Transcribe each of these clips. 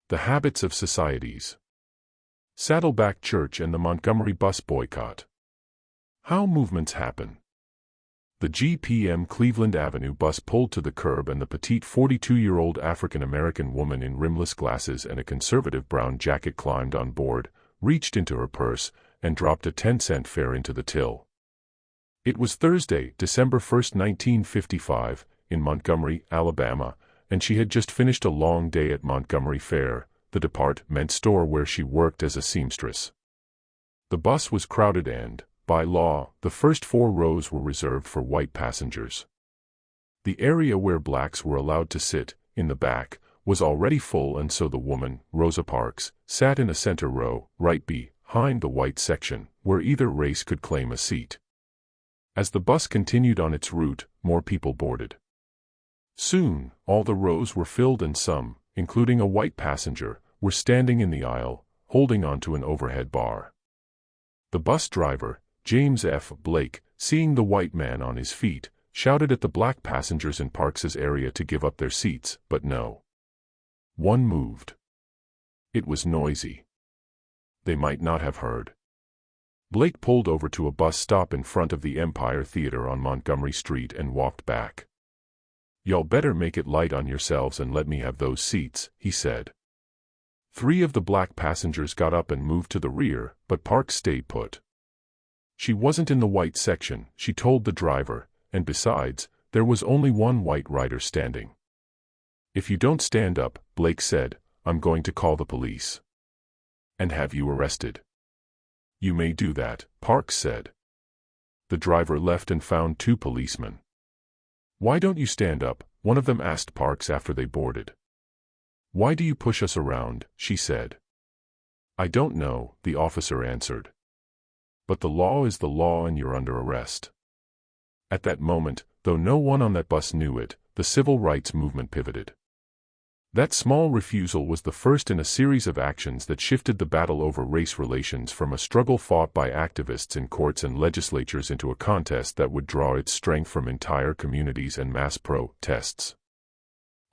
The Habits of Societies. Saddleback Church and the Montgomery Bus Boycott. How movements happen. The GPM Cleveland Avenue bus pulled to the curb and the petite 42-year-old African-American woman in rimless glasses and a conservative brown jacket climbed on board, reached into her purse, and dropped a 10-cent fare into the till. It was Thursday, December 1, 1955, in Montgomery, Alabama, and she had just finished a long day at Montgomery Fair, the department store where she worked as a seamstress. The bus was crowded and, by law, the first 4 rows were reserved for white passengers. The area where blacks were allowed to sit, in the back, was already full, and so the woman, Rosa Parks, sat in a center row, right behind the white section, where either race could claim a seat. As the bus continued on its route, more people boarded. Soon, all the rows were filled and some, including a white passenger, were standing in the aisle, holding onto an overhead bar. The bus driver, James F. Blake, seeing the white man on his feet, shouted at the black passengers in Parks's area to give up their seats, but no one moved. It was noisy. They might not have heard. Blake pulled over to a bus stop in front of the Empire Theater on Montgomery Street and walked back. "Y'all better make it light on yourselves and let me have those seats," he said. 3 of the black passengers got up and moved to the rear, but Parks stayed put. She wasn't in the white section, she told the driver, and besides, there was only one white rider standing. "If you don't stand up," Blake said, "I'm going to call the police and have you arrested." "You may do that," Parks said. The driver left and found 2 policemen. "Why don't you stand up?" one of them asked Parks after they boarded. "Why do you push us around?" she said. "I don't know," the officer answered. "But the law is the law and you're under arrest." At that moment, though no one on that bus knew it, the civil rights movement pivoted. That small refusal was the first in a series of actions that shifted the battle over race relations from a struggle fought by activists in courts and legislatures into a contest that would draw its strength from entire communities and mass protests.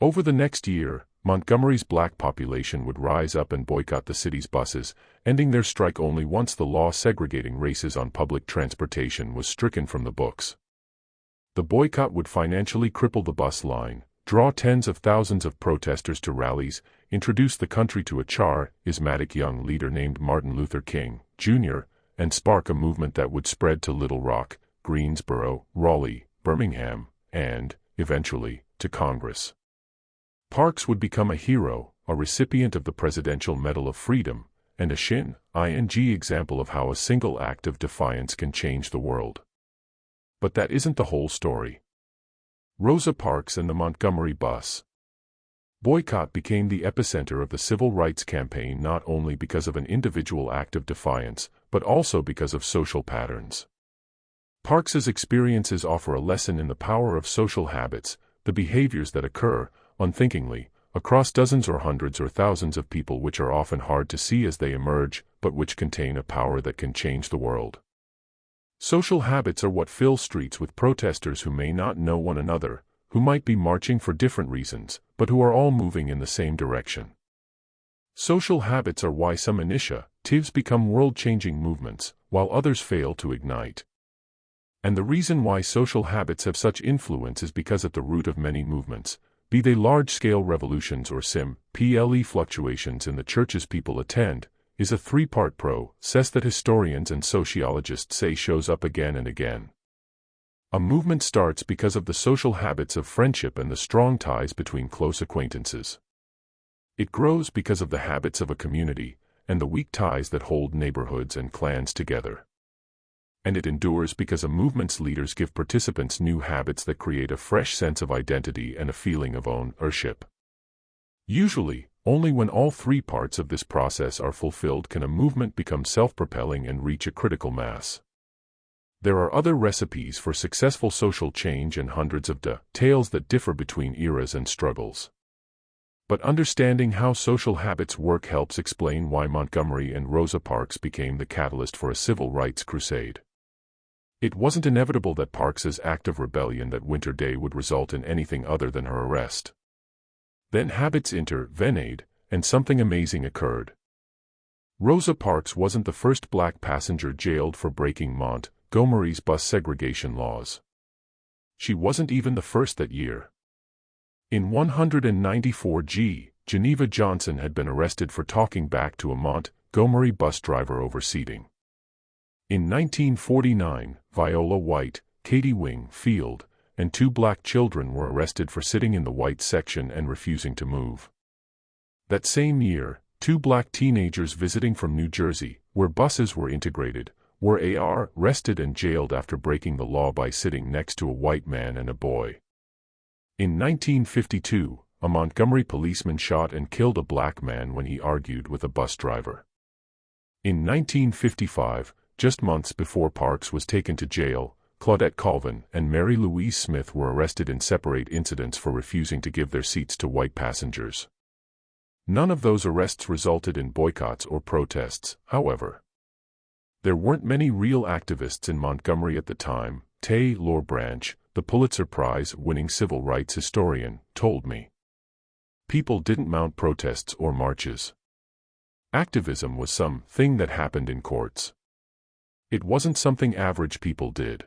Over the next year, Montgomery's black population would rise up and boycott the city's buses, ending their strike only once the law segregating races on public transportation was stricken from the books. The boycott would financially cripple the bus line, draw tens of thousands of protesters to rallies, introduce the country to a charismatic young leader named Martin Luther King, Jr., and spark a movement that would spread to Little Rock, Greensboro, Raleigh, Birmingham, and, eventually, to Congress. Parks would become a hero, a recipient of the Presidential Medal of Freedom, and a shining example of how a single act of defiance can change the world. But that isn't the whole story. Rosa Parks and the Montgomery bus boycott became the epicenter of the civil rights campaign not only because of an individual act of defiance, but also because of social patterns. Parks's experiences offer a lesson in the power of social habits, the behaviors that occur, unthinkingly, across dozens or hundreds or thousands of people which are often hard to see as they emerge, but which contain a power that can change the world. Social habits are what fill streets with protesters who may not know one another, who might be marching for different reasons, but who are all moving in the same direction. Social habits are why some initiatives become world-changing movements, while others fail to ignite. And the reason why social habits have such influence is because at the root of many movements, be they large-scale revolutions or simple fluctuations in the churches people attend, is a 3-part process that historians and sociologists say shows up again and again. A movement starts because of the social habits of friendship and the strong ties between close acquaintances. It grows because of the habits of a community, and the weak ties that hold neighborhoods and clans together. And it endures because a movement's leaders give participants new habits that create a fresh sense of identity and a feeling of ownership. Usually, only when all 3 parts of this process are fulfilled can a movement become self-propelling and reach a critical mass. There are other recipes for successful social change and hundreds of details that differ between eras and struggles. But understanding how social habits work helps explain why Montgomery and Rosa Parks became the catalyst for a civil rights crusade. It wasn't inevitable that Parks's act of rebellion that winter day would result in anything other than her arrest. Then habits intervened, and something amazing occurred. Rosa Parks wasn't the first black passenger jailed for breaking Montgomery's bus segregation laws. She wasn't even the first that year. In 194G, Geneva Johnson had been arrested for talking back to a Montgomery bus driver over seating. In 1949, Viola White, Katie Wingfield, and 2 black children were arrested for sitting in the white section and refusing to move. That same year, 2 black teenagers visiting from New Jersey, where buses were integrated, were arrested and jailed after breaking the law by sitting next to a white man and a boy. In 1952, a Montgomery policeman shot and killed a black man when he argued with a bus driver. In 1955, just months before Parks was taken to jail, Claudette Colvin and Mary Louise Smith were arrested in separate incidents for refusing to give their seats to white passengers. None of those arrests resulted in boycotts or protests, however. There weren't many real activists in Montgomery at the time, Taylor Branch, the Pulitzer Prize-winning civil rights historian, told me. People didn't mount protests or marches. Activism was something that happened in courts. It wasn't something average people did.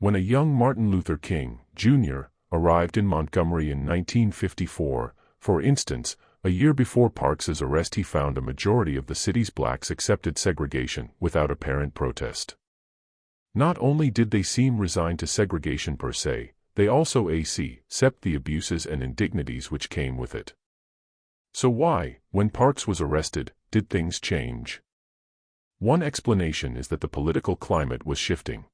When a young Martin Luther King, Jr., arrived in Montgomery in 1954, for instance, a year before Parks's arrest, he found a majority of the city's blacks accepted segregation without apparent protest. Not only did they seem resigned to segregation per se, they also accept the abuses and indignities which came with it. So why, when Parks was arrested, did things change? One explanation is that the political climate was shifting.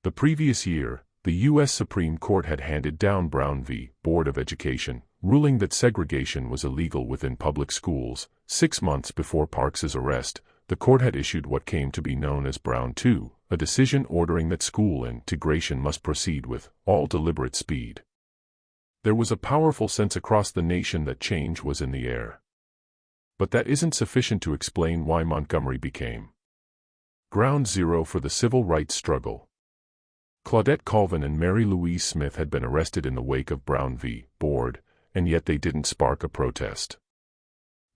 The previous year, the U.S. Supreme Court had handed down Brown v. Board of Education, ruling that segregation was illegal within public schools. 6 months before Parks's arrest, the court had issued what came to be known as Brown 2, a decision ordering that school integration must proceed with all deliberate speed. There was a powerful sense across the nation that change was in the air. But that isn't sufficient to explain why Montgomery became ground zero for the civil rights struggle. Claudette Colvin and Mary Louise Smith had been arrested in the wake of Brown v. Board, and yet they didn't spark a protest.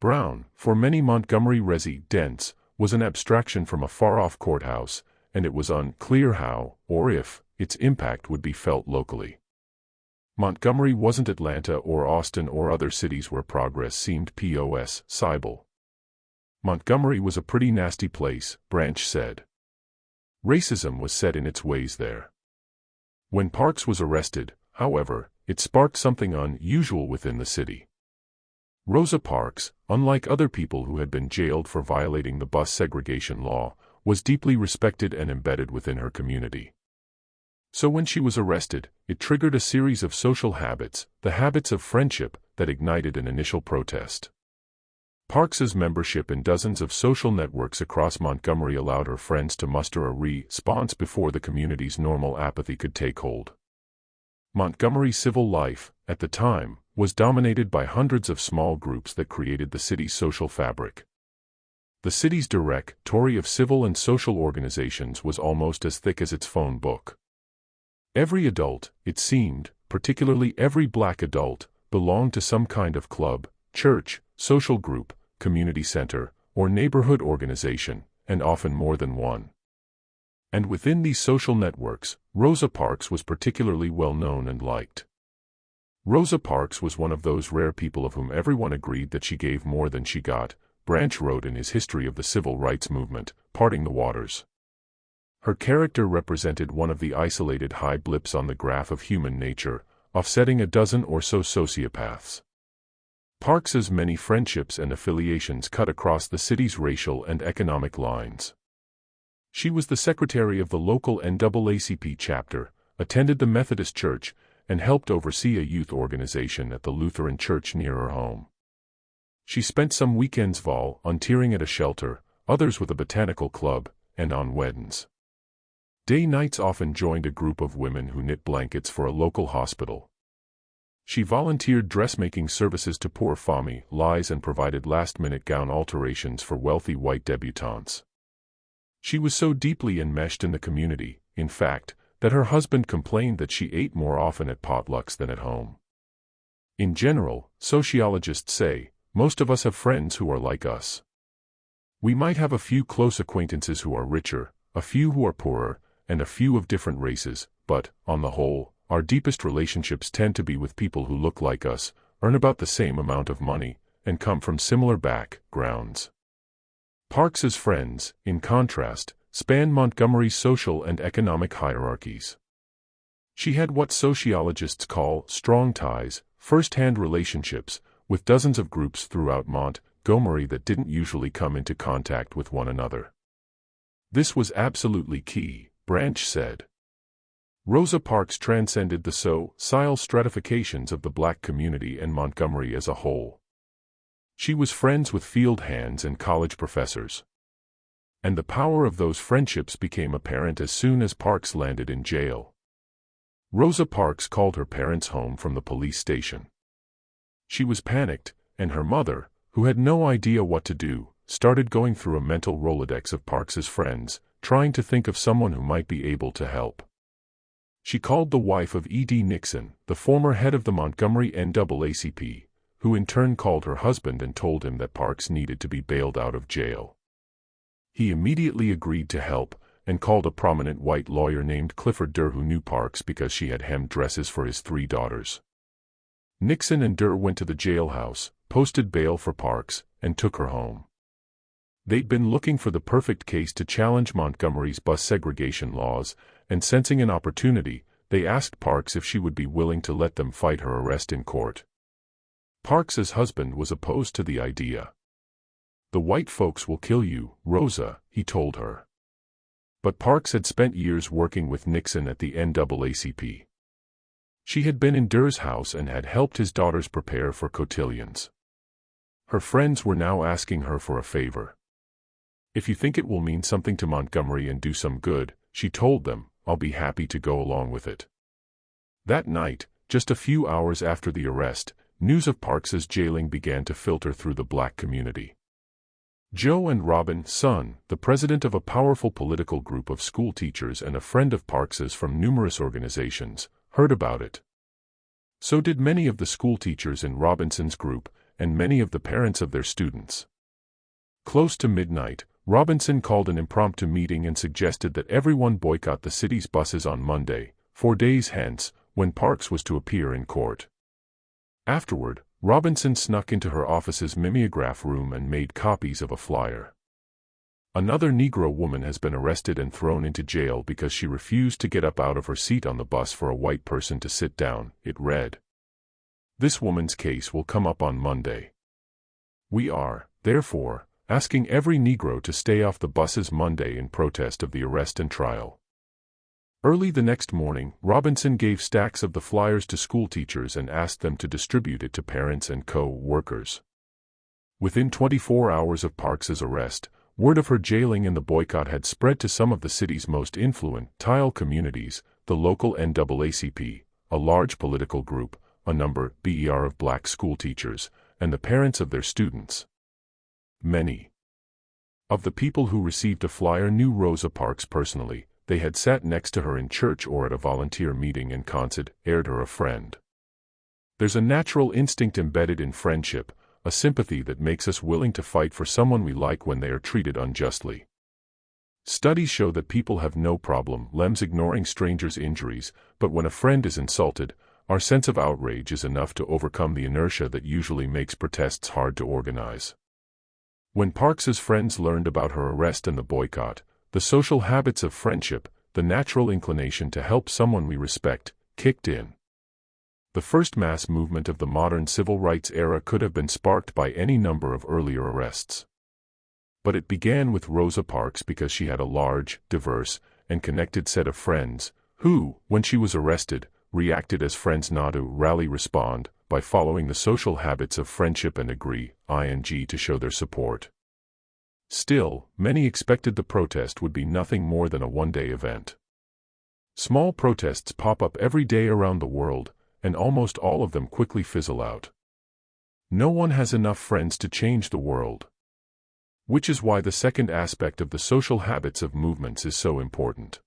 Brown, for many Montgomery residents, was an abstraction from a far-off courthouse, and it was unclear how, or if, its impact would be felt locally. Montgomery wasn't Atlanta or Austin or other cities where progress seemed possible. Montgomery was a pretty nasty place, Branch said. Racism was set in its ways there. When Parks was arrested, however, it sparked something unusual within the city. Rosa Parks, unlike other people who had been jailed for violating the bus segregation law, was deeply respected and embedded within her community. So when she was arrested, it triggered a series of social habits, the habits of friendship, that ignited an initial protest. Parks's membership in dozens of social networks across Montgomery allowed her friends to muster a response before the community's normal apathy could take hold. Montgomery's civil life, at the time, was dominated by hundreds of small groups that created the city's social fabric. The city's directory of civil and social organizations was almost as thick as its phone book. Every adult, it seemed, particularly every black adult, belonged to some kind of club, church, social group, community center, or neighborhood organization, and often more than one. And within these social networks, Rosa Parks was particularly well known and liked. Rosa Parks was one of those rare people of whom everyone agreed that she gave more than she got, Branch wrote in his History of the Civil Rights Movement, Parting the Waters. Her character represented one of the isolated high blips on the graph of human nature, offsetting a dozen or so sociopaths. Parks's many friendships and affiliations cut across the city's racial and economic lines. She was the secretary of the local NAACP chapter, attended the Methodist Church, and helped oversee a youth organization at the Lutheran church near her home. She spent some weekends volunteering at a shelter, others with a botanical club, and on weddings. Day nights often joined a group of women who knit blankets for a local hospital. She volunteered dressmaking services to poor families and provided last-minute gown alterations for wealthy white debutantes. She was so deeply enmeshed in the community, in fact, that her husband complained that she ate more often at potlucks than at home. In general, sociologists say, Most of us have friends who are like us. We might have a few close acquaintances who are richer, a few who are poorer, and a few of different races, but, on the whole, our deepest relationships tend to be with people who look like us, earn about the same amount of money, and come from similar backgrounds. Parks's friends, in contrast, span Montgomery's social and economic hierarchies. She had what sociologists call strong ties, first-hand relationships, with dozens of groups throughout Montgomery that didn't usually come into contact with one another. This was absolutely key, Branch said. Rosa Parks transcended the social stratifications of the black community and Montgomery as a whole. She was friends with field hands and college professors. And the power of those friendships became apparent as soon as Parks landed in jail. Rosa Parks called her parents home from the police station. She was panicked, and her mother, who had no idea what to do, started going through a mental Rolodex of Parks's friends, trying to think of someone who might be able to help. She called the wife of E.D. Nixon, the former head of the Montgomery NAACP, who in turn called her husband and told him that Parks needed to be bailed out of jail. He immediately agreed to help, and called a prominent white lawyer named Clifford Durr who knew Parks because she had hemmed dresses for his 3 daughters. Nixon and Durr went to the jailhouse, posted bail for Parks, and took her home. They'd been looking for the perfect case to challenge Montgomery's bus segregation laws, and sensing an opportunity, they asked Parks if she would be willing to let them fight her arrest in court. Parks's husband was opposed to the idea. "The white folks will kill you, Rosa," he told her. But Parks had spent years working with Nixon at the NAACP. She had been in Durr's house and had helped his daughters prepare for cotillions. Her friends were now asking her for a favor. "If you think it will mean something to Montgomery and do some good," she told them, "I'll be happy to go along with it." That night, just a few hours after the arrest, news of Parks's jailing began to filter through the black community. Joe and Robin Sun, the president of a powerful political group of school teachers and a friend of Parks's from numerous organizations, heard about it. So did many of the school teachers in Robinson's group, and many of the parents of their students. Close to midnight, Robinson called an impromptu meeting and suggested that everyone boycott the city's buses on Monday, 4 days hence, when Parks was to appear in court. Afterward, Robinson snuck into her office's mimeograph room and made copies of a flyer. "Another Negro woman has been arrested and thrown into jail because she refused to get up out of her seat on the bus for a white person to sit down," it read. "This woman's case will come up on Monday. We are, therefore, asking every Negro to stay off the buses Monday in protest of the arrest and trial." Early the next morning, Robinson gave stacks of the flyers to school teachers and asked them to distribute it to parents and co-workers. Within 24 hours of Parks's arrest, word of her jailing and the boycott had spread to some of the city's most influential communities, the local NAACP, a large political group, a number of black school teachers, and the parents of their students. Many of the people who received a flyer knew Rosa Parks personally. They had sat next to her in church or at a volunteer meeting and considered her a friend. There's a natural instinct embedded in friendship, a sympathy that makes us willing to fight for someone we like when they are treated unjustly. Studies show that people have no problem ignoring strangers' injuries, but when a friend is insulted, our sense of outrage is enough to overcome the inertia that usually makes protests hard to organize. When Parks's friends learned about her arrest and the boycott, the social habits of friendship, the natural inclination to help someone we respect, kicked in. The first mass movement of the modern civil rights era could have been sparked by any number of earlier arrests. But it began with Rosa Parks because she had a large, diverse, and connected set of friends, who, when she was arrested, reacted as friends not to rally respond, by following the social habits of friendship and agree, to show their support. Still, many expected the protest would be nothing more than a one-day event. Small protests pop up every day around the world, and almost all of them quickly fizzle out. No one has enough friends to change the world. Which is why the second aspect of the social habits of movements is so important.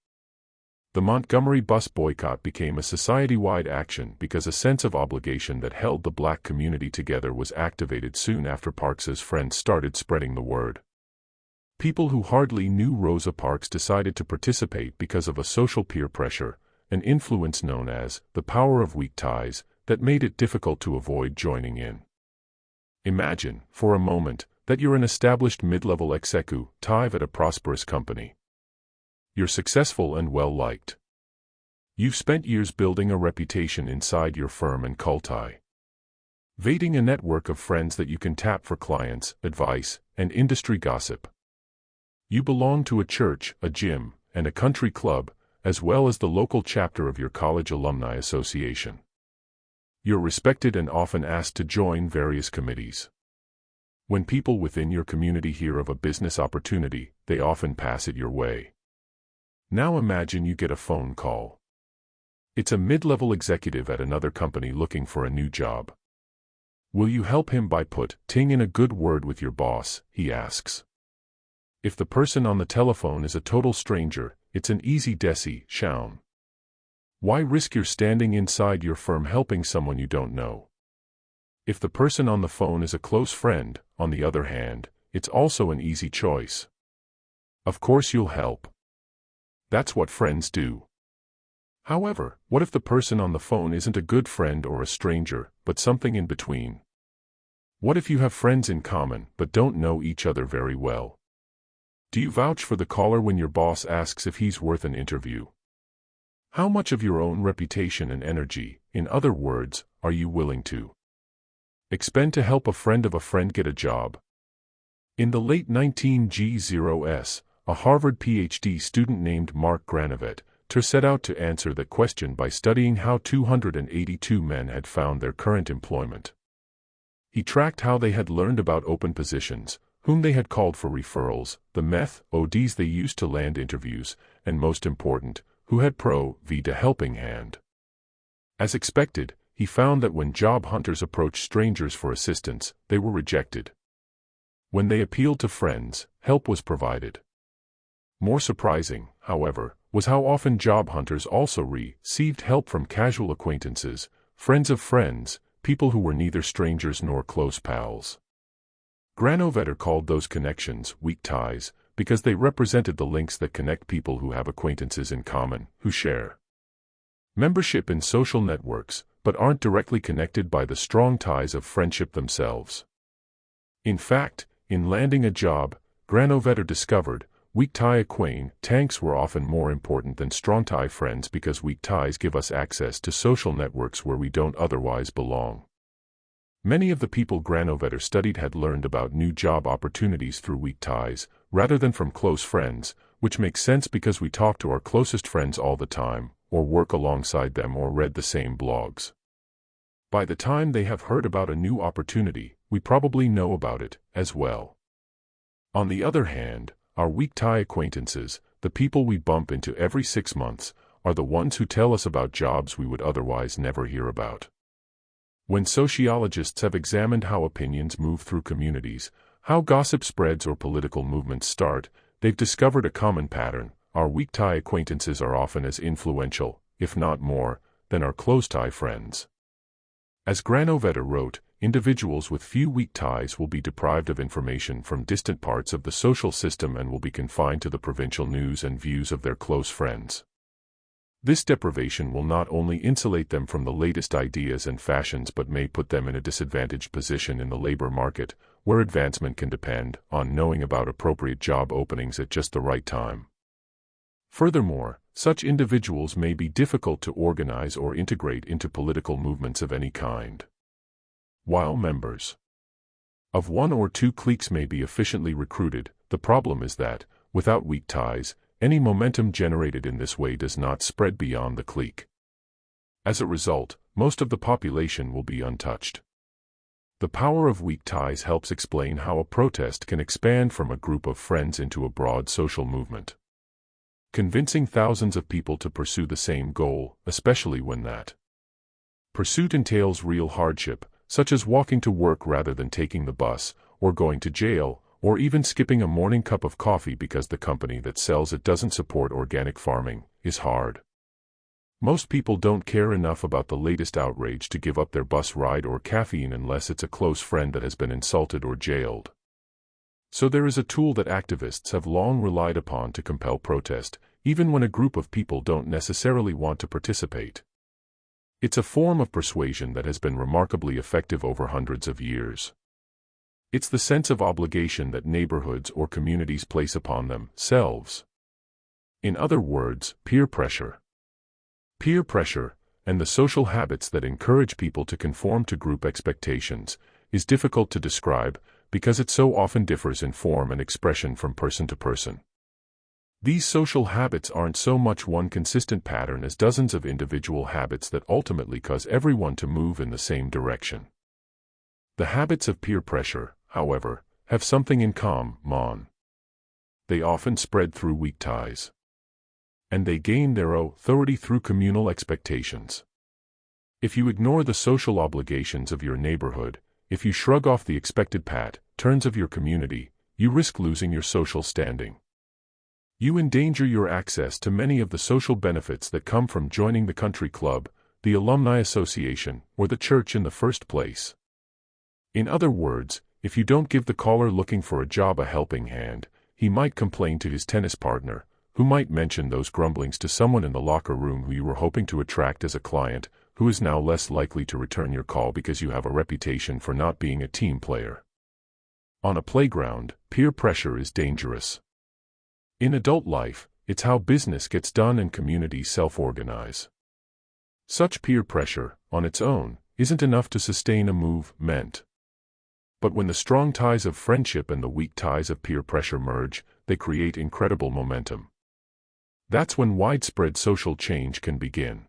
The Montgomery bus boycott became a society-wide action because a sense of obligation that held the black community together was activated soon after Parks's friends started spreading the word. People who hardly knew Rosa Parks decided to participate because of a social peer pressure, an influence known as the power of weak ties, that made it difficult to avoid joining in. Imagine, for a moment, that you're an established mid-level executive at a prosperous company. You're successful and well-liked. You've spent years building a reputation inside your firm and cultivating a network of friends that you can tap for clients, advice, and industry gossip. You belong to a church, a gym, and a country club, as well as the local chapter of your college alumni association. You're respected and often asked to join various committees. When people within your community hear of a business opportunity, they often pass it your way. Now imagine you get a phone call. It's a mid-level executive at another company looking for a new job. Will you help him by putting in a good word with your boss, he asks. If the person on the telephone is a total stranger, it's an easy decision. Why risk your standing inside your firm helping someone you don't know? If the person on the phone is a close friend, on the other hand, it's also an easy choice. Of course you'll help. That's what friends do. However, what if the person on the phone isn't a good friend or a stranger, but something in between? What if you have friends in common, but don't know each other very well? Do you vouch for the caller when your boss asks if he's worth an interview? How much of your own reputation and energy, in other words, are you willing to expend to help a friend of a friend get a job? In the late 1900s, a Harvard PhD student named Mark Granovetter set out to answer that question by studying how 282 men had found their current employment. He tracked how they had learned about open positions, whom they had called for referrals, the methods they used to land interviews, and most important, who had provided a helping hand. As expected, he found that when job hunters approached strangers for assistance, they were rejected. When they appealed to friends, help was provided. More surprising, however, was how often job hunters also received help from casual acquaintances, friends of friends, people who were neither strangers nor close pals. Granovetter called those connections weak ties because they represented the links that connect people who have acquaintances in common, who share membership in social networks, but aren't directly connected by the strong ties of friendship themselves. In fact, in landing a job, Granovetter discovered, weak tie acquaintances were often more important than strong tie friends because weak ties give us access to social networks where we don't otherwise belong. Many of the people Granovetter studied had learned about new job opportunities through weak ties, rather than from close friends, which makes sense because we talk to our closest friends all the time, or work alongside them or read the same blogs. By the time they have heard about a new opportunity, we probably know about it, as well. On the other hand, our weak tie acquaintances, the people we bump into every 6 months, are the ones who tell us about jobs we would otherwise never hear about. When sociologists have examined how opinions move through communities, how gossip spreads or political movements start, they've discovered a common pattern. Our weak tie acquaintances are often as influential, if not more, than our close tie friends. As Granovetter wrote, individuals with few weak ties will be deprived of information from distant parts of the social system and will be confined to the provincial news and views of their close friends. This deprivation will not only insulate them from the latest ideas and fashions but may put them in a disadvantaged position in the labor market, where advancement can depend on knowing about appropriate job openings at just the right time. Furthermore, such individuals may be difficult to organize or integrate into political movements of any kind. While members of one or two cliques may be efficiently recruited, the problem is that, without weak ties, any momentum generated in this way does not spread beyond the clique. As a result, most of the population will be untouched. The power of weak ties helps explain how a protest can expand from a group of friends into a broad social movement. Convincing thousands of people to pursue the same goal, especially when that pursuit entails real hardship, such as walking to work rather than taking the bus, or going to jail, or even skipping a morning cup of coffee because the company that sells it doesn't support organic farming, is hard. Most people don't care enough about the latest outrage to give up their bus ride or caffeine unless it's a close friend that has been insulted or jailed. So there is a tool that activists have long relied upon to compel protest, even when a group of people don't necessarily want to participate. It's a form of persuasion that has been remarkably effective over hundreds of years. It's the sense of obligation that neighborhoods or communities place upon themselves. In other words, peer pressure. Peer pressure, and the social habits that encourage people to conform to group expectations, is difficult to describe because it so often differs in form and expression from person to person. These social habits aren't so much one consistent pattern as dozens of individual habits that ultimately cause everyone to move in the same direction. The habits of peer pressure, however, have something in common. They often spread through weak ties. And they gain their authority through communal expectations. If you ignore the social obligations of your neighborhood, if you shrug off the expected patterns of your community, you risk losing your social standing. You endanger your access to many of the social benefits that come from joining the country club, the alumni association, or the church in the first place. In other words, if you don't give the caller looking for a job a helping hand, he might complain to his tennis partner, who might mention those grumblings to someone in the locker room who you were hoping to attract as a client, who is now less likely to return your call because you have a reputation for not being a team player. On a playground, peer pressure is dangerous. In adult life, it's how business gets done and communities self-organize. Such peer pressure, on its own, isn't enough to sustain a movement. But when the strong ties of friendship and the weak ties of peer pressure merge, they create incredible momentum. That's when widespread social change can begin.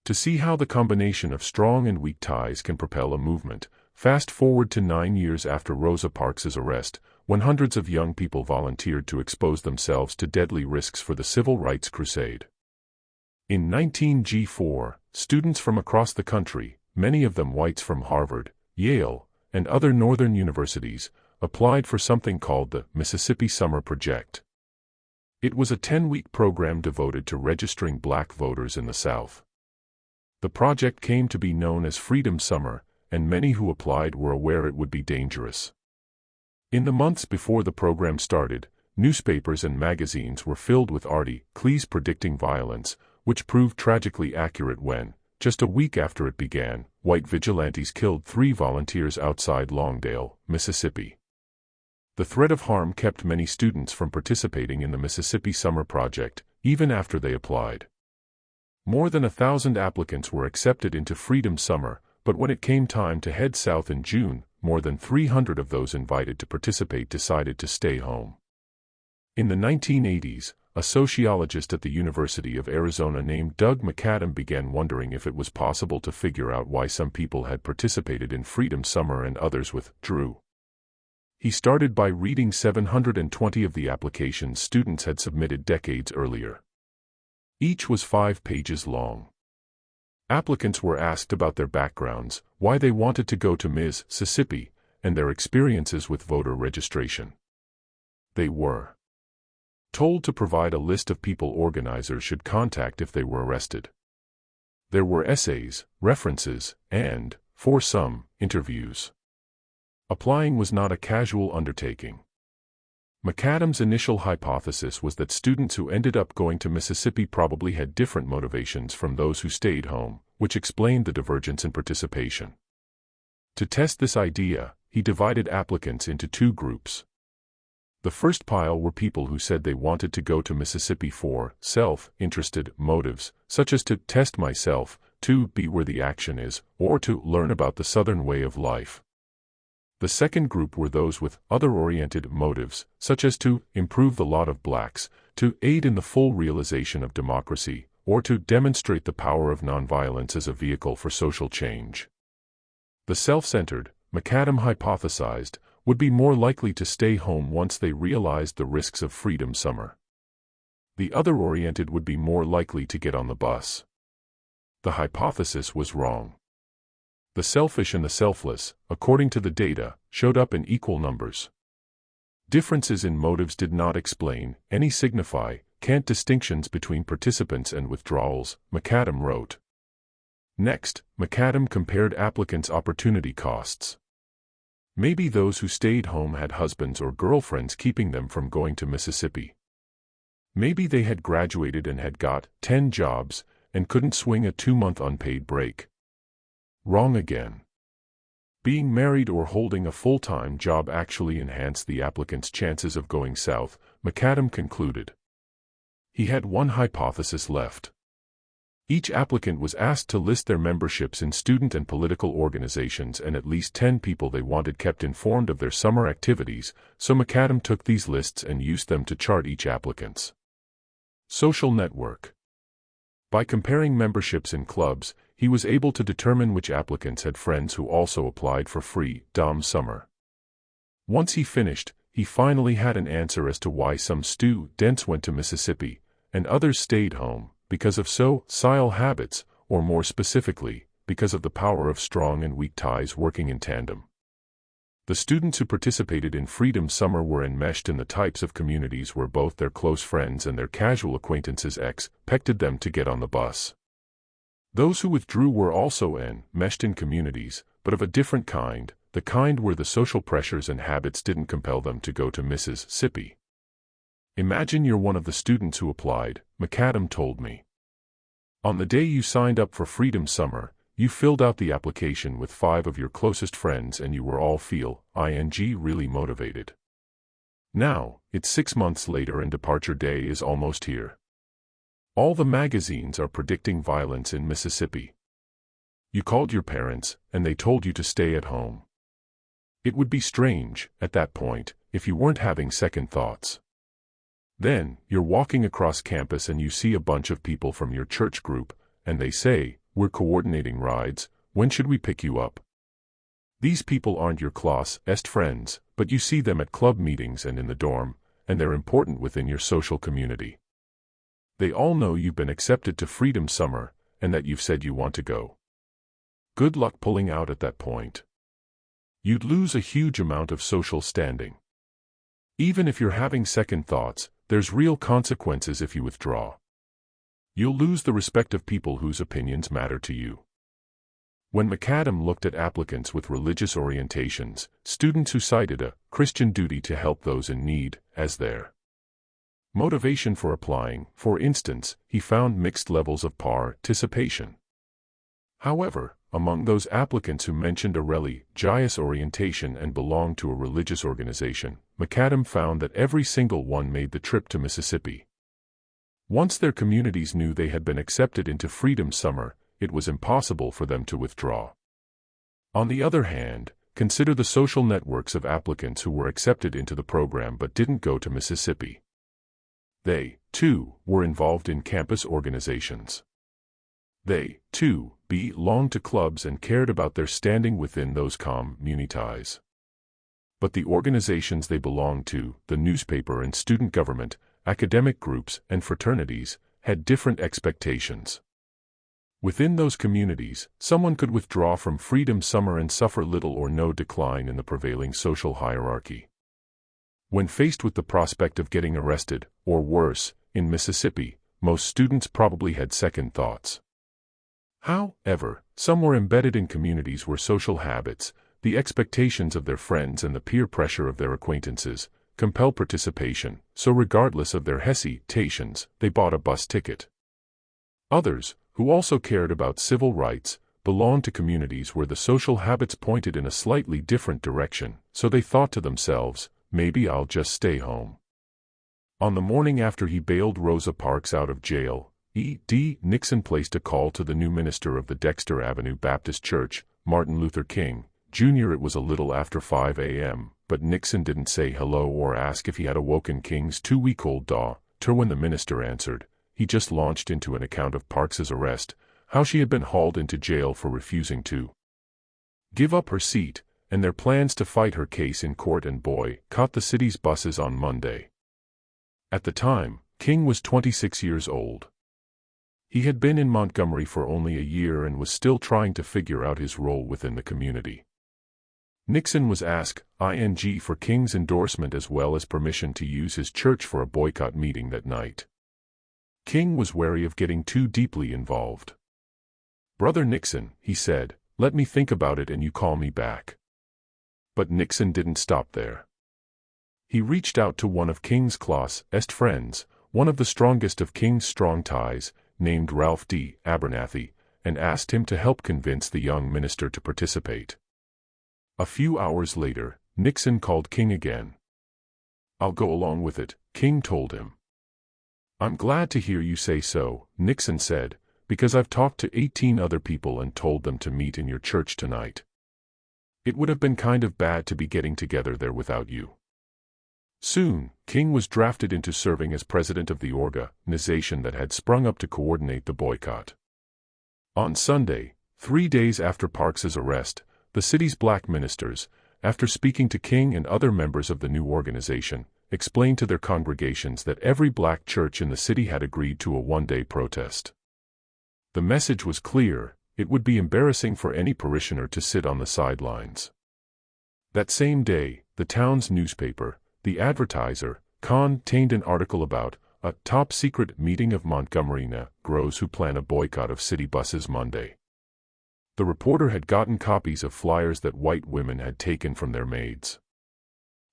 To see how the combination of strong and weak ties can propel a movement, fast forward to 9 years after Rosa Parks' arrest, when hundreds of young people volunteered to expose themselves to deadly risks for the civil rights crusade. In 1904, students from across the country, many of them whites from Harvard, Yale, and other northern universities, applied for something called the Mississippi Summer Project. It was a 10-week program devoted to registering black voters in the South. The project came to be known as Freedom Summer, and many who applied were aware it would be dangerous. In the months before the program started, newspapers and magazines were filled with articles predicting violence, which proved tragically accurate when, just a week after it began, white vigilantes killed 3 volunteers outside Longdale, Mississippi. The threat of harm kept many students from participating in the Mississippi Summer Project, even after they applied. More than 1,000 applicants were accepted into Freedom Summer, but when it came time to head south in June, more than 300 of those invited to participate decided to stay home. In the 1980s, a sociologist at the University of Arizona named Doug McAdam began wondering if it was possible to figure out why some people had participated in Freedom Summer and others withdrew. He started by reading 720 of the applications students had submitted decades earlier. Each was 5 pages long. Applicants were asked about their backgrounds, why they wanted to go to Mississippi, and their experiences with voter registration. They were told to provide a list of people organizers should contact if they were arrested. There were essays, references, and, for some, interviews. Applying was not a casual undertaking. McAdam's initial hypothesis was that students who ended up going to Mississippi probably had different motivations from those who stayed home, which explained the divergence in participation. To test this idea, he divided applicants into 2 groups. The first pile were people who said they wanted to go to Mississippi for self-interested motives, such as to test myself, to be where the action is, or to learn about the Southern way of life. The second group were those with other-oriented motives, such as to improve the lot of blacks, to aid in the full realization of democracy, or to demonstrate the power of nonviolence as a vehicle for social change. The self-centered, McAdam hypothesized, would be more likely to stay home once they realized the risks of Freedom Summer. The other-oriented would be more likely to get on the bus. The hypothesis was wrong. The selfish and the selfless, according to the data, showed up in equal numbers. Differences in motives did not explain, any signify, can't distinctions between participants and withdrawals, McAdam wrote. Next, McAdam compared applicants' opportunity costs. Maybe those who stayed home had husbands or girlfriends keeping them from going to Mississippi. Maybe they had graduated and had got 10 jobs and couldn't swing a 2-month unpaid break. Wrong again. Being married or holding a full-time job actually enhanced the applicant's chances of going south, McAdam concluded. He had one hypothesis left. Each applicant was asked to list their memberships in student and political organizations and at least 10 people they wanted kept informed of their summer activities, so McAdam took these lists and used them to chart each applicant's social network. By comparing memberships in clubs, he was able to determine which applicants had friends who also applied for free summer. Once he finished, he finally had an answer as to why some students went to Mississippi and others stayed home, because of social habits, or more specifically, because of the power of strong and weak ties working in tandem. The students who participated in Freedom Summer were enmeshed in the types of communities where both their close friends and their casual acquaintances expected them to get on the bus. Those who withdrew were also enmeshed in communities, but of a different kind, the kind where the social pressures and habits didn't compel them to go to Mississippi. Imagine you're one of the students who applied, McAdam told me. On the day you signed up for Freedom Summer, you filled out the application with 5 of your closest friends and you were all really motivated. Now, it's 6 months later and departure day is almost here. All the magazines are predicting violence in Mississippi. You called your parents, and they told you to stay at home. It would be strange, at that point, if you weren't having second thoughts. Then, you're walking across campus and you see a bunch of people from your church group, and they say, "We're coordinating rides, when should we pick you up?" These people aren't your class-est friends, but you see them at club meetings and in the dorm, and they're important within your social community. They all know you've been accepted to Freedom Summer, and that you've said you want to go. Good luck pulling out at that point. You'd lose a huge amount of social standing. Even if you're having second thoughts, there's real consequences if you withdraw. You'll lose the respect of people whose opinions matter to you. When McAdam looked at applicants with religious orientations, students who cited a Christian duty to help those in need as their motivation for applying, for instance, he found mixed levels of participation. However, among those applicants who mentioned a religious orientation and belonged to a religious organization, McAdam found that every single one made the trip to Mississippi. Once their communities knew they had been accepted into Freedom Summer, it was impossible for them to withdraw. On the other hand, consider the social networks of applicants who were accepted into the program but didn't go to Mississippi. They, too, were involved in campus organizations. They, too, belonged to clubs and cared about their standing within those communities. But the organizations they belonged to, the newspaper and student government, academic groups, and fraternities, had different expectations. Within those communities, someone could withdraw from Freedom Summer and suffer little or no decline in the prevailing social hierarchy. When faced with the prospect of getting arrested, or worse, in Mississippi, most students probably had second thoughts. However, some were embedded in communities where social habits, the expectations of their friends and the peer pressure of their acquaintances, compel participation, so regardless of their hesitations, they bought a bus ticket. Others, who also cared about civil rights, belonged to communities where the social habits pointed in a slightly different direction, so they thought to themselves, maybe I'll just stay home. On the morning after he bailed Rosa Parks out of jail, E.D. Nixon placed a call to the new minister of the Dexter Avenue Baptist Church, Martin Luther King, Jr. It was a little after 5 a.m., but Nixon didn't say hello or ask if he had awoken King's 2-week-old daughter when the minister answered. He just launched into an account of Parks's arrest, how she had been hauled into jail for refusing to give up her seat, and their plans to fight her case in court and boycott the city's buses on Monday. At the time, King was 26 years old. He had been in Montgomery for only a year and was still trying to figure out his role within the community. Nixon was asked for King's endorsement as well as permission to use his church for a boycott meeting that night. King was wary of getting too deeply involved. "Brother Nixon," he said, "let me think about it and you call me back." But Nixon didn't stop there. He reached out to one of King's closest friends, one of the strongest of King's strong ties, named Ralph D. Abernathy, and asked him to help convince the young minister to participate. A few hours later, Nixon called King again. "I'll go along with it," King told him. "I'm glad to hear you say so," Nixon said, "because I've talked to 18 other people and told them to meet in your church tonight. It would have been kind of bad to be getting together there without you." Soon, King was drafted into serving as president of the organization that had sprung up to coordinate the boycott. On Sunday, 3 days after Parks's arrest, the city's black ministers, after speaking to King and other members of the new organization, explained to their congregations that every black church in the city had agreed to a one-day protest. The message was clear: it would be embarrassing for any parishioner to sit on the sidelines. That same day, the town's newspaper, The Advertiser, contained an article about a top-secret meeting of Montgomery Negroes who plan a boycott of city buses Monday. The reporter had gotten copies of flyers that white women had taken from their maids.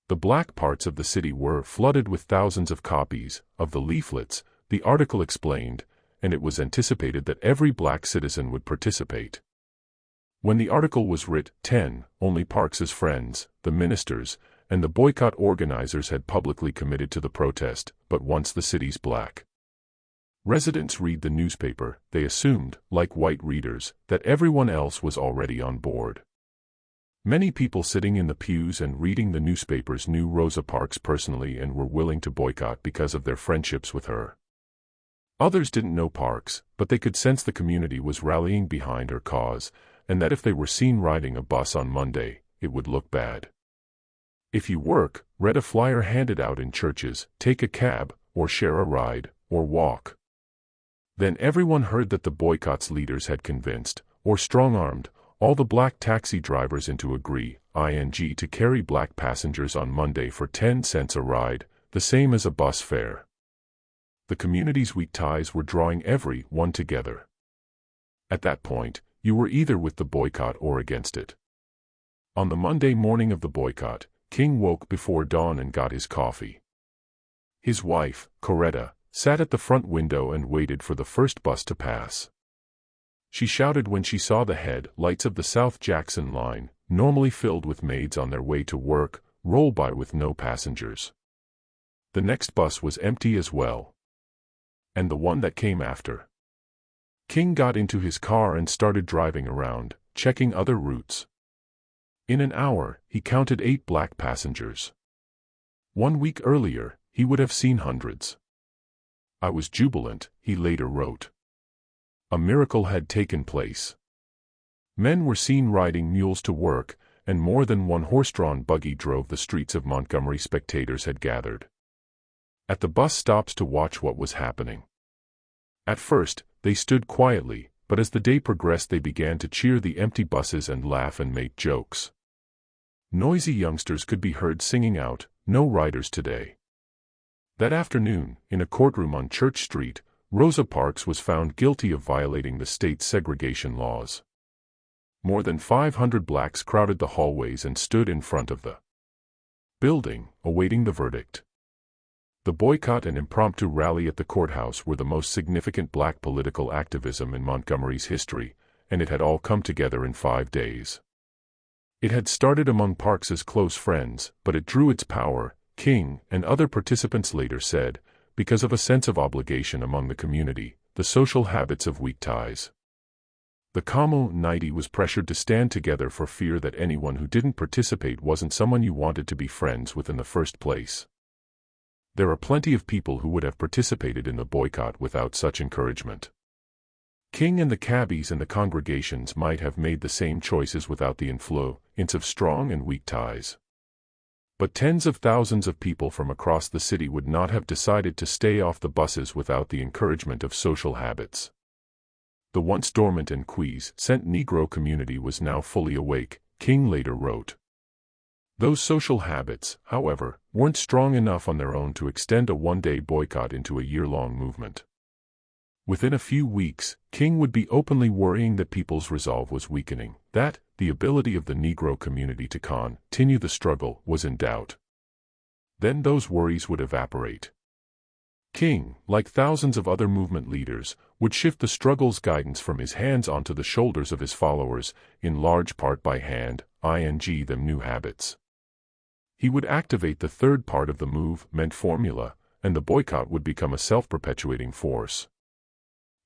The black parts of the city were flooded with thousands of copies of the leaflets, the article explained, and it was anticipated that every black citizen would participate. When the article was written, only Parks's friends, the ministers, and the boycott organizers had publicly committed to the protest, but once the city's black residents read the newspaper, they assumed, like white readers, that everyone else was already on board. Many people sitting in the pews and reading the newspapers knew Rosa Parks personally and were willing to boycott because of their friendships with her. Others didn't know Parks, but they could sense the community was rallying behind her cause, and that if they were seen riding a bus on Monday, it would look bad. If you work, read a flyer handed out in churches, take a cab, or share a ride, or walk. Then everyone heard that the boycott's leaders had convinced, or strong-armed, all the black taxi drivers into to carry black passengers on Monday for 10 cents a ride, the same as a bus fare. The community's weak ties were drawing everyone together. At that point, you were either with the boycott or against it. On the Monday morning of the boycott, King woke before dawn and got his coffee. His wife, Coretta, sat at the front window and waited for the first bus to pass. She shouted when she saw the headlights of the South Jackson line, normally filled with maids on their way to work, roll by with no passengers. The next bus was empty as well. And the one that came after. King got into his car and started driving around, checking other routes. In an hour, he counted 8 black passengers. 1 week earlier, he would have seen hundreds. "I was jubilant," he later wrote. A miracle had taken place. Men were seen riding mules to work, and more than one horse-drawn buggy drove the streets of Montgomery. Spectators had gathered at the bus stops to watch what was happening. At first, they stood quietly, but as the day progressed they began to cheer the empty buses and laugh and make jokes. Noisy youngsters could be heard singing out, "No riders today." That afternoon, in a courtroom on Church Street, Rosa Parks was found guilty of violating the state's segregation laws. More than 500 blacks crowded the hallways and stood in front of the building, awaiting the verdict. The boycott and impromptu rally at the courthouse were the most significant black political activism in Montgomery's history, and it had all come together in 5 days. It had started among Parks's close friends, but it drew its power, King and other participants later said, because of a sense of obligation among the community, the social habits of weak ties. The community was pressured to stand together for fear that anyone who didn't participate wasn't someone you wanted to be friends with in the first place. There are plenty of people who would have participated in the boycott without such encouragement. King and the cabbies and the congregations might have made the same choices without the influence of strong and weak ties. But tens of thousands of people from across the city would not have decided to stay off the buses without the encouragement of social habits. The once dormant and quiescent Negro community was now fully awake, King later wrote. Those social habits, however, weren't strong enough on their own to extend a one-day boycott into a year-long movement. Within a few weeks, King would be openly worrying that people's resolve was weakening, that the ability of the Negro community to continue the struggle was in doubt. Then those worries would evaporate. King, like thousands of other movement leaders, would shift the struggle's guidance from his hands onto the shoulders of his followers, in large part by them new habits. He would activate the third part of the movement formula, and the boycott would become a self-perpetuating force.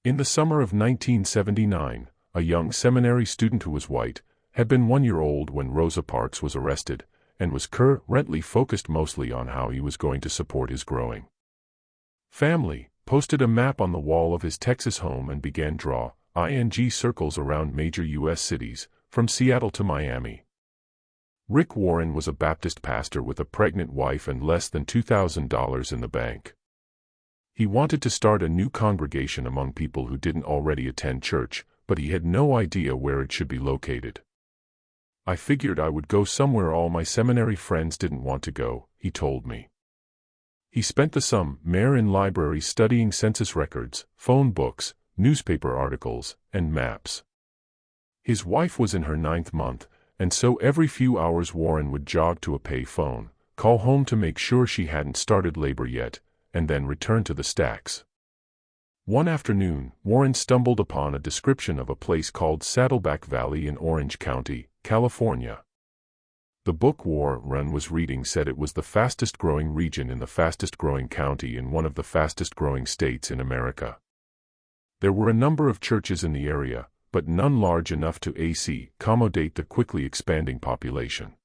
In the summer of 1979, a young seminary student who was white had been 1 year old when Rosa Parks was arrested, and was currently focused mostly on how he was going to support his growing family, posted a map on the wall of his Texas home and began draw circles around major U.S. cities, from Seattle to Miami. Rick Warren was a Baptist pastor with a pregnant wife and less than $2,000 in the bank. He wanted to start a new congregation among people who didn't already attend church, but he had no idea where it should be located. "I figured I would go somewhere all my seminary friends didn't want to go," he told me. He spent the summer in libraries studying census records, phone books, newspaper articles, and maps. His wife was in her 9th month, and so every few hours Warren would jog to a pay phone, call home to make sure she hadn't started labor yet, and then return to the stacks. One afternoon, Warren stumbled upon a description of a place called Saddleback Valley in Orange County, California. The book Warren was reading said it was the fastest-growing region in the fastest-growing county in one of the fastest-growing states in America. There were a number of churches in the area, but none large enough to accommodate the quickly expanding population.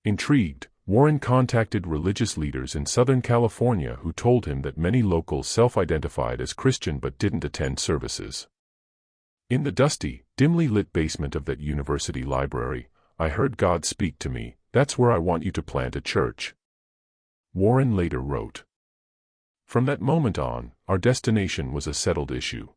Intrigued, Warren contacted religious leaders in Southern California who told him that many locals self-identified as Christian but didn't attend services. "In the dusty, dimly lit basement of that university library, I heard God speak to me, that's where I want you to plant a church," Warren later wrote. From that moment on, our destination was a settled issue.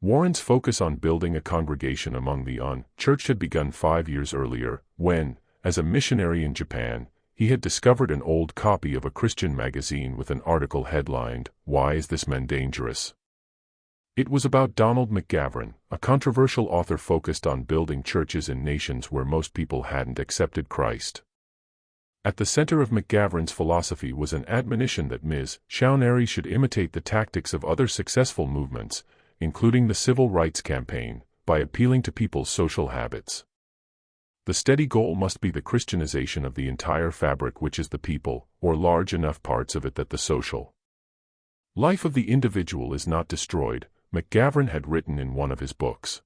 Warren's focus on building a congregation among the unchurched had begun 5 years earlier, when, as a missionary in Japan, he had discovered an old copy of a Christian magazine with an article headlined, "Why is this man dangerous?" It was about Donald McGavran, a controversial author focused on building churches in nations where most people hadn't accepted Christ. At the center of McGavran's philosophy was an admonition that missionaries should imitate the tactics of other successful movements, including the Civil Rights Campaign, by appealing to people's social habits. The steady goal must be the Christianization of the entire fabric, which is the people, or large enough parts of it that the social life of the individual is not destroyed, McGavran had written in one of his books.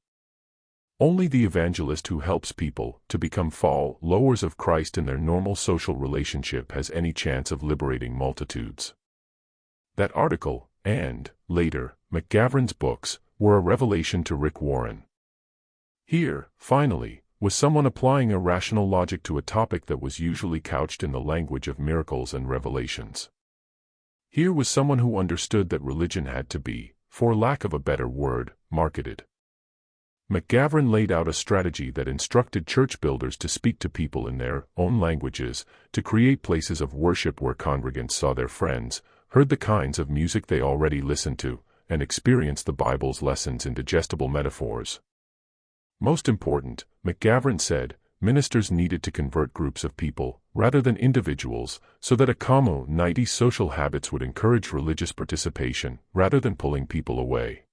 Only the evangelist who helps people to become followers of Christ in their normal social relationship has any chance of liberating multitudes. That article, and, later, McGavran's books, were a revelation to Rick Warren. Here, finally, was someone applying a rational logic to a topic that was usually couched in the language of miracles and revelations. Here was someone who understood that religion had to be, for lack of a better word, marketed. McGavran laid out a strategy that instructed church builders to speak to people in their own languages, to create places of worship where congregants saw their friends, heard the kinds of music they already listened to, and experienced the Bible's lessons in digestible metaphors. Most important, McGavran said, ministers needed to convert groups of people, rather than individuals, so that accommodating social habits would encourage religious participation, rather than pulling people away.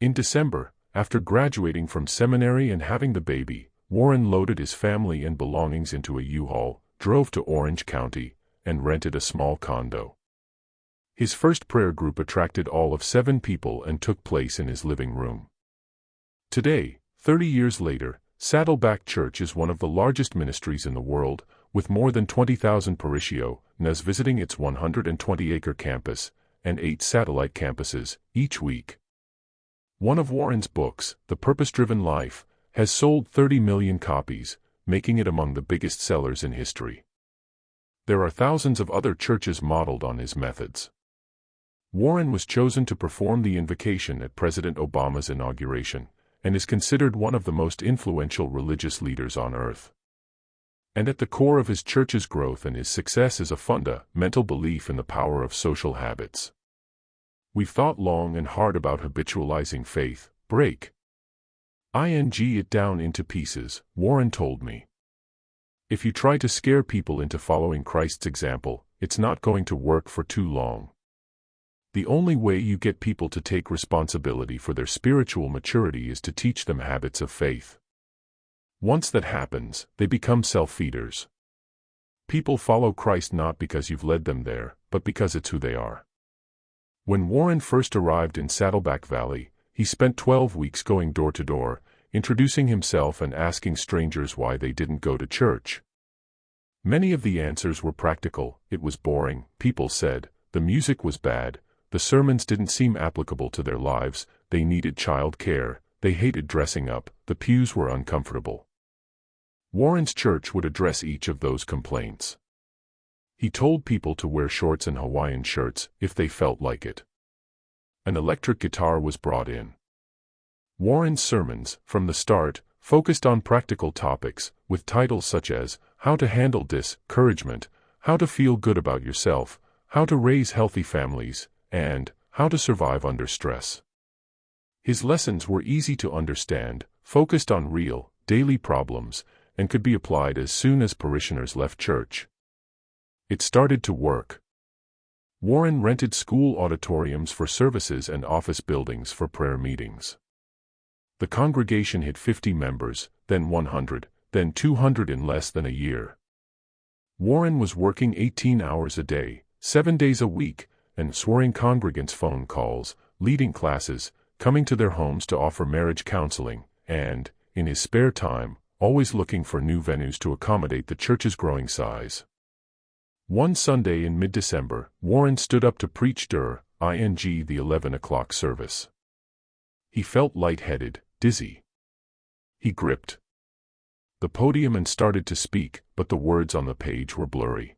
In December, after graduating from seminary and having the baby, Warren loaded his family and belongings into a U-Haul, drove to Orange County, and rented a small condo. His first prayer group attracted all of 7 people and took place in his living room. Today, 30 years later, Saddleback Church is one of the largest ministries in the world, with more than 20,000 parishioners visiting its 120-acre campus, and 8 satellite campuses, each week. One of Warren's books, The Purpose-Driven Life, has sold 30 million copies, making it among the biggest sellers in history. There are thousands of other churches modeled on his methods. Warren was chosen to perform the invocation at President Obama's inauguration, and is considered one of the most influential religious leaders on earth. And at the core of his church's growth and his success is a fundamental belief in the power of social habits. We've thought long and hard about habitualizing faith. Break it down into pieces, Warren told me. If you try to scare people into following Christ's example, it's not going to work for too long. The only way you get people to take responsibility for their spiritual maturity is to teach them habits of faith. Once that happens, they become self-feeders. People follow Christ not because you've led them there, but because it's who they are. When Warren first arrived in Saddleback Valley, he spent 12 weeks going door to door, introducing himself and asking strangers why they didn't go to church. Many of the answers were practical. It was boring, people said, the music was bad, the sermons didn't seem applicable to their lives, they needed child care, they hated dressing up, the pews were uncomfortable. Warren's church would address each of those complaints. He told people to wear shorts and Hawaiian shirts if they felt like it. An electric guitar was brought in. Warren's sermons, from the start, focused on practical topics, with titles such as, How to Handle Discouragement, How to Feel Good About Yourself, How to Raise Healthy Families, and How to Survive Under Stress. His lessons were easy to understand, focused on real, daily problems, and could be applied as soon as parishioners left church. It started to work. Warren rented school auditoriums for services and office buildings for prayer meetings. The congregation hit 50 members, then 100, then 200 in less than a year. Warren was working 18 hours a day, 7 days a week, answering congregants' phone calls, leading classes, coming to their homes to offer marriage counseling, and, in his spare time, always looking for new venues to accommodate the church's growing size. One Sunday in mid-December, Warren stood up to preach the 11 o'clock service. He felt lightheaded, dizzy. He gripped the podium and started to speak, but the words on the page were blurry.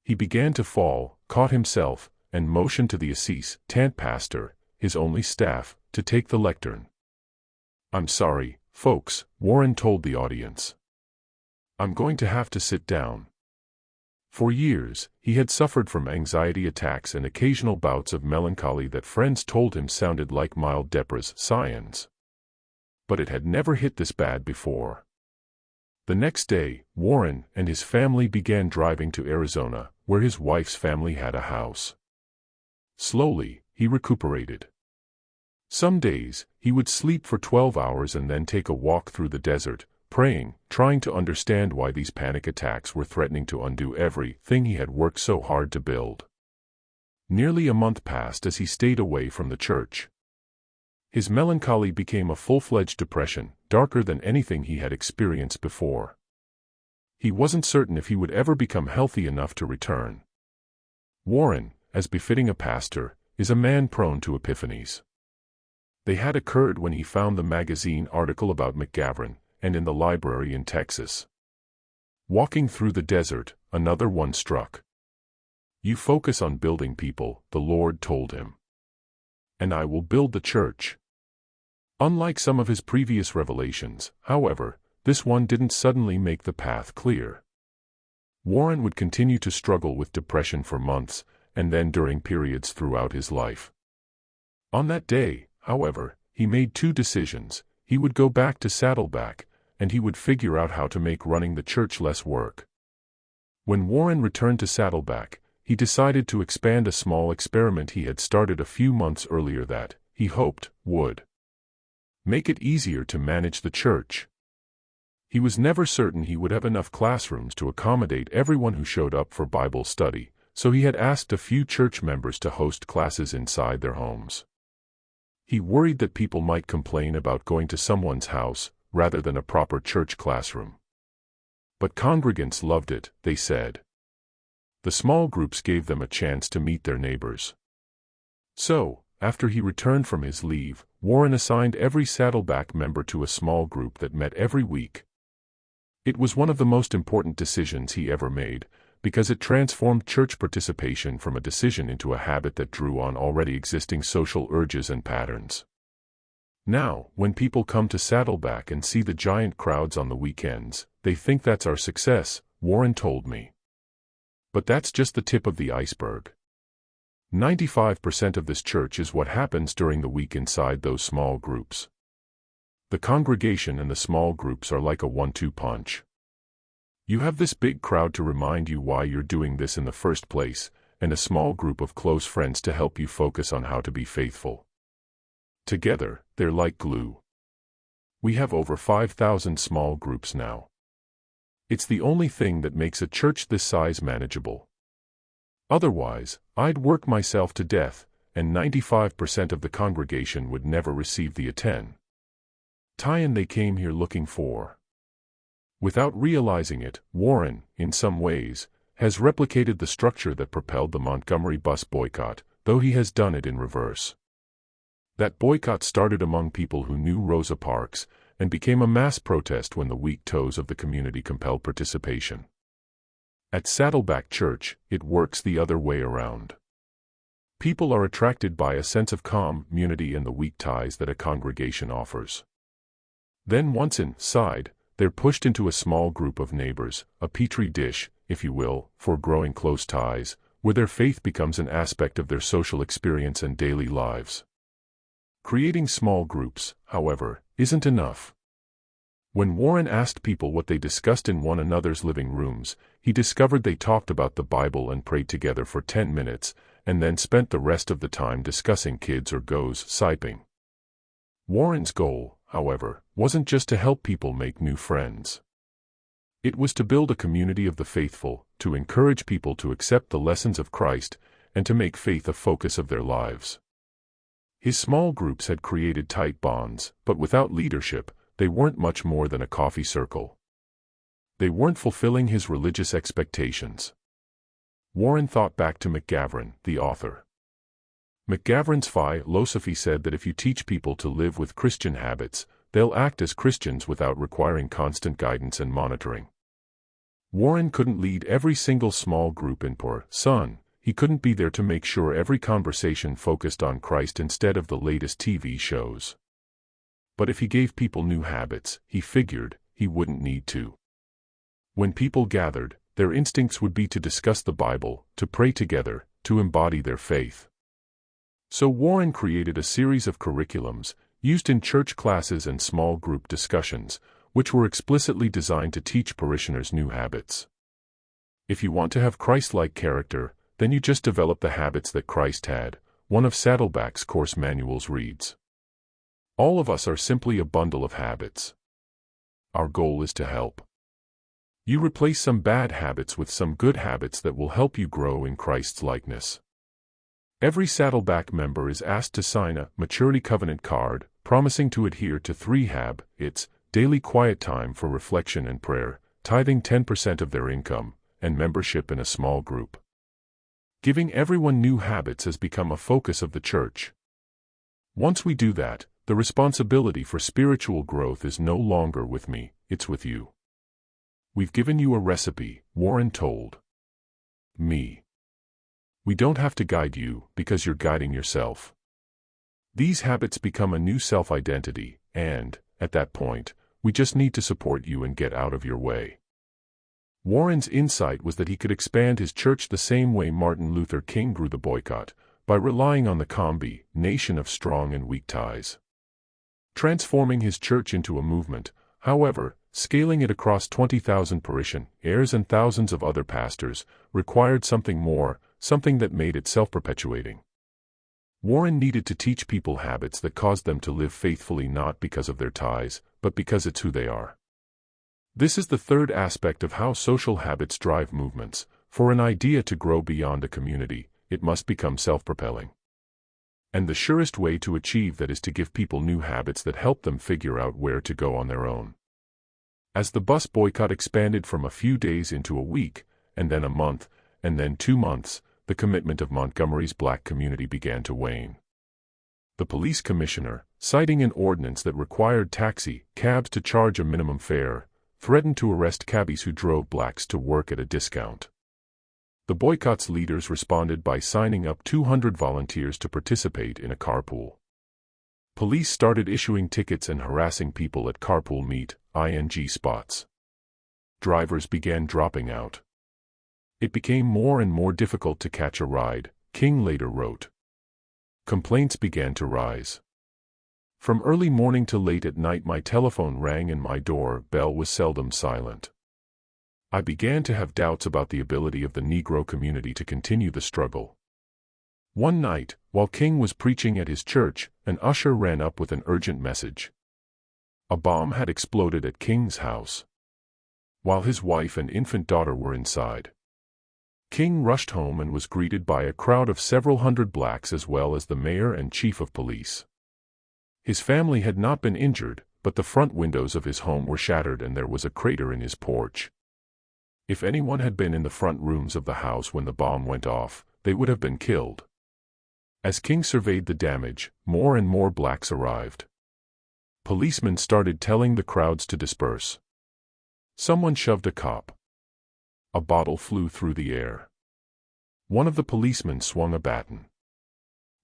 He began to fall, caught himself, and motioned to the assistant pastor, his only staff, to take the lectern. "I'm sorry, folks," Warren told the audience. "I'm going to have to sit down." For years, he had suffered from anxiety attacks and occasional bouts of melancholy that friends told him sounded like mild depressions. But it had never hit this bad before. The next day, Warren and his family began driving to Arizona, where his wife's family had a house. Slowly, he recuperated. Some days, he would sleep for 12 hours and then take a walk through the desert, praying, trying to understand why these panic attacks were threatening to undo everything he had worked so hard to build. Nearly a month passed as he stayed away from the church. His melancholy became a full-fledged depression, darker than anything he had experienced before. He wasn't certain if he would ever become healthy enough to return. Warren, as befitting a pastor, is a man prone to epiphanies. They had occurred when he found the magazine article about McGavran, and in the library in Texas. Walking through the desert, another one struck. "You focus on building people," the Lord told him. "And I will build the church." Unlike some of his previous revelations, however, this one didn't suddenly make the path clear. Warren would continue to struggle with depression for months, and then during periods throughout his life. On that day, however, he made two decisions. He would go back to Saddleback, and he would figure out how to make running the church less work. When Warren returned to Saddleback, he decided to expand a small experiment he had started a few months earlier that, he hoped, would make it easier to manage the church. He was never certain he would have enough classrooms to accommodate everyone who showed up for Bible study, so he had asked a few church members to host classes inside their homes. He worried that people might complain about going to someone's house, rather than a proper church classroom. But congregants loved it, they said. The small groups gave them a chance to meet their neighbors. So, after he returned from his leave, Warren assigned every Saddleback member to a small group that met every week. It was one of the most important decisions he ever made, because it transformed church participation from a decision into a habit that drew on already existing social urges and patterns. Now, when people come to Saddleback and see the giant crowds on the weekends, they think that's our success, Warren told me. But that's just the tip of the iceberg. 95% of this church is what happens during the week inside those small groups. The congregation and the small groups are like a 1-2 punch. You have this big crowd to remind you why you're doing this in the first place, and a small group of close friends to help you focus on how to be faithful. Together, they're like glue. We have over 5,000 small groups now. It's the only thing that makes a church this size manageable. Otherwise, I'd work myself to death, and 95% of the congregation would never receive the attend tie-in they came here looking for. Without realizing it, Warren, in some ways, has replicated the structure that propelled the Montgomery bus boycott, though he has done it in reverse. That boycott started among people who knew Rosa Parks, and became a mass protest when the weak toes of the community compelled participation. At Saddleback Church, it works the other way around. People are attracted by a sense of community and the weak ties that a congregation offers. Then once inside, they're pushed into a small group of neighbors, a petri dish, if you will, for growing close ties, where their faith becomes an aspect of their social experience and daily lives. Creating small groups, however, isn't enough. When Warren asked people what they discussed in one another's living rooms, he discovered they talked about the Bible and prayed together for 10 minutes, and then spent the rest of the time discussing kids or gossiping. Warren's goal, however, wasn't just to help people make new friends. It was to build a community of the faithful, to encourage people to accept the lessons of Christ, and to make faith a focus of their lives. His small groups had created tight bonds, but without leadership, they weren't much more than a coffee circle. They weren't fulfilling his religious expectations. Warren thought back to McGavran, the author. McGavran's philosophy said that if you teach people to live with Christian habits, they'll act as Christians without requiring constant guidance and monitoring. Warren couldn't lead every single small group in person. He couldn't be there to make sure every conversation focused on Christ instead of the latest TV shows. But if he gave people new habits, he figured, he wouldn't need to. When people gathered, their instincts would be to discuss the Bible, to pray together, to embody their faith. So Warren created a series of curriculums, used in church classes and small group discussions, which were explicitly designed to teach parishioners new habits. If you want to have Christ-like character, then you just develop the habits that Christ had, one of Saddleback's course manuals reads. All of us are simply a bundle of habits. Our goal is to help you replace some bad habits with some good habits that will help you grow in Christ's likeness. Every Saddleback member is asked to sign a maturity covenant card, promising to adhere to 3 habits: daily quiet time for reflection and prayer, tithing 10% of their income, and membership in a small group. Giving everyone new habits has become a focus of the church. Once we do that, the responsibility for spiritual growth is no longer with me, it's with you. We've given you a recipe, Warren told me. We don't have to guide you, because you're guiding yourself. These habits become a new self-identity, and, at that point, we just need to support you and get out of your way. Warren's insight was that he could expand his church the same way Martin Luther King grew the boycott, by relying on the combination of strong and weak ties. Transforming his church into a movement, however, scaling it across 20,000 parishioners and thousands of other pastors, required something more, something that made it self-perpetuating. Warren needed to teach people habits that caused them to live faithfully not because of their ties, but because it's who they are. This is the third aspect of how social habits drive movements. For an idea to grow beyond a community, it must become self-propelling. And the surest way to achieve that is to give people new habits that help them figure out where to go on their own. As the bus boycott expanded from a few days into a week, and then a month, and then 2 months, the commitment of Montgomery's black community began to wane. The police commissioner, citing an ordinance that required taxi cabs to charge a minimum fare, threatened to arrest cabbies who drove blacks to work at a discount. The boycott's leaders responded by signing up 200 volunteers to participate in a carpool. Police started issuing tickets and harassing people at carpool spots. Drivers began dropping out. It became more and more difficult to catch a ride, King later wrote. Complaints began to rise. From early morning to late at night my telephone rang and my door bell was seldom silent. I began to have doubts about the ability of the Negro community to continue the struggle. One night, while King was preaching at his church, an usher ran up with an urgent message. A bomb had exploded at King's house, while his wife and infant daughter were inside. King rushed home and was greeted by a crowd of several hundred blacks as well as the mayor and chief of police. His family had not been injured, but the front windows of his home were shattered and there was a crater in his porch. If anyone had been in the front rooms of the house when the bomb went off, they would have been killed. As King surveyed the damage, more and more blacks arrived. Policemen started telling the crowds to disperse. Someone shoved a cop. A bottle flew through the air. One of the policemen swung a baton.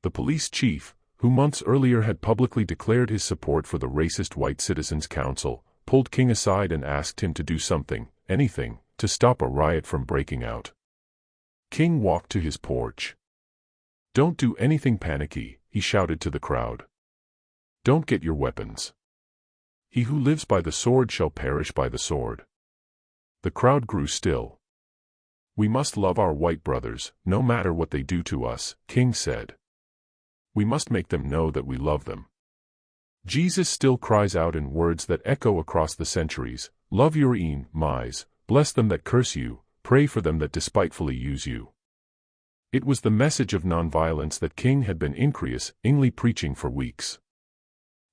The police chief, who months earlier had publicly declared his support for the racist White Citizens Council, pulled King aside and asked him to do something, anything, to stop a riot from breaking out. King walked to his porch. "Don't do anything panicky," he shouted to the crowd. "Don't get your weapons. He who lives by the sword shall perish by the sword." The crowd grew still. "We must love our white brothers, no matter what they do to us," King said. "We must make them know that we love them. Jesus still cries out in words that echo across the centuries, 'Love your enemies, bless them that curse you, pray for them that despitefully use you.'" It was the message of nonviolence that King had been increasingly preaching for weeks.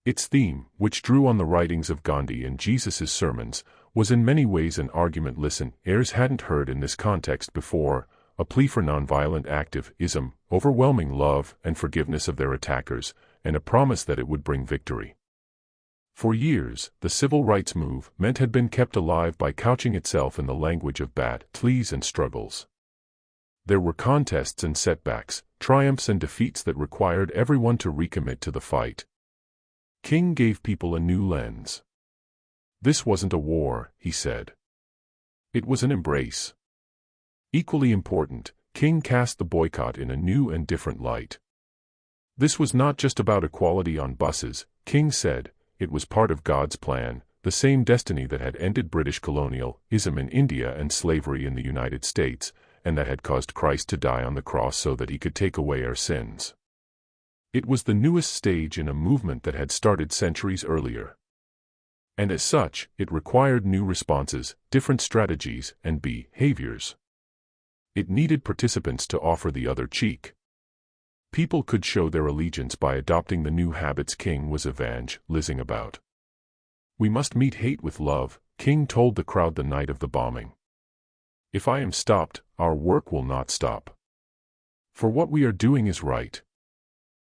Its theme, which drew on the writings of Gandhi and Jesus' sermons, was in many ways an argument listeners hadn't heard in this context before, a plea for nonviolent activism, overwhelming love and forgiveness of their attackers, and a promise that it would bring victory. For years, the civil rights movement had been kept alive by couching itself in the language of battles and struggles. There were contests and setbacks, triumphs and defeats that required everyone to recommit to the fight. King gave people a new lens. This wasn't a war, he said. It was an embrace. Equally important, King cast the boycott in a new and different light. This was not just about equality on buses, King said, it was part of God's plan, the same destiny that had ended British colonialism in India and slavery in the United States, and that had caused Christ to die on the cross so that he could take away our sins. It was the newest stage in a movement that had started centuries earlier. And as such, it required new responses, different strategies, and behaviors. It needed participants to offer the other cheek. People could show their allegiance by adopting the new habits King was evangelizing about. "We must meet hate with love," King told the crowd the night of the bombing. "If I am stopped, our work will not stop. For what we are doing is right.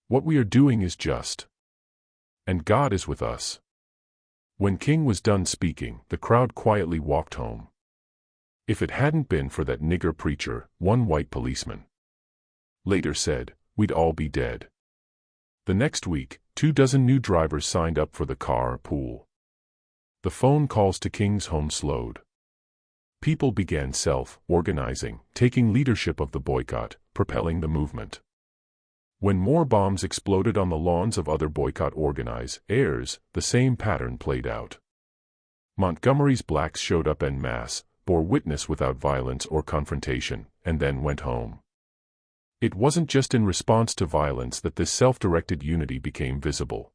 What we are doing is just. And God is with us." When King was done speaking, the crowd quietly walked home. "If it hadn't been for that nigger preacher," one white policeman later said, "we'd all be dead." The next week, 24 new drivers signed up for the carpool. The phone calls to King's home slowed. People began self-organizing, taking leadership of the boycott, propelling the movement. When more bombs exploded on the lawns of other boycott organizers, the same pattern played out. Montgomery's blacks showed up en masse, bore witness without violence or confrontation, and then went home. It wasn't just in response to violence that this self-directed unity became visible.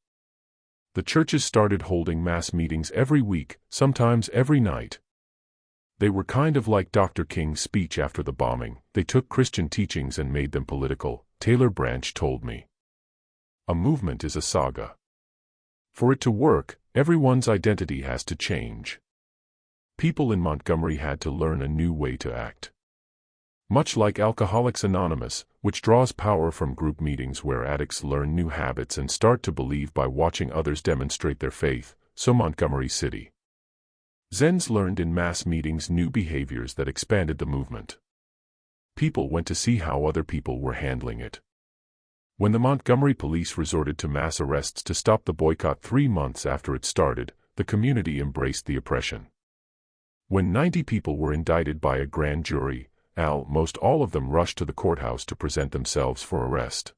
The churches started holding mass meetings every week, sometimes every night. They were kind of like Dr. King's speech after the bombing. They took Christian teachings and made them political, Taylor Branch told me. A movement is a saga. For it to work, everyone's identity has to change. People in Montgomery had to learn a new way to act. Much like Alcoholics Anonymous, which draws power from group meetings where addicts learn new habits and start to believe by watching others demonstrate their faith, so Montgomery City Zens learned in mass meetings new behaviors that expanded the movement. People went to see how other people were handling it. When the Montgomery police resorted to mass arrests to stop the boycott 3 months after it started, the community embraced the oppression. When 90 people were indicted by a grand jury, Most all of them rushed to the courthouse to present themselves for arrest.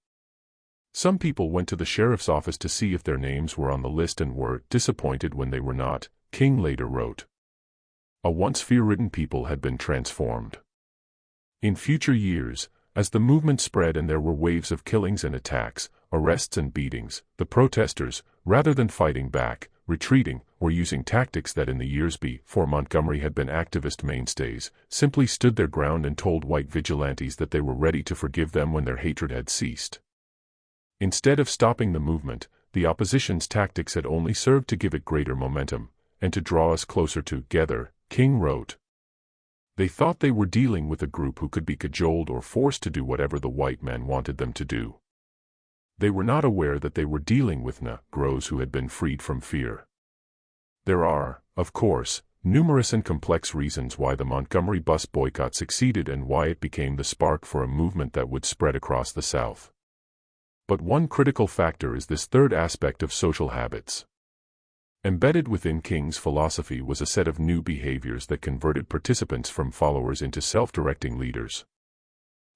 Some people went to the sheriff's office to see if their names were on the list and were disappointed when they were not, King later wrote. A once fear-ridden people had been transformed. In future years, as the movement spread and there were waves of killings and attacks, arrests and beatings, the protesters, rather than fighting back, retreating, or using tactics that in the years before Montgomery had been activist mainstays, simply stood their ground and told white vigilantes that they were ready to forgive them when their hatred had ceased. Instead of stopping the movement, the opposition's tactics had only served to give it greater momentum, and to draw us closer together, King wrote. They thought they were dealing with a group who could be cajoled or forced to do whatever the white man wanted them to do. They were not aware that they were dealing with Negroes who had been freed from fear. There are, of course, numerous and complex reasons why the Montgomery bus boycott succeeded and why it became the spark for a movement that would spread across the South. But one critical factor is this third aspect of social habits. Embedded within King's philosophy was a set of new behaviors that converted participants from followers into self-directing leaders.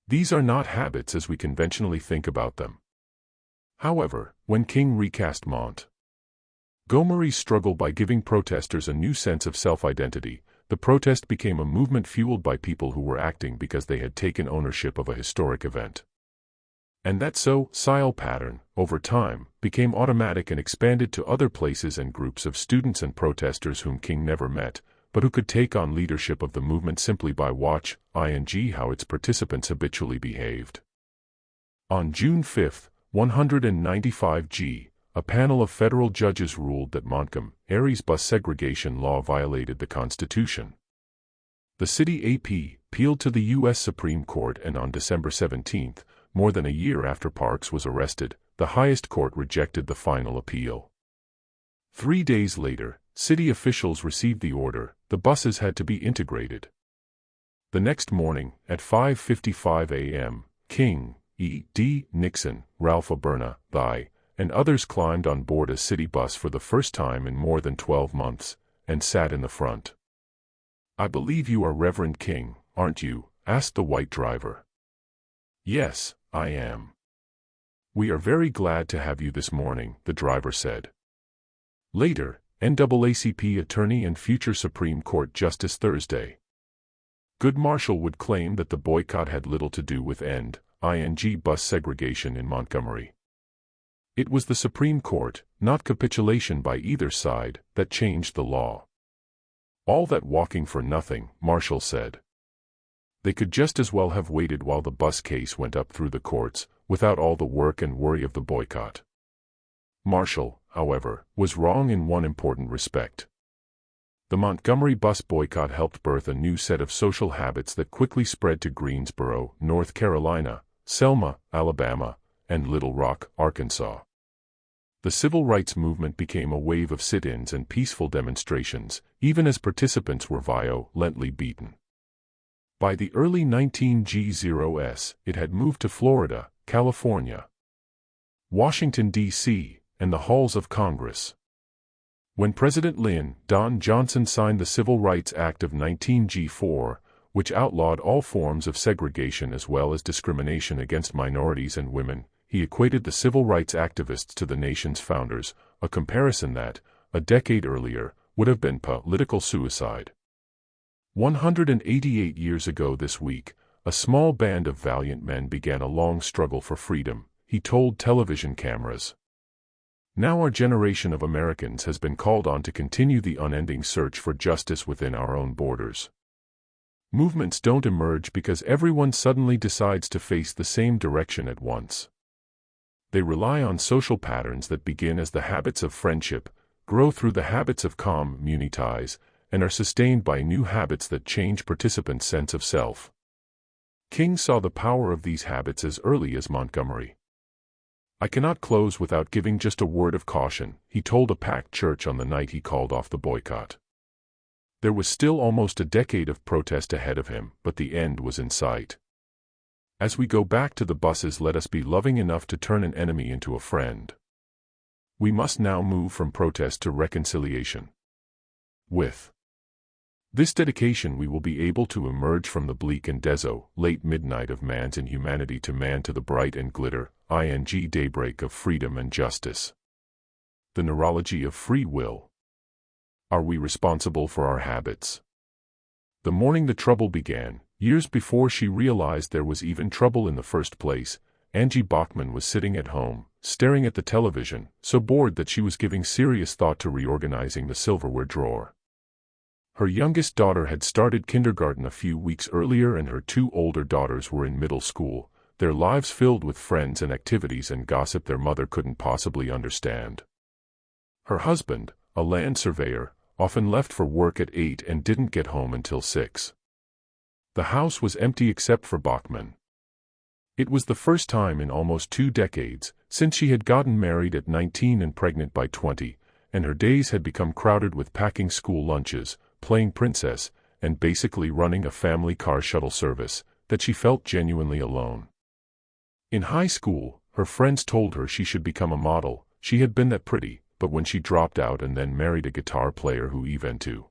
These are not habits as we conventionally think about them. However, when King recast Montgomery's struggle by giving protesters a new sense of self-identity, the protest became a movement fueled by people who were acting because they had taken ownership of a historic event. And that social pattern, over time, became automatic and expanded to other places and groups of students and protesters whom King never met, but who could take on leadership of the movement simply by watching how its participants habitually behaved. On June 5, 195 a panel of federal judges ruled that Montgomery's bus segregation law violated the Constitution. The city appealed to the U.S. Supreme Court, and on December 17, more than a year after Parks was arrested, the highest court rejected the final appeal. 3 days later, city officials received the order. The buses had to be integrated. The next morning, at 5:55 a.m., King, E.D. Nixon, Ralph Aberna, and others climbed on board a city bus for the first time in more than 12 months, and sat in the front. "I believe you are Reverend King, aren't you?" asked the white driver. "Yes, I am." "We are very glad to have you this morning," the driver said. Later, NAACP attorney and future Supreme Court Justice Thursday Good Marshall would claim that the boycott had little to do with bus segregation in Montgomery. It was the Supreme Court, not capitulation by either side, that changed the law. "All that walking for nothing," Marshall said. They could just as well have waited while the bus case went up through the courts, without all the work and worry of the boycott. Marshall, however, was wrong in one important respect. The Montgomery bus boycott helped birth a new set of social habits that quickly spread to Greensboro, North Carolina, Selma, Alabama, and Little Rock, Arkansas. The civil rights movement became a wave of sit-ins and peaceful demonstrations, even as participants were violently beaten. By the early 1900s, it had moved to Florida, California, Washington, D.C., and the halls of Congress. When President Lyndon Johnson signed the Civil Rights Act of 1904, which outlawed all forms of segregation as well as discrimination against minorities and women, he equated the civil rights activists to the nation's founders, a comparison that, a decade earlier, would have been political suicide. 188 years ago this week, a small band of valiant men began a long struggle for freedom, he told television cameras. Now our generation of Americans has been called on to continue the unending search for justice within our own borders. Movements don't emerge because everyone suddenly decides to face the same direction at once. They rely on social patterns that begin as the habits of friendship, grow through the habits of community ties, and are sustained by new habits that change participants' sense of self. King saw the power of these habits as early as Montgomery. "I cannot close without giving just a word of caution," he told a packed church on the night he called off the boycott. There was still almost a decade of protest ahead of him, but the end was in sight. As we go back to the buses, let us be loving enough to turn an enemy into a friend. We must now move from protest to reconciliation. With This dedication we will be able to emerge from the bleak and desolate midnight of man's inhumanity to man to the bright and ing daybreak of freedom and justice. The neurology of free will. Are we responsible for our habits? The morning the trouble began, years before she realized there was even trouble in the first place, Angie Bachman was sitting at home, staring at the television, so bored that she was giving serious thought to reorganizing the silverware drawer. Her youngest daughter had started kindergarten a few weeks earlier and her two older daughters were in middle school, their lives filled with friends and activities and gossip their mother couldn't possibly understand. Her husband, a land surveyor, often left for work at 8 and didn't get home until 6. The house was empty except for Bachman. It was the first time in almost 2 decades, since she had gotten married at 19 and pregnant by 20, and her days had become crowded with packing school lunches, playing princess, and basically running a family car shuttle service, that she felt genuinely alone. In high school, her friends told her she should become a model. She had been that pretty, but when she dropped out and then married a guitar player who eventually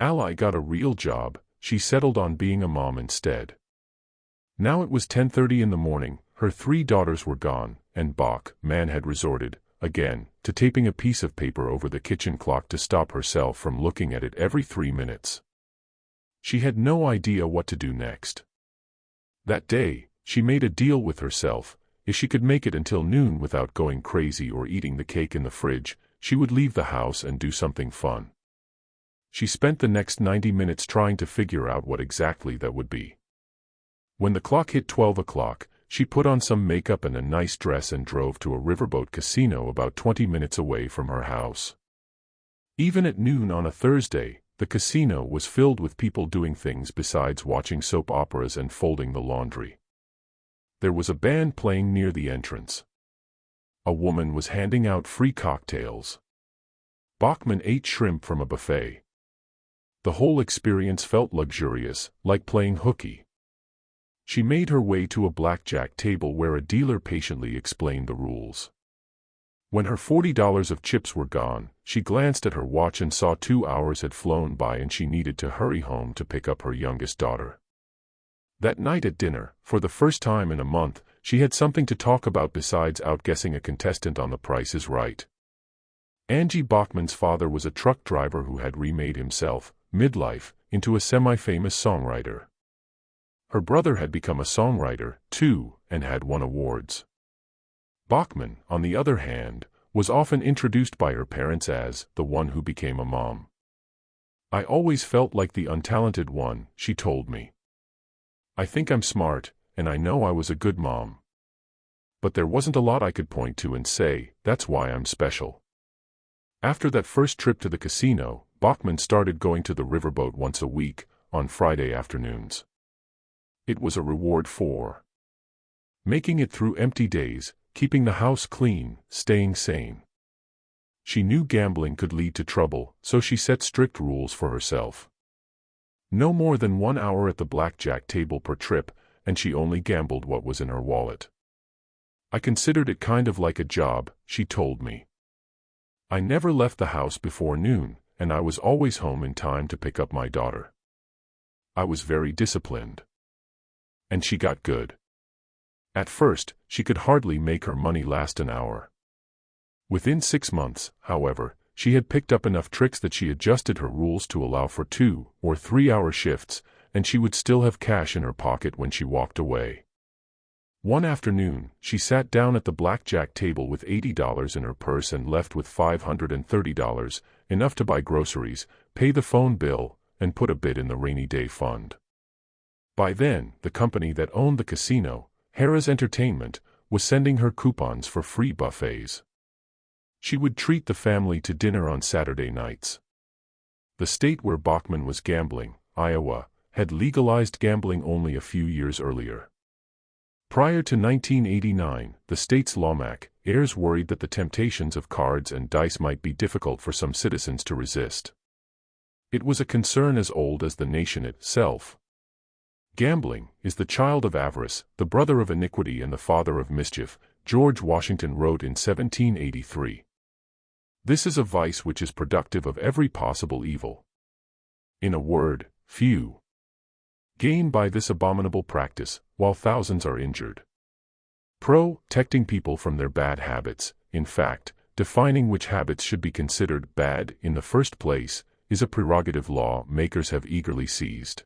got a real job, she settled on being a mom instead. Now it was 10:30 in the morning, her 3 daughters were gone, and Bachman had resorted, again, to taping a piece of paper over the kitchen clock to stop herself from looking at it every 3 minutes. She had no idea what to do next. That day, she made a deal with herself. If she could make it until noon without going crazy or eating the cake in the fridge, she would leave the house and do something fun. She spent the next 90 minutes trying to figure out what exactly that would be. When the clock hit 12 o'clock, she put on some makeup and a nice dress and drove to a riverboat casino about 20 minutes away from her house. Even at noon on a Thursday, the casino was filled with people doing things besides watching soap operas and folding the laundry. There was a band playing near the entrance. A woman was handing out free cocktails. Bachman ate shrimp from a buffet. The whole experience felt luxurious, like playing hooky. She made her way to a blackjack table where a dealer patiently explained the rules. When her $40 of chips were gone, she glanced at her watch and saw 2 hours had flown by and she needed to hurry home to pick up her youngest daughter. That night at dinner, for the first time in a month, she had something to talk about besides outguessing a contestant on The Price is Right. Angie Bachman's father was a truck driver who had remade himself, midlife, into a semi-famous songwriter. Her brother had become a songwriter, too, and had won awards. Bachman, on the other hand, was often introduced by her parents as the one who became a mom. "I always felt like the untalented one," she told me. "I think I'm smart, and I know I was a good mom. But there wasn't a lot I could point to and say, that's why I'm special." After that first trip to the casino, Bachman started going to the riverboat once a week, on Friday afternoons. It was a reward for making it through empty days, keeping the house clean, staying sane. She knew gambling could lead to trouble, so she set strict rules for herself. No more than 1 hour at the blackjack table per trip, and she only gambled what was in her wallet. "I considered it kind of like a job," she told me. "I never left the house before noon, and I was always home in time to pick up my daughter. I was very disciplined." And she got good. At first, she could hardly make her money last an hour. Within 6 months, however, she had picked up enough tricks that she adjusted her rules to allow for 2 or 3 hour shifts, and she would still have cash in her pocket when she walked away. One afternoon, she sat down at the blackjack table with $80 in her purse and left with $530, enough to buy groceries, pay the phone bill, and put a bit in the rainy day fund. By then, the company that owned the casino, Harrah's Entertainment, was sending her coupons for free buffets. She would treat the family to dinner on Saturday nights. The state where Bachman was gambling, Iowa, had legalized gambling only a few years earlier. Prior to 1989, the state's lawmakers worried that the temptations of cards and dice might be difficult for some citizens to resist. It was a concern as old as the nation itself. "Gambling is the child of avarice, the brother of iniquity and the father of mischief," George Washington wrote in 1783. This is a vice which is productive of every possible evil. In a word, few gain by this abominable practice, while thousands are injured. Protecting people from their bad habits, in fact, defining which habits should be considered bad in the first place, is a prerogative law makers have eagerly seized.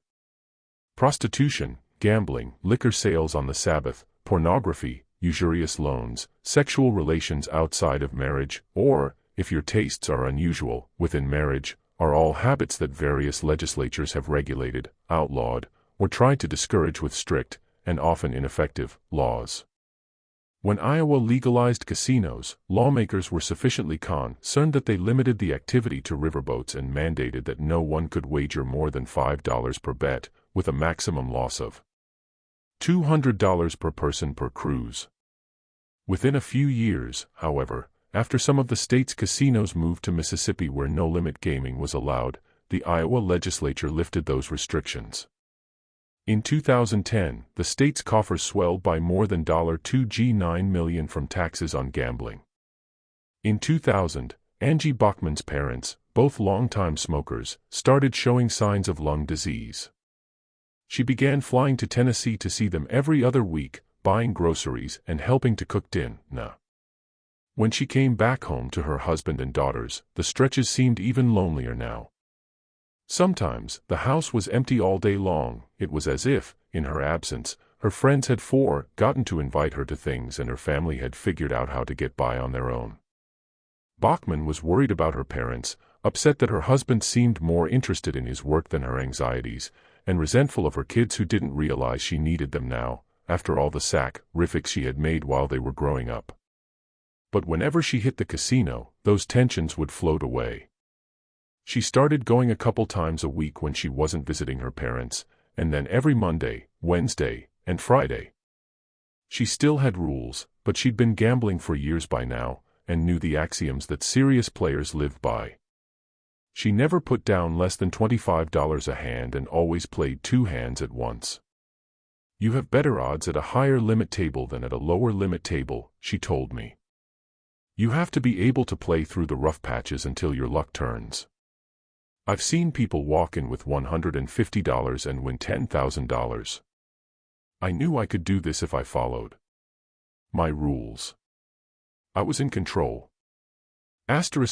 Prostitution, gambling, liquor sales on the Sabbath, pornography, usurious loans, sexual relations outside of marriage, or, if your tastes are unusual, within marriage, are all habits that various legislatures have regulated, outlawed, or tried to discourage with strict, and often ineffective, laws. When Iowa legalized casinos, lawmakers were sufficiently concerned that they limited the activity to riverboats and mandated that no one could wager more than $5 per bet, with a maximum loss of $200 per person per cruise. Within a few years, however, after some of the state's casinos moved to Mississippi where no-limit gaming was allowed, the Iowa legislature lifted those restrictions. In 2010, the state's coffers swelled by more than $2.9 million from taxes on gambling. In 2000, Angie Bachman's parents, both longtime smokers, started showing signs of lung disease. She began flying to Tennessee to see them every other week, buying groceries and helping to cook dinner. When she came back home to her husband and daughters, the stretches seemed even lonelier now. Sometimes, the house was empty all day long. It was as if, in her absence, her friends had forgotten to invite her to things and her family had figured out how to get by on their own. Bachman was worried about her parents, upset that her husband seemed more interested in his work than her anxieties, and resentful of her kids who didn't realize she needed them now, after all the sacrifices she had made while they were growing up. But whenever she hit the casino, those tensions would float away. She started going a couple times a week when she wasn't visiting her parents, and then every Monday, Wednesday, and Friday. She still had rules, but she'd been gambling for years by now, and knew the axioms that serious players live by. She never put down less than $25 a hand and always played 2 hands at once. You have better odds at a higher limit table than at a lower limit table, she told me. You have to be able to play through the rough patches until your luck turns. I've seen people walk in with $150 and win $10,000. I knew I could do this if I followed my rules. I was in control.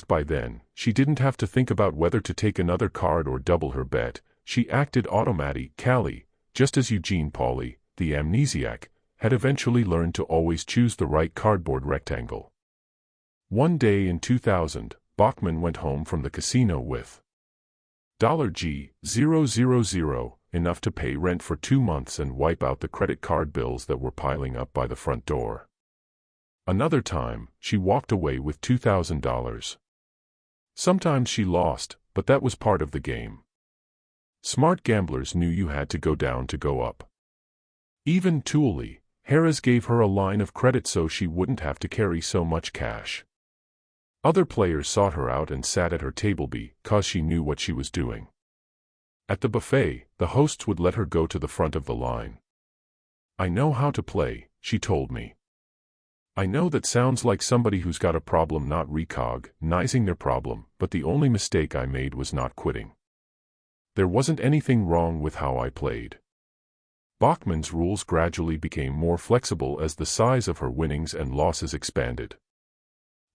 By then, she didn't have to think about whether to take another card or double her bet. She acted automatically, just as Eugene Pauly, the amnesiac, had eventually learned to always choose the right cardboard rectangle. One day in 2000, Bachman went home from the casino with $0,000, enough to pay rent for 2 months and wipe out the credit card bills that were piling up by the front door. Another time, she walked away with $2,000. Sometimes she lost, but that was part of the game. Smart gamblers knew you had to go down to go up. Even Thule Harris gave her a line of credit so she wouldn't have to carry so much cash. Other players sought her out and sat at her table because she knew what she was doing. At the buffet, the hosts would let her go to the front of the line. I know how to play, she told me. I know that sounds like somebody who's got a problem not recognizing their problem, but the only mistake I made was not quitting. There wasn't anything wrong with how I played. Bachman's rules gradually became more flexible as the size of her winnings and losses expanded.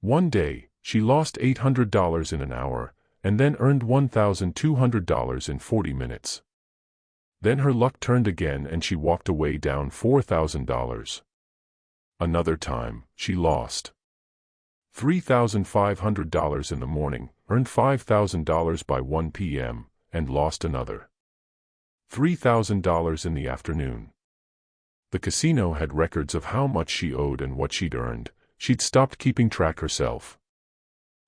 One day, she lost $800 in an hour, and then earned $1,200 in 40 minutes. Then her luck turned again and she walked away down $4,000. Another time, she lost $3,500 in the morning, earned $5,000 by 1 p.m., and lost another $3,000 in the afternoon. The casino had records of how much she owed and what she'd earned. She'd stopped keeping track herself.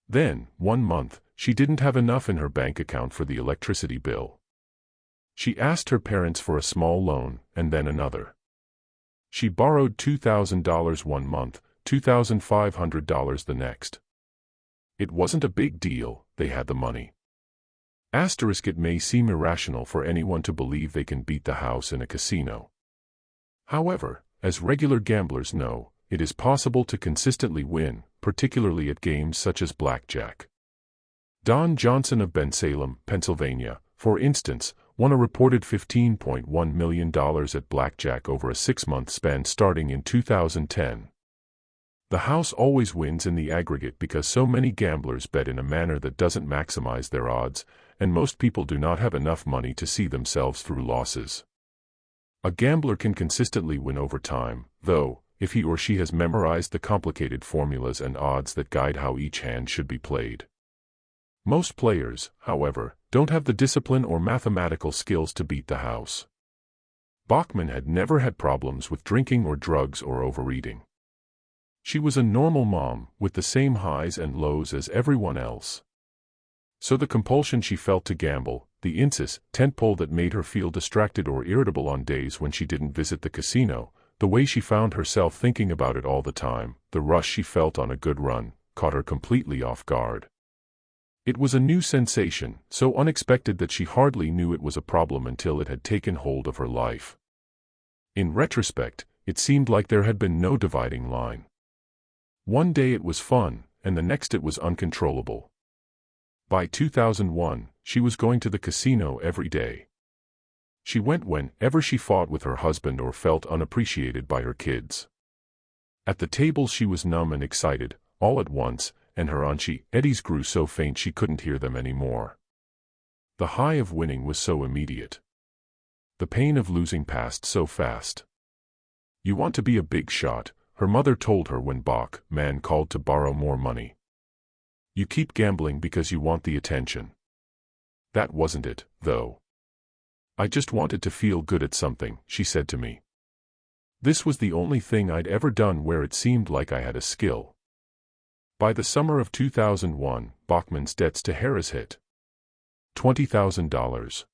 Then, one month, she didn't have enough in her bank account for the electricity bill. She asked her parents for a small loan, and then another. She borrowed $2,000 one month, $2,500 the next. It wasn't a big deal, they had the money. It may seem irrational for anyone to believe they can beat the house in a casino. However, as regular gamblers know, it is possible to consistently win, particularly at games such as blackjack. Don Johnson of Bensalem, Pennsylvania, for instance, won a reported $15.1 million at blackjack over a 6-month span starting in 2010. The house always wins in the aggregate because so many gamblers bet in a manner that doesn't maximize their odds, and most people do not have enough money to see themselves through losses. A gambler can consistently win over time, though, if he or she has memorized the complicated formulas and odds that guide how each hand should be played. Most players, however, don't have the discipline or mathematical skills to beat the house. Bachman had never had problems with drinking or drugs or overeating. She was a normal mom, with the same highs and lows as everyone else. So the compulsion she felt to gamble, the tentpole that made her feel distracted or irritable on days when she didn't visit the casino, the way she found herself thinking about it all the time, the rush she felt on a good run, caught her completely off guard. It was a new sensation, so unexpected that she hardly knew it was a problem until it had taken hold of her life. In retrospect, it seemed like there had been no dividing line. One day it was fun, and the next it was uncontrollable. By 2001, she was going to the casino every day. She went whenever she fought with her husband or felt unappreciated by her kids. At the table she was numb and excited, all at once, and her auntie eddies grew so faint she couldn't hear them anymore. The high of winning was so immediate. The pain of losing passed so fast. "You want to be a big shot," her mother told her when Bachman called to borrow more money. "You keep gambling because you want the attention." That wasn't it, though. "I just wanted to feel good at something," she said to me. This was the only thing I'd ever done where it seemed like I had a skill. By the summer of 2001, Bachman's debts to Harris hit $20,000.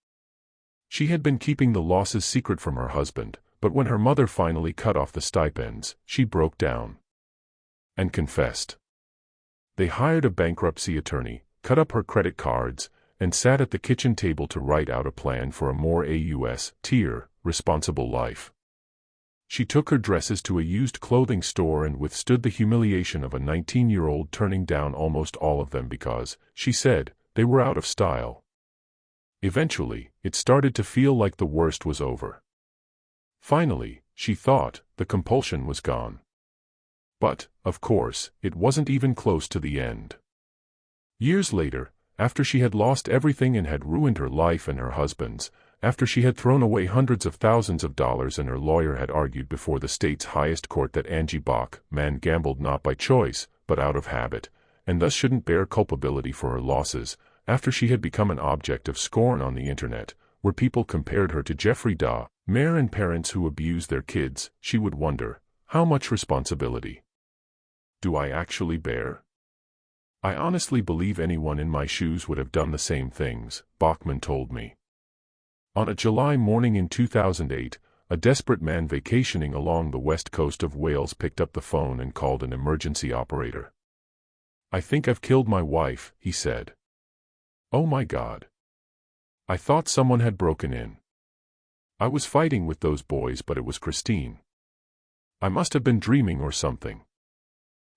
She had been keeping the losses secret from her husband, but when her mother finally cut off the stipends, she broke down and confessed. They hired a bankruptcy attorney, cut up her credit cards, and sat at the kitchen table to write out a plan for a more responsible life. She took her dresses to a used clothing store and withstood the humiliation of a 19-year-old turning down almost all of them because, she said, they were out of style. Eventually, it started to feel like the worst was over. Finally, she thought, the compulsion was gone. But, of course, it wasn't even close to the end. Years later, after she had lost everything and had ruined her life and her husband's, after she had thrown away hundreds of thousands of dollars and her lawyer had argued before the state's highest court that Angie Bachman gambled not by choice, but out of habit, and thus shouldn't bear culpability for her losses, after she had become an object of scorn on the internet, where people compared her to Jeffrey Dahmer and parents who abuse their kids, she would wonder, how much responsibility do I actually bear? I honestly believe anyone in my shoes would have done the same things, Bachman told me. On a July morning in 2008, a desperate man vacationing along the west coast of Wales picked up the phone and called an emergency operator. "I think I've killed my wife," he said. "Oh my God. I thought someone had broken in. I was fighting with those boys but it was Christine. I must have been dreaming or something.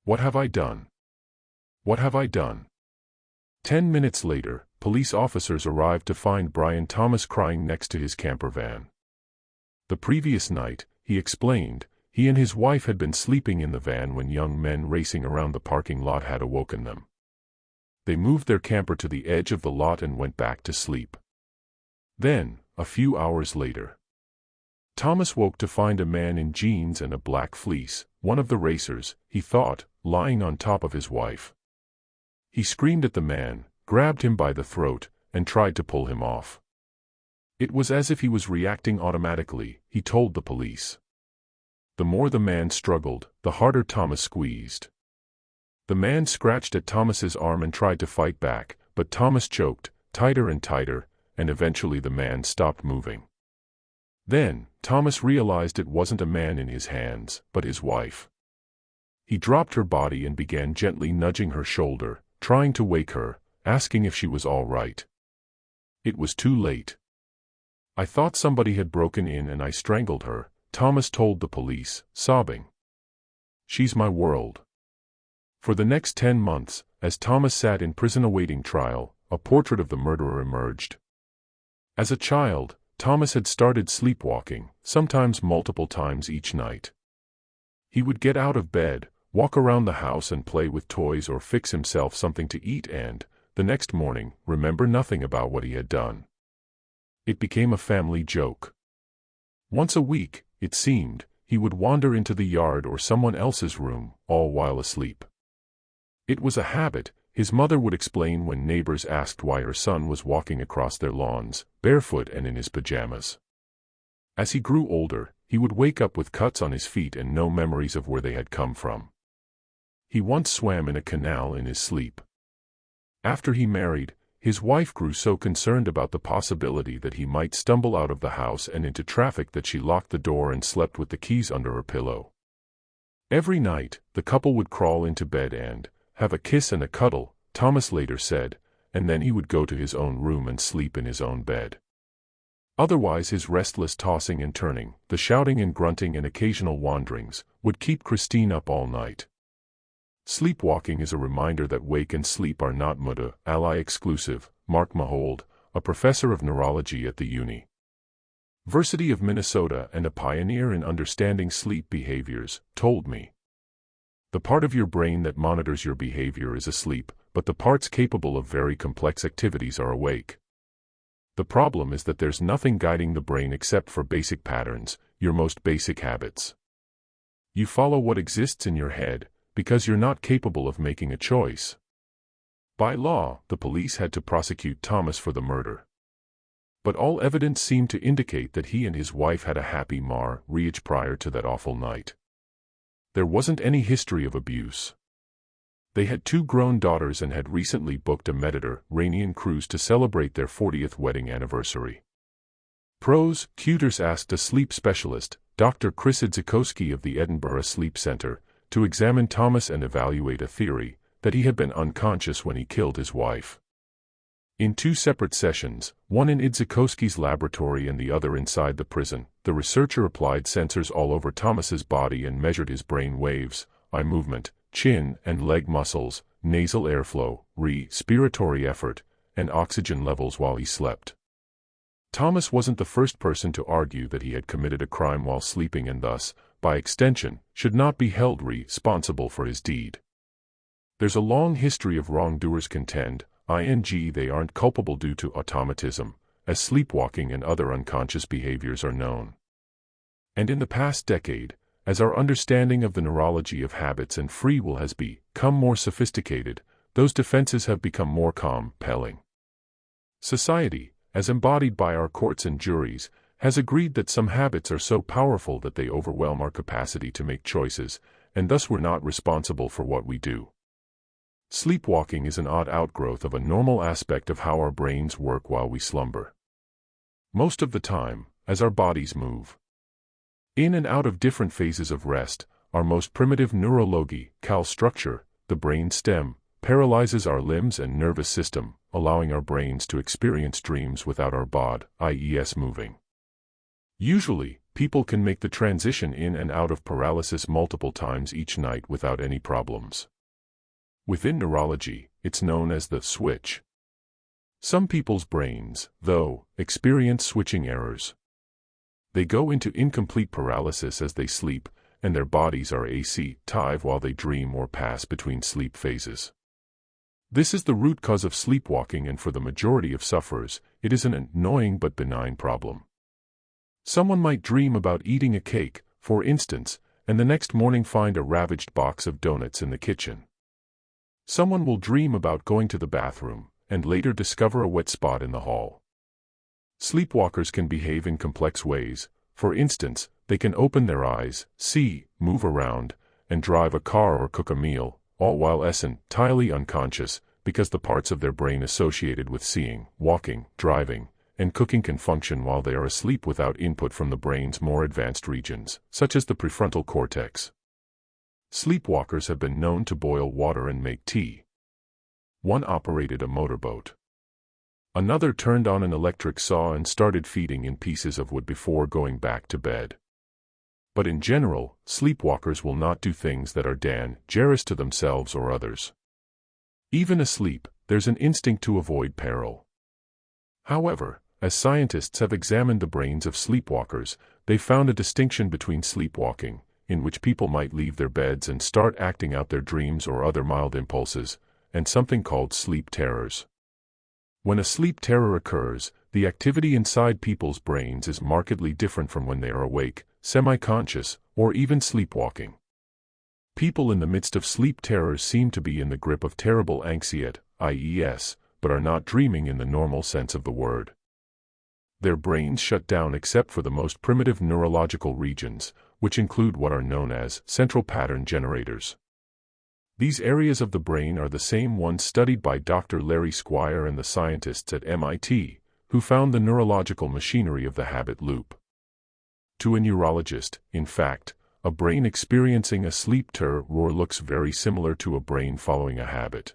What have I done? What have I done?" 10 minutes later, police officers arrived to find Brian Thomas crying next to his camper van. The previous night, he explained, he and his wife had been sleeping in the van when young men racing around the parking lot had awoken them. They moved their camper to the edge of the lot and went back to sleep. Then, a few hours later, Thomas woke to find a man in jeans and a black fleece, one of the racers, he thought, lying on top of his wife. He screamed at the man, grabbed him by the throat, and tried to pull him off. It was as if he was reacting automatically, he told the police. The more the man struggled, the harder Thomas squeezed. The man scratched at Thomas's arm and tried to fight back, but Thomas choked, tighter and tighter, and eventually the man stopped moving. Then, Thomas realized it wasn't a man in his hands, but his wife. He dropped her body and began gently nudging her shoulder, trying to wake her, asking if she was all right. It was too late. "I thought somebody had broken in and I strangled her," Thomas told the police, sobbing. "She's my world." For the next 10 months, as Thomas sat in prison awaiting trial, a portrait of the murderer emerged. As a child, Thomas had started sleepwalking, sometimes multiple times each night. He would get out of bed, walk around the house and play with toys or fix himself something to eat and, the next morning, remember nothing about what he had done. It became a family joke. Once a week, it seemed, he would wander into the yard or someone else's room, all while asleep. It was a habit, his mother would explain when neighbors asked why her son was walking across their lawns, barefoot and in his pajamas. As he grew older, he would wake up with cuts on his feet and no memories of where they had come from. He once swam in a canal in his sleep. After he married, his wife grew so concerned about the possibility that he might stumble out of the house and into traffic that she locked the door and slept with the keys under her pillow. Every night, the couple would crawl into bed and have a kiss and a cuddle, Thomas later said, and then he would go to his own room and sleep in his own bed. Otherwise his restless tossing and turning, the shouting and grunting and occasional wanderings, would keep Christine up all night. Sleepwalking is a reminder that wake and sleep are not ally exclusive, Mark Mahold, a professor of neurology at the University of Minnesota and a pioneer in understanding sleep behaviors, told me. The part of your brain that monitors your behavior is asleep, but the parts capable of very complex activities are awake. The problem is that there's nothing guiding the brain except for basic patterns, your most basic habits. You follow what exists in your head, because you're not capable of making a choice. By law, the police had to prosecute Thomas for the murder. But all evidence seemed to indicate that he and his wife had a happy marriage prior to that awful night. There wasn't any history of abuse. They had 2 grown daughters and had recently booked a Mediterranean cruise to celebrate their 40th wedding anniversary. Prosecutors asked a sleep specialist, Dr. Chris Idzikowski of the Edinburgh Sleep Center, to examine Thomas and evaluate a theory that he had been unconscious when he killed his wife. In 2 separate sessions, one in Idzikowski's laboratory and the other inside the prison, the researcher applied sensors all over Thomas's body and measured his brain waves, eye movement, chin and leg muscles, nasal airflow, respiratory effort, and oxygen levels while he slept. Thomas wasn't the first person to argue that he had committed a crime while sleeping and thus, by extension, should not be held responsible for his deed. There's a long history of wrongdoers contend, they aren't culpable due to automatism, as sleepwalking and other unconscious behaviors are known. And in the past decade, as our understanding of the neurology of habits and free will has become more sophisticated, those defenses have become more compelling. Society, as embodied by our courts and juries, has agreed that some habits are so powerful that they overwhelm our capacity to make choices, and thus we're not responsible for what we do. Sleepwalking is an odd outgrowth of a normal aspect of how our brains work while we slumber. Most of the time, as our bodies move in and out of different phases of rest, our most primitive neurology, structure, the brain stem, paralyzes our limbs and nervous system, allowing our brains to experience dreams without our bodies moving. Usually, people can make the transition in and out of paralysis multiple times each night without any problems. Within neurology, it's known as the switch. Some people's brains, though, experience switching errors. They go into incomplete paralysis as they sleep, and their bodies are active while they dream or pass between sleep phases. This is the root cause of sleepwalking, and for the majority of sufferers, it is an annoying but benign problem. Someone might dream about eating a cake, for instance, and the next morning find a ravaged box of donuts in the kitchen. Someone will dream about going to the bathroom, and later discover a wet spot in the hall. Sleepwalkers can behave in complex ways. For instance, they can open their eyes, see, move around, and drive a car or cook a meal, all while entirely unconscious, because the parts of their brain associated with seeing, walking, driving, and cooking can function while they are asleep without input from the brain's more advanced regions, such as the prefrontal cortex. Sleepwalkers have been known to boil water and make tea. One operated a motorboat. Another turned on an electric saw and started feeding in pieces of wood before going back to bed. But in general, sleepwalkers will not do things that are dangerous to themselves or others. Even asleep, there's an instinct to avoid peril. However, as scientists have examined the brains of sleepwalkers, they found a distinction between sleepwalking, in which people might leave their beds and start acting out their dreams or other mild impulses, and something called sleep terrors. When a sleep terror occurs, the activity inside people's brains is markedly different from when they are awake, semi-conscious, or even sleepwalking. People in the midst of sleep terrors seem to be in the grip of terrible anxiety, IES, but are not dreaming in the normal sense of the word. Their brains shut down except for the most primitive neurological regions, which include what are known as central pattern generators. These areas of the brain are the same ones studied by Dr. Larry Squire and the scientists at MIT, who found the neurological machinery of the habit loop. To a neurologist, in fact, a brain experiencing a sleep terror looks very similar to a brain following a habit.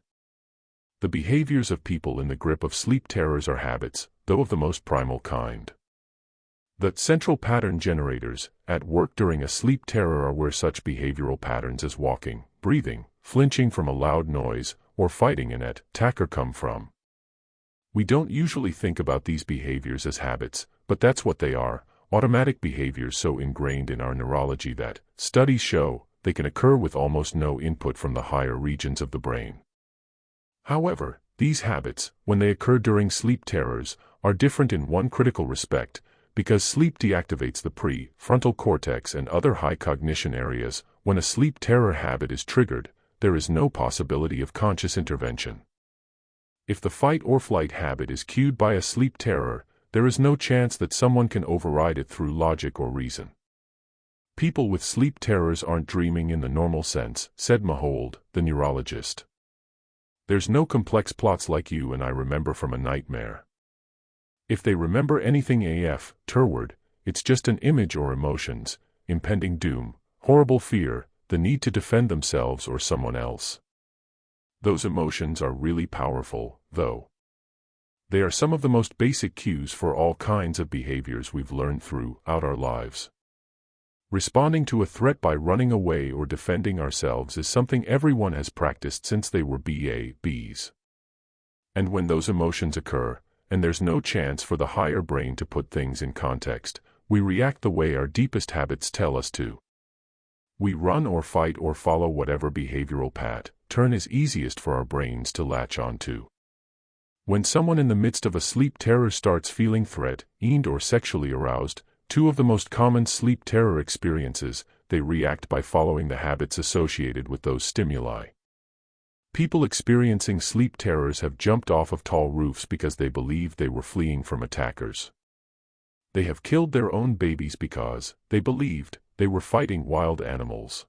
The behaviors of people in the grip of sleep terrors are habits, though of the most primal kind. The central pattern generators, at work during a sleep terror, are where such behavioral patterns as walking, breathing, flinching from a loud noise, or fighting an attacker come from. We don't usually think about these behaviors as habits, but that's what they are, automatic behaviors so ingrained in our neurology that, studies show, they can occur with almost no input from the higher regions of the brain. However, these habits, when they occur during sleep terrors, are different in one critical respect, because sleep deactivates the prefrontal cortex and other high cognition areas. When a sleep terror habit is triggered, there is no possibility of conscious intervention. If the fight or flight habit is cued by a sleep terror, there is no chance that someone can override it through logic or reason. People with sleep terrors aren't dreaming in the normal sense, said Mahold, the neurologist. There's no complex plots like you and I remember from a nightmare. If they remember anything afterward, it's just an image or emotions, impending doom, horrible fear, the need to defend themselves or someone else. Those emotions are really powerful, though. They are some of the most basic cues for all kinds of behaviors we've learned throughout our lives. Responding to a threat by running away or defending ourselves is something everyone has practiced since they were babies. And when those emotions occur, and there's no chance for the higher brain to put things in context, we react the way our deepest habits tell us to. We run or fight or follow whatever behavioral pattern is easiest for our brains to latch onto. When someone in the midst of a sleep terror starts feeling threatened or sexually aroused, two of the most common sleep terror experiences, they react by following the habits associated with those stimuli. People experiencing sleep terrors have jumped off of tall roofs because they believed they were fleeing from attackers. They have killed their own babies because they believed they were fighting wild animals.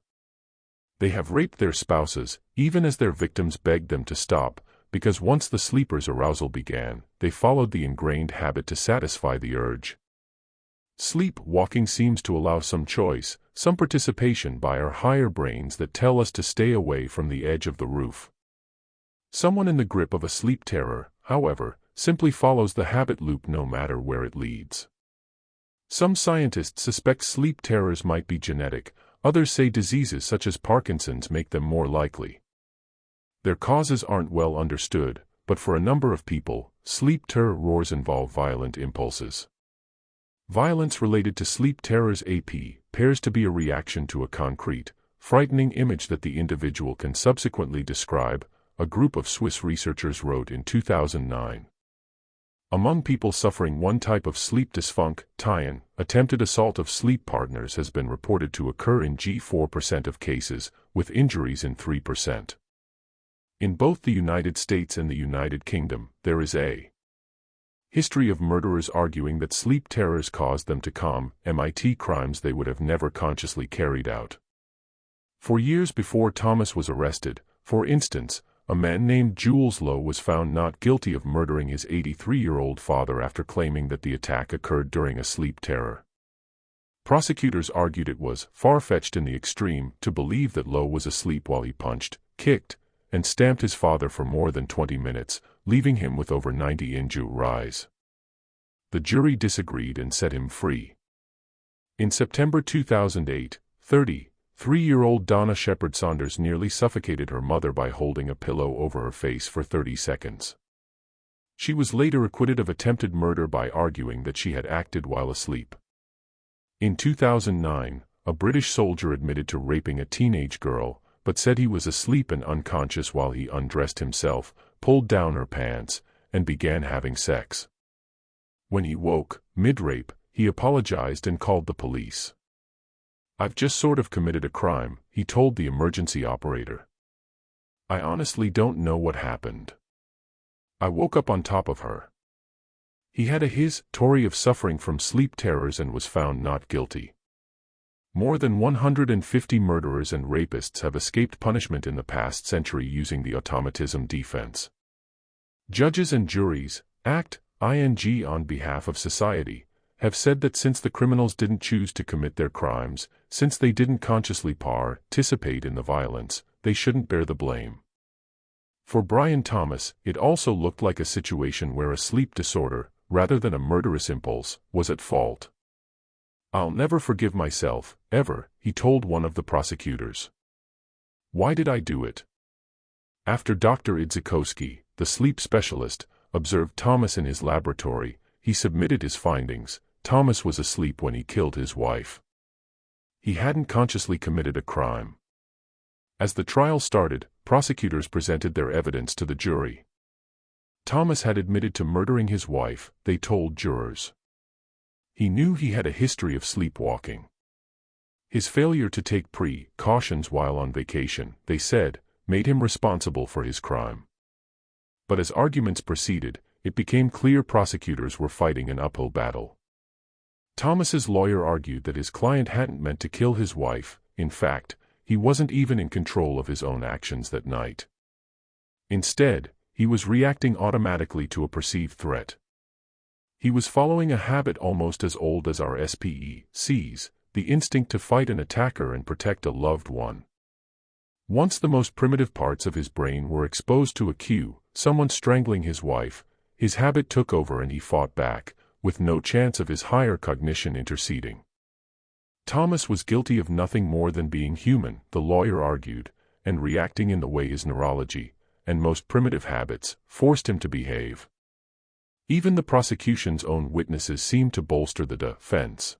They have raped their spouses, even as their victims begged them to stop, because once the sleeper's arousal began, they followed the ingrained habit to satisfy the urge. Sleepwalking seems to allow some choice, some participation by our higher brains that tell us to stay away from the edge of the roof. Someone in the grip of a sleep terror, however, simply follows the habit loop no matter where it leads. Some scientists suspect sleep terrors might be genetic, others say diseases such as Parkinson's make them more likely. Their causes aren't well understood, but for a number of people, sleep terrors involve violent impulses. Violence related to sleep terrors appears to be a reaction to a concrete, frightening image that the individual can subsequently describe, a group of Swiss researchers wrote in 2009. Among people suffering one type of sleep dysfunction, attempted assault of sleep partners has been reported to occur in 4% of cases, with injuries in 3%. In both the United States and the United Kingdom, there is a history of murderers arguing that sleep terrors caused them to commit crimes they would have never consciously carried out. For years before Thomas was arrested, for instance, a man named Jules Lowe was found not guilty of murdering his 83-year-old father after claiming that the attack occurred during a sleep terror. Prosecutors argued it was far-fetched in the extreme to believe that Lowe was asleep while he punched, kicked, and stamped his father for more than 20 minutes, leaving him with over 90 injuries. The jury disagreed and set him free. In September 2008, 33-year-old Donna Shepherd Saunders nearly suffocated her mother by holding a pillow over her face for 30 seconds. She was later acquitted of attempted murder by arguing that she had acted while asleep. In 2009, a British soldier admitted to raping a teenage girl, but said he was asleep and unconscious while he undressed himself, pulled down her pants, and began having sex. When he woke, mid-rape, he apologized and called the police. "I've just sort of committed a crime," he told the emergency operator. "I honestly don't know what happened. I woke up on top of her." He had a history of suffering from sleep terrors and was found not guilty. More than 150 murderers and rapists have escaped punishment in the past century using the automatism defense. Judges and juries, ing on behalf of society, have said that since the criminals didn't choose to commit their crimes, since they didn't consciously participate in the violence, they shouldn't bear the blame. For Brian Thomas, it also looked like a situation where a sleep disorder, rather than a murderous impulse, was at fault. "I'll never forgive myself, ever," he told one of the prosecutors. "Why did I do it?" After Dr. Idzikowski, the sleep specialist, observed Thomas in his laboratory, he submitted his findings. Thomas was asleep when he killed his wife. He hadn't consciously committed a crime. As the trial started, prosecutors presented their evidence to the jury. Thomas had admitted to murdering his wife, they told jurors. He knew he had a history of sleepwalking. His failure to take precautions while on vacation, they said, made him responsible for his crime. But as arguments proceeded, it became clear prosecutors were fighting an uphill battle. Thomas's lawyer argued that his client hadn't meant to kill his wife. In fact, he wasn't even in control of his own actions that night. Instead, he was reacting automatically to a perceived threat. He was following a habit almost as old as our species, the instinct to fight an attacker and protect a loved one. Once the most primitive parts of his brain were exposed to a cue, someone strangling his wife, his habit took over and he fought back, with no chance of his higher cognition interceding. Thomas was guilty of nothing more than being human, the lawyer argued, and reacting in the way his neurology, and most primitive habits, forced him to behave. Even the prosecution's own witnesses seemed to bolster the defense.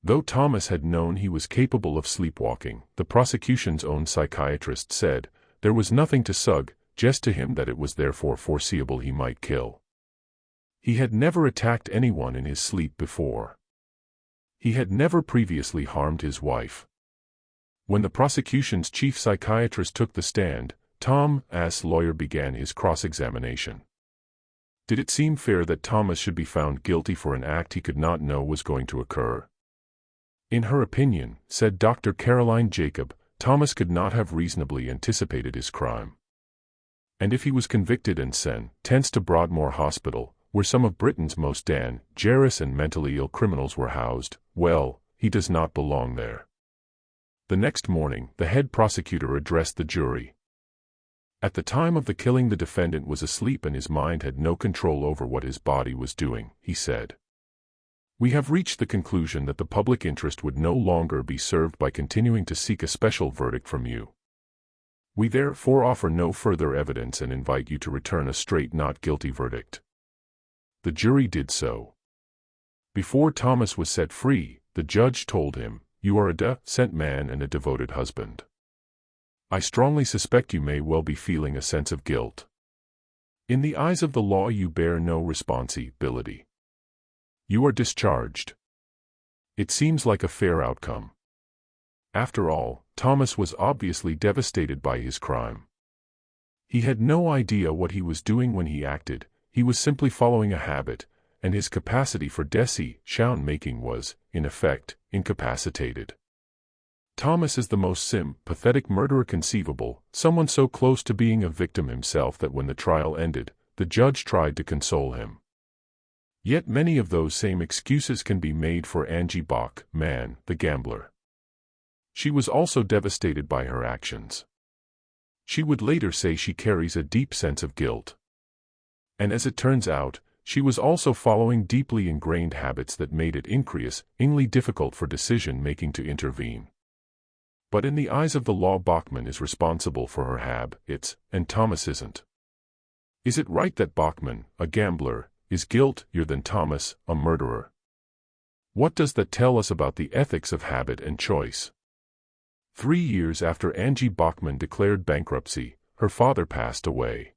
Though Thomas had known he was capable of sleepwalking, the prosecution's own psychiatrist said, there was nothing to suggest to him that it was therefore foreseeable he might kill. He had never attacked anyone in his sleep before. He had never previously harmed his wife. When the prosecution's chief psychiatrist took the stand, Thomas's lawyer began his cross-examination. Did it seem fair that Thomas should be found guilty for an act he could not know was going to occur? In her opinion, said Dr. Caroline Jacob, Thomas could not have reasonably anticipated his crime. And if he was convicted and sentenced to Broadmoor Hospital, where some of Britain's most dangerous and mentally ill criminals were housed, well, he does not belong there. The next morning, the head prosecutor addressed the jury. At the time of the killing, the defendant was asleep and his mind had no control over what his body was doing, he said. We have reached the conclusion that the public interest would no longer be served by continuing to seek a special verdict from you. We therefore offer no further evidence and invite you to return a straight not guilty verdict. The jury did so. Before Thomas was set free, the judge told him, "You are a decent man and a devoted husband. I strongly suspect you may well be feeling a sense of guilt. In the eyes of the law you bear no responsibility. You are discharged." It seems like a fair outcome. After all, Thomas was obviously devastated by his crime. He had no idea what he was doing when he acted, he was simply following a habit, and his capacity for decision-making was, in effect, incapacitated. Thomas is the most sympathetic murderer conceivable, someone so close to being a victim himself that when the trial ended, the judge tried to console him. Yet many of those same excuses can be made for Angie Bachmann, the gambler. She was also devastated by her actions. She would later say she carries a deep sense of guilt. And as it turns out, she was also following deeply ingrained habits that made it increasingly difficult for decision-making to intervene. But in the eyes of the law, Bachmann is responsible for her habits, and Thomas isn't. Is it right that Bachman, a gambler, is guiltier than Thomas, a murderer? What does that tell us about the ethics of habit and choice? 3 years after Angie Bachman declared bankruptcy, her father passed away.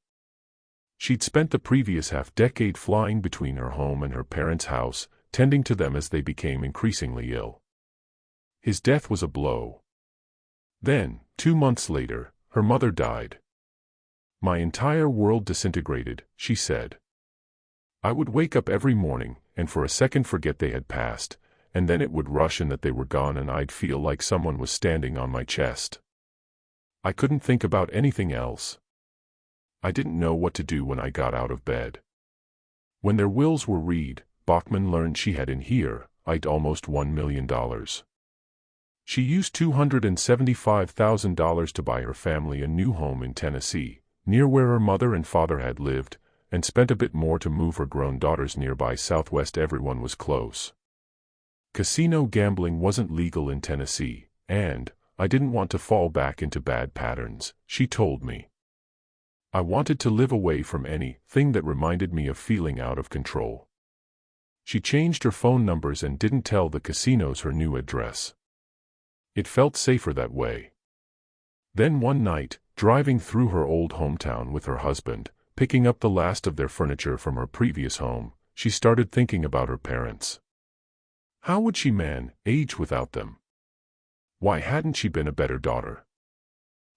She'd spent the previous half-decade flying between her home and her parents' house, tending to them as they became increasingly ill. His death was a blow. Then, 2 months later, her mother died. "My entire world disintegrated," she said. "I would wake up every morning, and for a second forget they had passed, and then it would rush in that they were gone and I'd feel like someone was standing on my chest. I couldn't think about anything else. I didn't know what to do when I got out of bed." When their wills were read, Bachman learned she had in here, I'd almost $1 million. She used $275,000 to buy her family a new home in Tennessee, near where her mother and father had lived, and spent a bit more to move her grown daughters nearby Southwest. Everyone was close. Casino gambling wasn't legal in Tennessee, and I didn't want to fall back into bad patterns, she told me. I wanted to live away from anything that reminded me of feeling out of control. She changed her phone numbers and didn't tell the casinos her new address. It felt safer that way. Then one night, driving through her old hometown with her husband, picking up the last of their furniture from her previous home, she started thinking about her parents. How would she manage without them? Why hadn't she been a better daughter?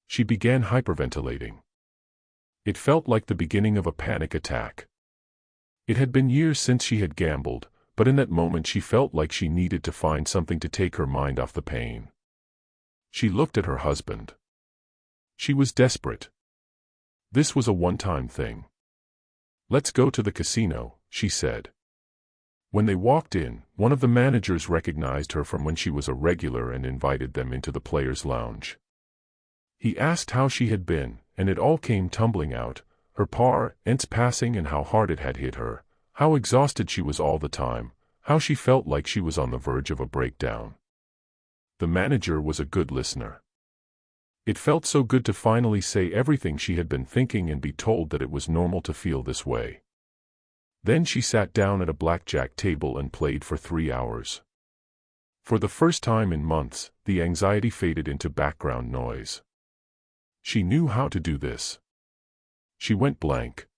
She began hyperventilating. It felt like the beginning of a panic attack. It had been years since she had gambled, but in that moment she felt like she needed to find something to take her mind off the pain. She looked at her husband. She was desperate. This was a one-time thing. "Let's go to the casino," she said. When they walked in, one of the managers recognized her from when she was a regular and invited them into the players' lounge. He asked how she had been, and it all came tumbling out, her parents passing and how hard it had hit her, how exhausted she was all the time, how she felt like she was on the verge of a breakdown. The manager was a good listener. It felt so good to finally say everything she had been thinking and be told that it was normal to feel this way. Then she sat down at a blackjack table and played for 3 hours. For the first time in months, the anxiety faded into background noise. She knew how to do this. She went blank.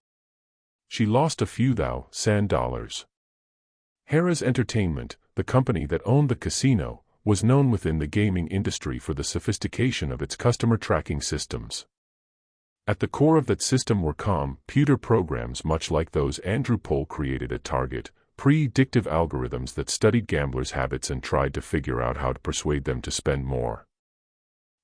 She lost a few $1,000. Harrah's Entertainment, the company that owned the casino, was known within the gaming industry for the sophistication of its customer tracking systems. At the core of that system were computer programs much like those Andrew Pohl created at Target, predictive algorithms that studied gamblers' habits and tried to figure out how to persuade them to spend more.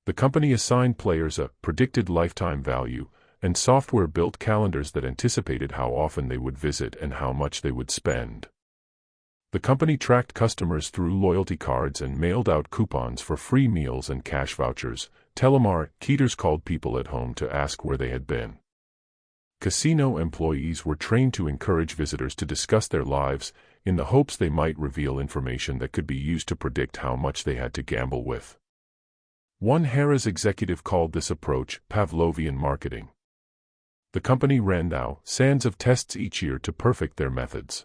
The company assigned players a predicted lifetime value, and software built calendars that anticipated how often they would visit and how much they would spend. The company tracked customers through loyalty cards and mailed out coupons for free meals and cash vouchers. Telemarketers called people at home to ask where they had been. Casino employees were trained to encourage visitors to discuss their lives, in the hopes they might reveal information that could be used to predict how much they had to gamble with. One Harrah's executive called this approach Pavlovian marketing. The company ran thousands of tests each year to perfect their methods.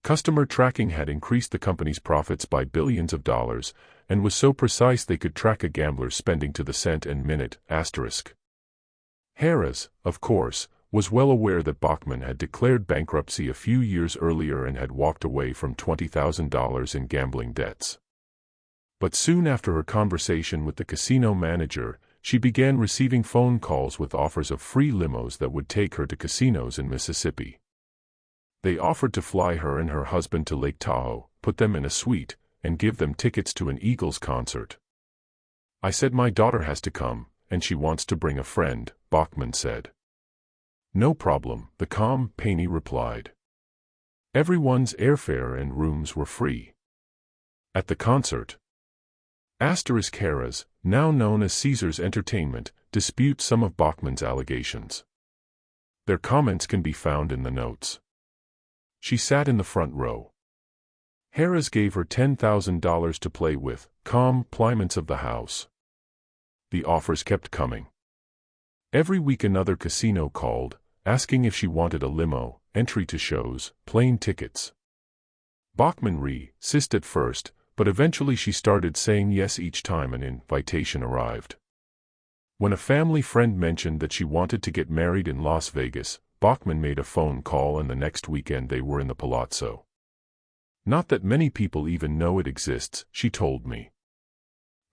Customer tracking had increased the company's profits by billions of dollars, and was so precise they could track a gambler's spending to the cent and minute. Harrah's, of course, was well aware that Bachman had declared bankruptcy a few years earlier and had walked away from $20,000 in gambling debts. But soon after her conversation with the casino manager, she began receiving phone calls with offers of free limos that would take her to casinos in Mississippi. They offered to fly her and her husband to Lake Tahoe, put them in a suite, and give them tickets to an Eagles concert. "I said my daughter has to come, and she wants to bring a friend," Bachman said. "No problem," the company replied. Everyone's airfare and rooms were free. At the concert, Harrah's, now known as Caesars Entertainment, disputes some of Bachman's allegations. Their comments can be found in the notes. She sat in the front row. Harrah's gave her $10,000 to play with, compliments of the house. The offers kept coming. Every week another casino called, asking if she wanted a limo, entry to shows, plane tickets. Bachman resisted at first, but eventually she started saying yes each time an invitation arrived. When a family friend mentioned that she wanted to get married in Las Vegas, Bachman made a phone call and the next weekend they were in the Palazzo. Not that many people even know it exists, she told me.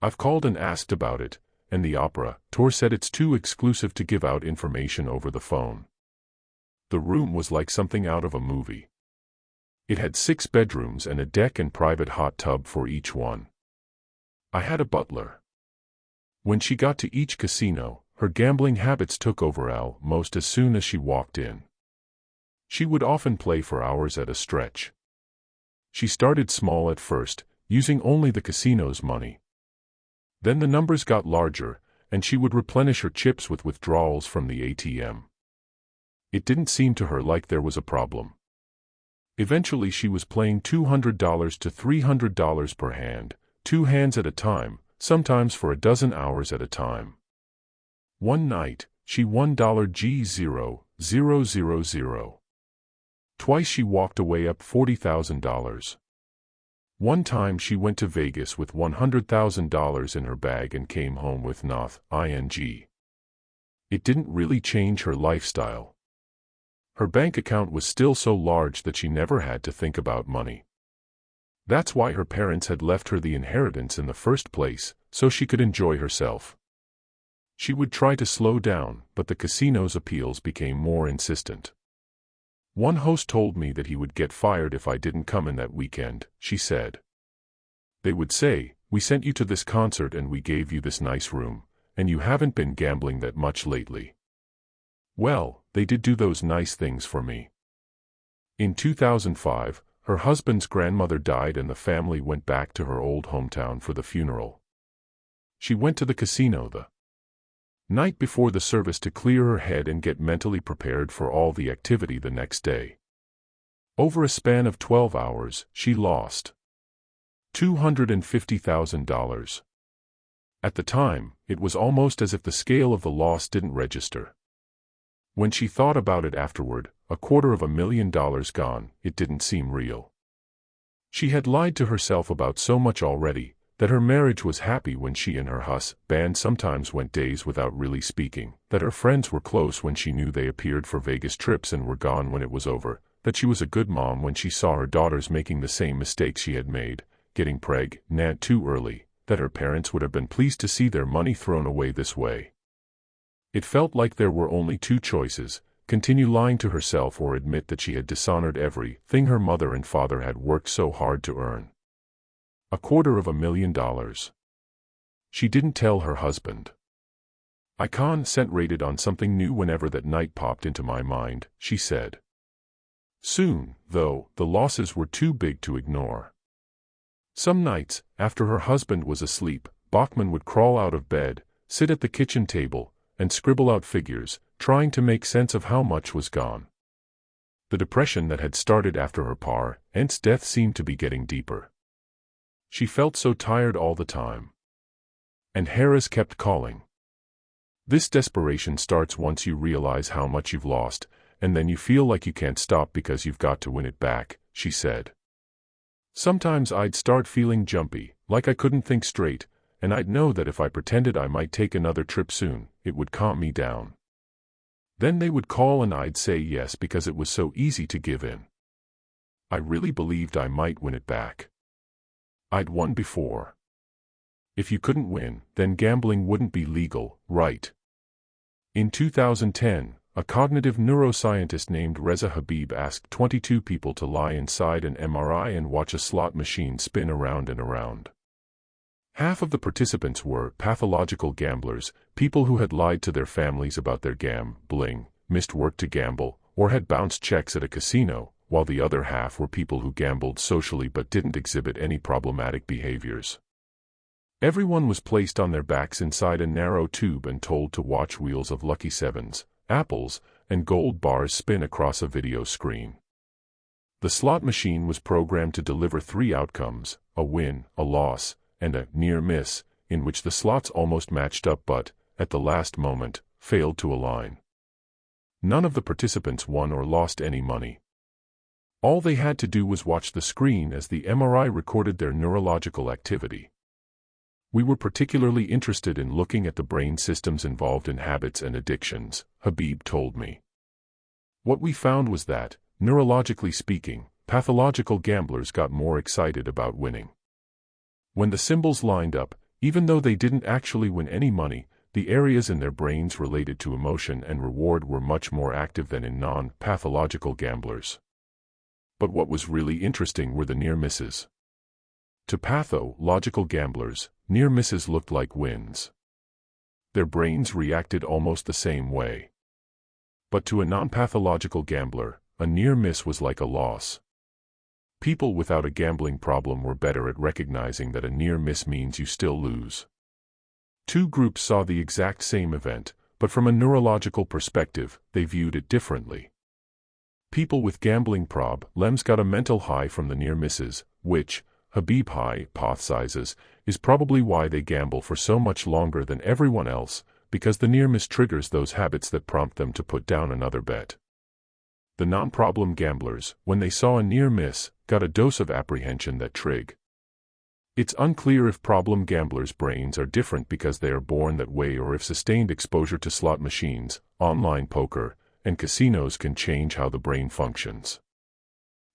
I've called and asked about it, and the opera tour said it's too exclusive to give out information over the phone. The room was like something out of a movie. It had 6 bedrooms and a deck and private hot tub for each one. I had a butler. When she got to each casino, her gambling habits took over almost as soon as she walked in. She would often play for hours at a stretch. She started small at first, using only the casino's money. Then the numbers got larger, and she would replenish her chips with withdrawals from the ATM. It didn't seem to her like there was a problem. Eventually she was playing $200 to $300 per hand, 2 hands at a time, sometimes for a dozen hours at a time. One night, she won $G0000. Twice she walked away up $40,000. One time she went to Vegas with $100,000 in her bag and came home with nothing. It didn't really change her lifestyle. Her bank account was still so large that she never had to think about money. That's why her parents had left her the inheritance in the first place, so she could enjoy herself. She would try to slow down, but the casino's appeals became more insistent. One host told me that he would get fired if I didn't come in that weekend, she said. They would say, "We sent you to this concert and we gave you this nice room, and you haven't been gambling that much lately." Well, they did do those nice things for me. In 2005, her husband's grandmother died and the family went back to her old hometown for the funeral. She went to the casino the night before the service to clear her head and get mentally prepared for all the activity the next day. Over a span of 12 hours, she lost $250,000. At the time, it was almost as if the scale of the loss didn't register. When she thought about it afterward, $250,000 gone, it didn't seem real. She had lied to herself about so much already, that her marriage was happy when she and her husband sometimes went days without really speaking, that her friends were close when she knew they appeared for Vegas trips and were gone when it was over, that she was a good mom when she saw her daughters making the same mistakes she had made, getting pregnant too early, that her parents would have been pleased to see their money thrown away this way. It felt like there were only 2 choices: continue lying to herself or admit that she had dishonored everything her mother and father had worked so hard to earn. $250,000. She didn't tell her husband. "I concentrated on something new whenever that night popped into my mind," she said. Soon, though, the losses were too big to ignore. Some nights, after her husband was asleep, Bachman would crawl out of bed, sit at the kitchen table, and scribble out figures, trying to make sense of how much was gone. The depression that had started after her parents' death seemed to be getting deeper. She felt so tired all the time. And Harris kept calling. This desperation starts once you realize how much you've lost, and then you feel like you can't stop because you've got to win it back, she said. Sometimes I'd start feeling jumpy, like I couldn't think straight, and I'd know that if I pretended I might take another trip soon, it would calm me down. Then they would call and I'd say yes because it was so easy to give in. I really believed I might win it back. I'd won before. If you couldn't win, then gambling wouldn't be legal, right? In 2010, a cognitive neuroscientist named Reza Habib asked 22 people to lie inside an MRI and watch a slot machine spin around and around. Half of the participants were pathological gamblers, people who had lied to their families about their gambling, missed work to gamble, or had bounced checks at a casino, while the other half were people who gambled socially but didn't exhibit any problematic behaviors. Everyone was placed on their backs inside a narrow tube and told to watch wheels of lucky sevens, apples, and gold bars spin across a video screen. The slot machine was programmed to deliver 3 outcomes: a win, a loss, and a near miss, in which the slots almost matched up but, at the last moment, failed to align. None of the participants won or lost any money. All they had to do was watch the screen as the MRI recorded their neurological activity. We were particularly interested in looking at the brain systems involved in habits and addictions, Habib told me. What we found was that, neurologically speaking, pathological gamblers got more excited about winning. When the symbols lined up, even though they didn't actually win any money, the areas in their brains related to emotion and reward were much more active than in non-pathological gamblers. But what was really interesting were the near misses. To pathological gamblers, near misses looked like wins. Their brains reacted almost the same way. But to a non-pathological gambler, a near miss was like a loss. People without a gambling problem were better at recognizing that a near miss means you still lose. Two groups saw the exact same event, but from a neurological perspective, they viewed it differently. People with gambling problems got a mental high from the near misses, which, Habib hypothesizes, is probably why they gamble for so much longer than everyone else, because the near miss triggers those habits that prompt them to put down another bet. The non-problem gamblers, when they saw a near miss, got a dose of apprehension that triggered. It's unclear if problem gamblers' brains are different because they are born that way or if sustained exposure to slot machines, online poker, and casinos can change how the brain functions.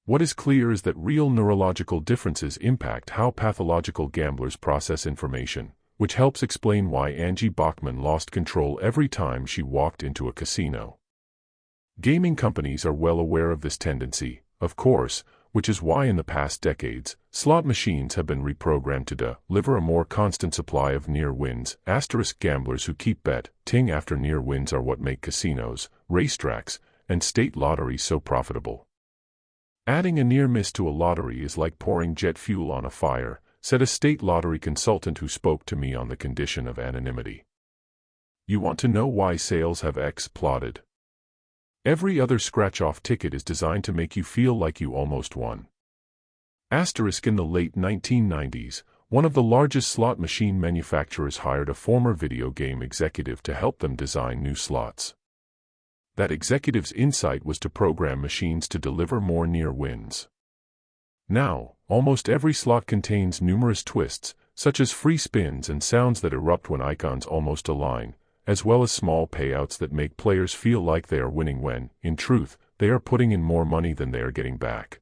What is clear is that real neurological differences impact how pathological gamblers process information, which helps explain why Angie Bachman lost control every time she walked into a casino. Gaming companies are well aware of this tendency, of course, which is why in the past decades, slot machines have been reprogrammed to deliver a more constant supply of near wins. Gamblers who keep betting after near wins are what make casinos, racetracks, and state lotteries so profitable. Adding a near miss to a lottery is like pouring jet fuel on a fire, said a state lottery consultant who spoke to me on the condition of anonymity. You want to know why sales have exploded? Every other scratch-off ticket is designed to make you feel like you almost won. In the late 1990s, one of the largest slot machine manufacturers hired a former video game executive to help them design new slots. That executive's insight was to program machines to deliver more near wins. Now, almost every slot contains numerous twists, such as free spins and sounds that erupt when icons almost align, as well as small payouts that make players feel like they are winning when, in truth, they are putting in more money than they are getting back.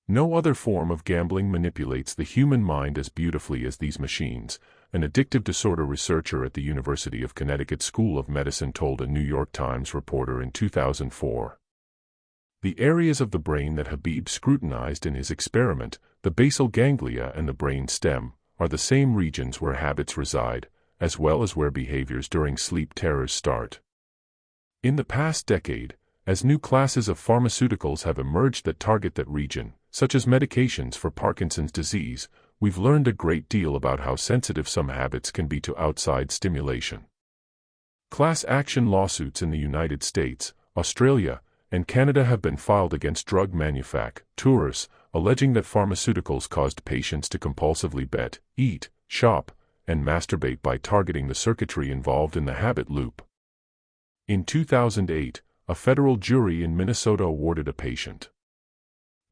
No other form of gambling manipulates the human mind as beautifully as these machines, an addictive disorder researcher at the University of Connecticut School of Medicine told a New York Times reporter in 2004. The areas of the brain that Habib scrutinized in his experiment, the basal ganglia and the brain stem, are the same regions where habits reside, as well as where behaviors during sleep terrors start. In the past decade, as new classes of pharmaceuticals have emerged that target that region, such as medications for Parkinson's disease, we've learned a great deal about how sensitive some habits can be to outside stimulation. Class action lawsuits in the United States, Australia, and Canada have been filed against drug manufacturers, alleging that pharmaceuticals caused patients to compulsively bet, eat, shop, and masturbate by targeting the circuitry involved in the habit loop. In 2008, a federal jury in Minnesota awarded a patient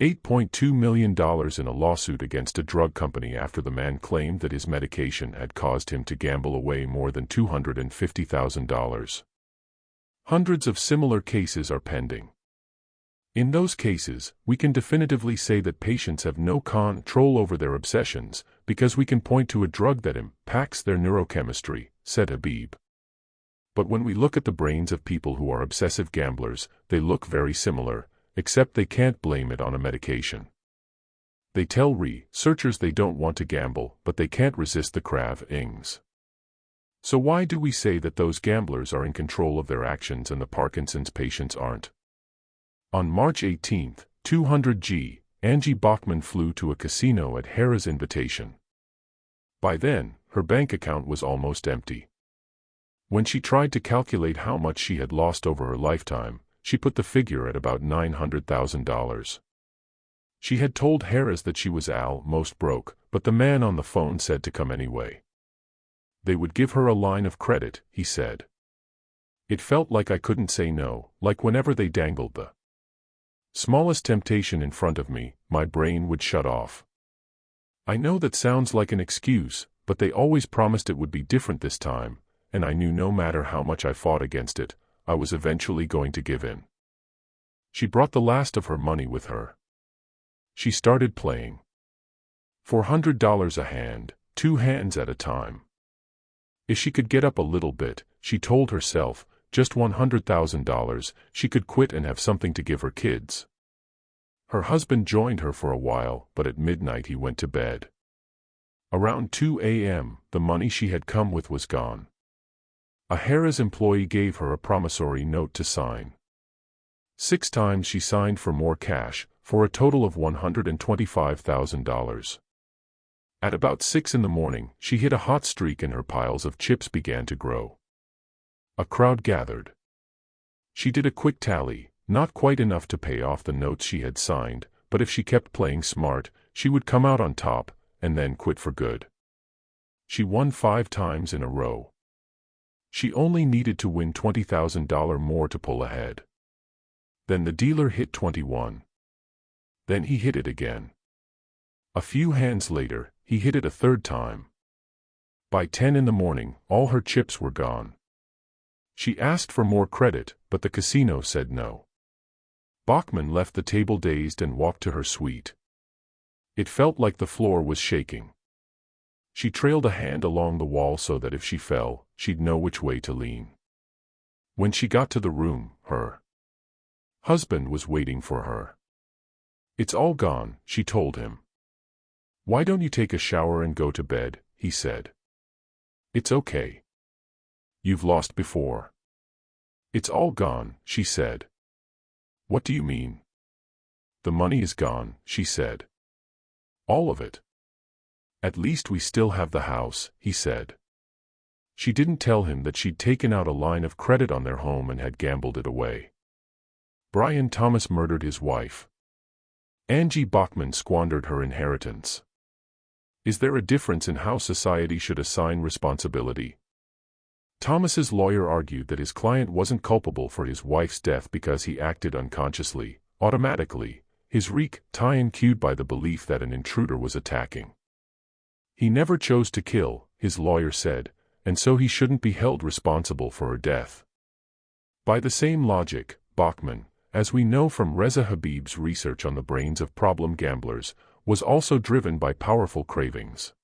$8.2 million in a lawsuit against a drug company after the man claimed that his medication had caused him to gamble away more than $250,000. Hundreds of similar cases are pending. In those cases, we can definitively say that patients have no control over their obsessions, because we can point to a drug that impacts their neurochemistry, said Habib. But when we look at the brains of people who are obsessive gamblers, they look very similar, except they can't blame it on a medication. They tell researchers they don't want to gamble, but they can't resist the cravings. So why do we say that those gamblers are in control of their actions and the Parkinson's patients aren't? On March 18, 200G, Angie Bachman flew to a casino at Hera's invitation. By then, her bank account was almost empty. When she tried to calculate how much she had lost over her lifetime, she put the figure at about $900,000. She had told Harris that she was almost broke, but the man on the phone said to come anyway. They would give her a line of credit, he said. It felt like I couldn't say no, like whenever they dangled the smallest temptation in front of me, my brain would shut off. I know that sounds like an excuse, but they always promised it would be different this time, and I knew no matter how much I fought against it, I was eventually going to give in. She brought the last of her money with her. She started playing. $400 a hand, 2 hands at a time. If she could get up a little bit, she told herself, just $100,000, she could quit and have something to give her kids. Her husband joined her for a while, but at midnight he went to bed. Around 2 a.m., the money she had come with was gone. A Harrah's employee gave her a promissory note to sign. 6 times she signed for more cash, for a total of $125,000. At about 6 in the morning, she hit a hot streak and her piles of chips began to grow. A crowd gathered. She did a quick tally, not quite enough to pay off the notes she had signed, but if she kept playing smart, she would come out on top, and then quit for good. She won 5 times in a row. She only needed to win $20,000 more to pull ahead. Then the dealer hit 21. Then he hit it again. A few hands later, he hit it a 3rd time. By 10 in the morning, all her chips were gone. She asked for more credit, but the casino said no. Bachman left the table dazed and walked to her suite. It felt like the floor was shaking. She trailed a hand along the wall so that if she fell, she'd know which way to lean. When she got to the room, her husband was waiting for her. "It's all gone," she told him. "Why don't you take a shower and go to bed?" he said. "It's okay. You've lost before." "It's all gone," she said. "What do you mean?" "The money is gone," she said. "All of it?" "At least we still have the house," he said. She didn't tell him that she'd taken out a line of credit on their home and had gambled it away. Brian Thomas murdered his wife. Angie Bachman squandered her inheritance. Is there a difference in how society should assign responsibility? Thomas's lawyer argued that his client wasn't culpable for his wife's death because he acted unconsciously, automatically, his tie-in cued by the belief that an intruder was attacking. He never chose to kill, his lawyer said, and so he shouldn't be held responsible for her death. By the same logic, Bachman, as we know from Reza Habib's research on the brains of problem gamblers, was also driven by powerful cravings.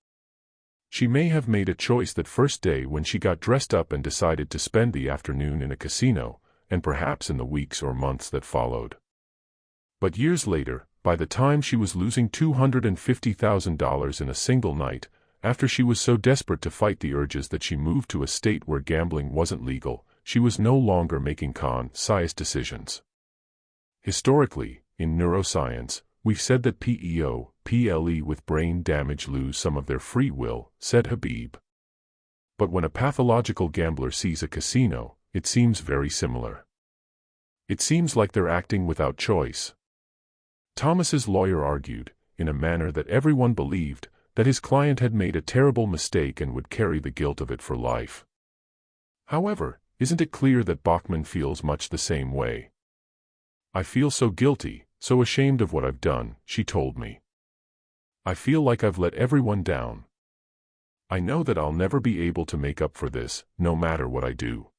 She may have made a choice that first day when she got dressed up and decided to spend the afternoon in a casino, and perhaps in the weeks or months that followed. But years later, by the time she was losing $250,000 in a single night, after she was so desperate to fight the urges that she moved to a state where gambling wasn't legal, she was no longer making conscious decisions. Historically, in neuroscience, we've said that PLE with brain damage lose some of their free will, said Habib. But when a pathological gambler sees a casino, it seems very similar. It seems like they're acting without choice. Thomas's lawyer argued, in a manner that everyone believed, that his client had made a terrible mistake and would carry the guilt of it for life. However, isn't it clear that Bachman feels much the same way? "I feel so guilty, so ashamed of what I've done," she told me. "I feel like I've let everyone down. I know that I'll never be able to make up for this, no matter what I do."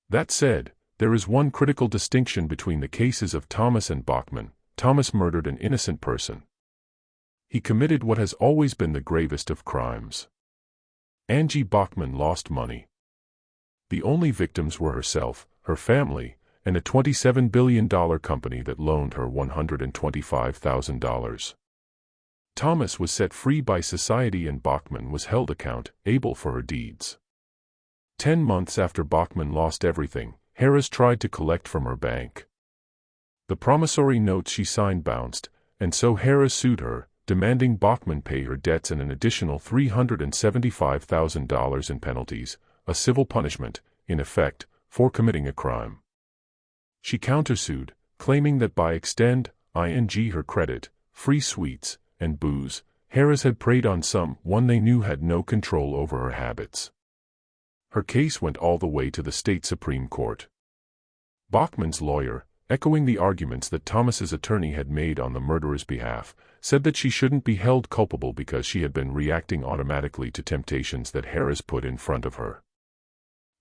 That said, there is one critical distinction between the cases of Thomas and Bachman. Thomas murdered an innocent person. He committed what has always been the gravest of crimes. Angie Bachman lost money. The only victims were herself, her family, and a $27 billion company that loaned her $125,000. Thomas was set free by society and Bachman was held accountable for her deeds. 10 months after Bachman lost everything, Harrah's tried to collect from her bank. The promissory notes she signed bounced, and so Harrah sued her, demanding Bachman pay her debts and an additional $375,000 in penalties, a civil punishment, in effect, for committing a crime. She countersued, claiming that by extending her credit, free sweets, and booze, Harrah's had preyed on someone they knew had no control over her habits. Her case went all the way to the state Supreme Court. Bachman's lawyer, echoing the arguments that Thomas's attorney had made on the murderer's behalf, said that she shouldn't be held culpable because she had been reacting automatically to temptations that Harris put in front of her.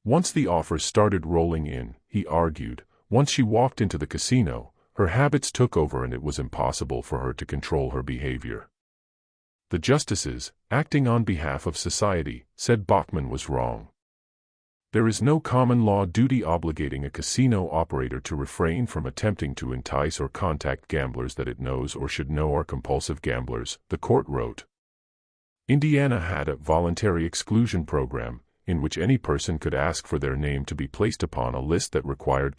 Once the offers started rolling in, he argued, once she walked into the casino, her habits took over and it was impossible for her to control her behavior. The justices, acting on behalf of society, said Bachman was wrong. There is no common law duty obligating a casino operator to refrain from attempting to entice or contact gamblers that it knows or should know are compulsive gamblers, the court wrote. Indiana had a voluntary exclusion program, in which any person could ask for their name to be placed upon a list that required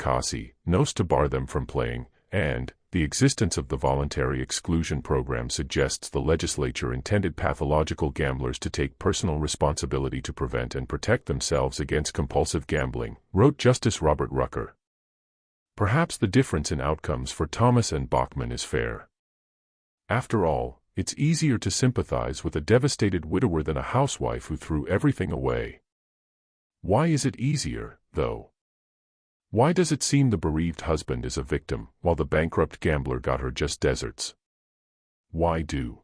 nos to bar them from playing, and the existence of the voluntary exclusion program suggests the legislature intended pathological gamblers to take personal responsibility to prevent and protect themselves against compulsive gambling, wrote Justice Robert Rucker. Perhaps the difference in outcomes for Thomas and Bachman is fair. After all, it's easier to sympathize with a devastated widower than a housewife who threw everything away. Why is it easier, though? Why does it seem the bereaved husband is a victim, while the bankrupt gambler got her just deserts? Why do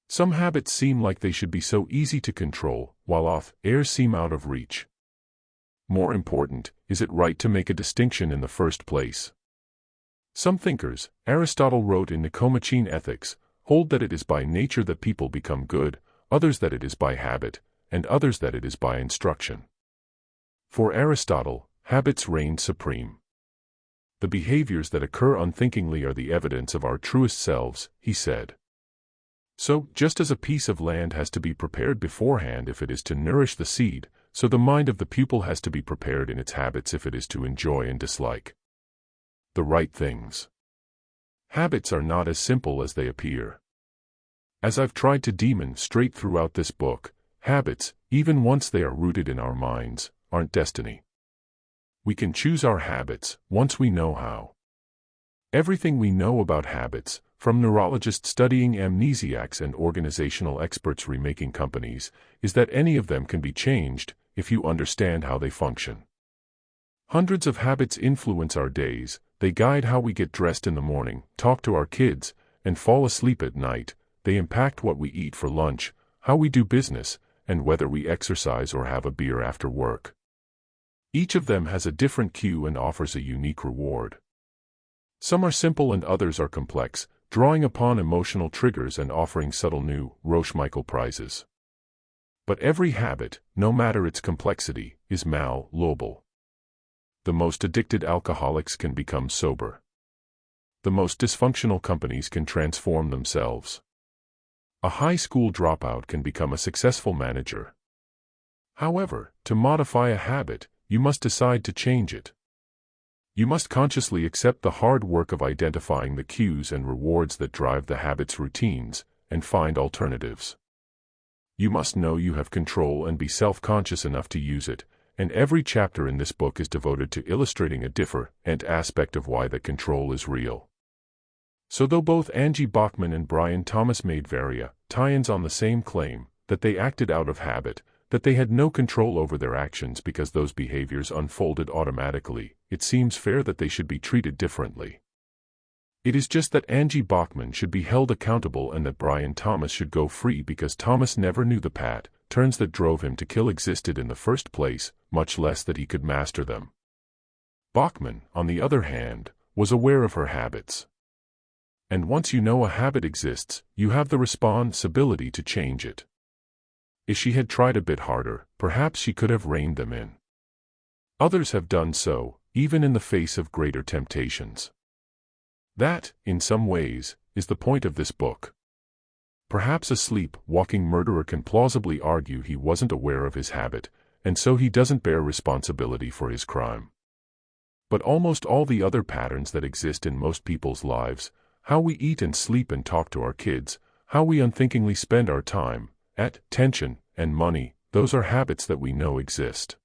some habits seem like they should be so easy to control, while others seem out of reach? More important, is it right to make a distinction in the first place? Some thinkers, Aristotle wrote in Nicomachean Ethics, hold that it is by nature that people become good, others that it is by habit, and others that it is by instruction. For Aristotle, habits reign supreme. The behaviors that occur unthinkingly are the evidence of our truest selves, he said. So, just as a piece of land has to be prepared beforehand if it is to nourish the seed, so the mind of the pupil has to be prepared in its habits if it is to enjoy and dislike the right things. Habits are not as simple as they appear. As I've tried to demonstrate throughout this book, habits, even once they are rooted in our minds, aren't destiny. We can choose our habits, once we know how. Everything we know about habits, from neurologists studying amnesiacs and organizational experts remaking companies, is that any of them can be changed, if you understand how they function. Hundreds of habits influence our days. They guide how we get dressed in the morning, talk to our kids, and fall asleep at night. They impact what we eat for lunch, how we do business, and whether we exercise or have a beer after work. Each of them has a different cue and offers a unique reward. Some are simple and others are complex, drawing upon emotional triggers and offering subtle new Roche-Michael prizes. But every habit, no matter its complexity, is malleable. The most addicted alcoholics can become sober. The most dysfunctional companies can transform themselves. A high school dropout can become a successful manager. However, to modify a habit, you must decide to change it. You must consciously accept the hard work of identifying the cues and rewards that drive the habit's routines, and find alternatives. You must know you have control and be self-conscious enough to use it, and every chapter in this book is devoted to illustrating a different aspect of why that control is real. So though both Angie Bachman and Brian Thomas made tie-ins on the same claim, that they acted out of habit, that they had no control over their actions because those behaviors unfolded automatically, it seems fair that they should be treated differently. It is just that Angie Bachman should be held accountable and that Brian Thomas should go free because Thomas never knew the patterns that drove him to kill existed in the first place, much less that he could master them. Bachman, on the other hand, was aware of her habits. And once you know a habit exists, you have the responsibility to change it. If she had tried a bit harder, perhaps she could have reined them in. Others have done so, even in the face of greater temptations. That, in some ways, is the point of this book. Perhaps a sleep-walking murderer can plausibly argue he wasn't aware of his habit, and so he doesn't bear responsibility for his crime. But almost all the other patterns that exist in most people's lives, how we eat and sleep and talk to our kids, how we unthinkingly spend our time, attention, and money, those are habits that we know exist.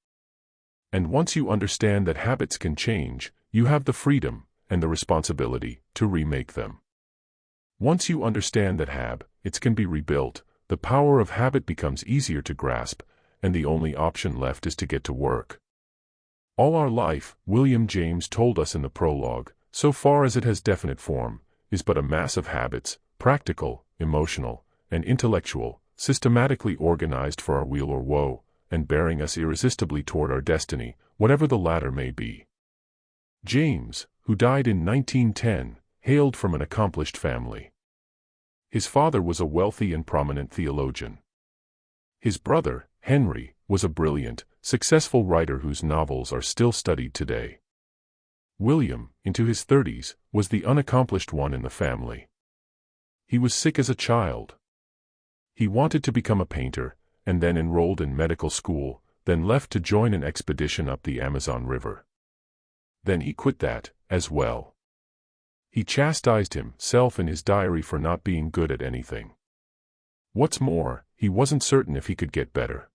And once you understand that habits can change, you have the freedom and the responsibility to remake them. Once you understand that habits can be rebuilt, the power of habit becomes easier to grasp, and the only option left is to get to work. All our life, William James told us in the prologue, so far as it has definite form, is but a mass of habits, practical, emotional, and intellectual, systematically organized for our weal or woe, and bearing us irresistibly toward our destiny, whatever the latter may be. James, who died in 1910, hailed from an accomplished family. His father was a wealthy and prominent theologian. His brother, Henry, was a brilliant, successful writer whose novels are still studied today. William, into his 30s, was the unaccomplished one in the family. He was sick as a child. He wanted to become a painter, and then enrolled in medical school, then left to join an expedition up the Amazon River. Then he quit that, as well. He chastised himself in his diary for not being good at anything. What's more, he wasn't certain if he could get better.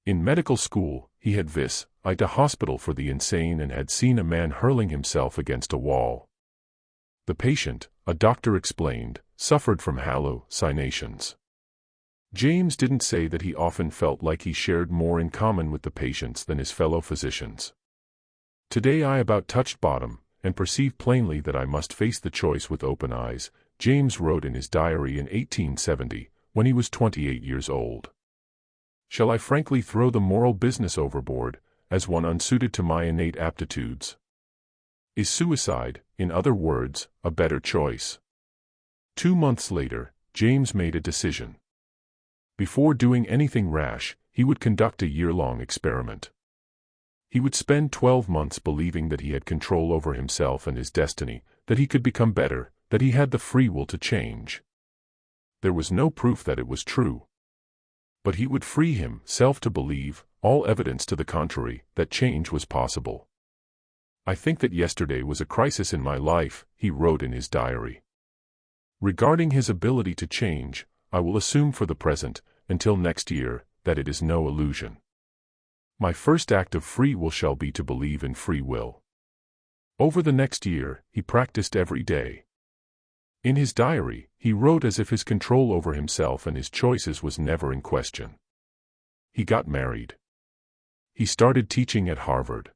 In medical school, he had visited a hospital for the insane and had seen a man hurling himself against a wall. The patient, a doctor explained, suffered from hallucinations. James didn't say that he often felt like he shared more in common with the patients than his fellow physicians. Today I about touched bottom, and perceive plainly that I must face the choice with open eyes, James wrote in his diary in 1870, when he was 28 years old. Shall I frankly throw the moral business overboard, as one unsuited to my innate aptitudes? Is suicide, in other words, a better choice? 2 months later, James made a decision. Before doing anything rash, he would conduct a year-long experiment. He would spend 12 months believing that he had control over himself and his destiny, that he could become better, that he had the free will to change. There was no proof that it was true. But he would free himself to believe, all evidence to the contrary, that change was possible. I think that yesterday was a crisis in my life, he wrote in his diary. Regarding his ability to change, I will assume for the present, until next year, that it is no illusion. My first act of free will shall be to believe in free will. Over the next year, he practiced every day. In his diary, he wrote as if his control over himself and his choices was never in question. He got married. He started teaching at Harvard.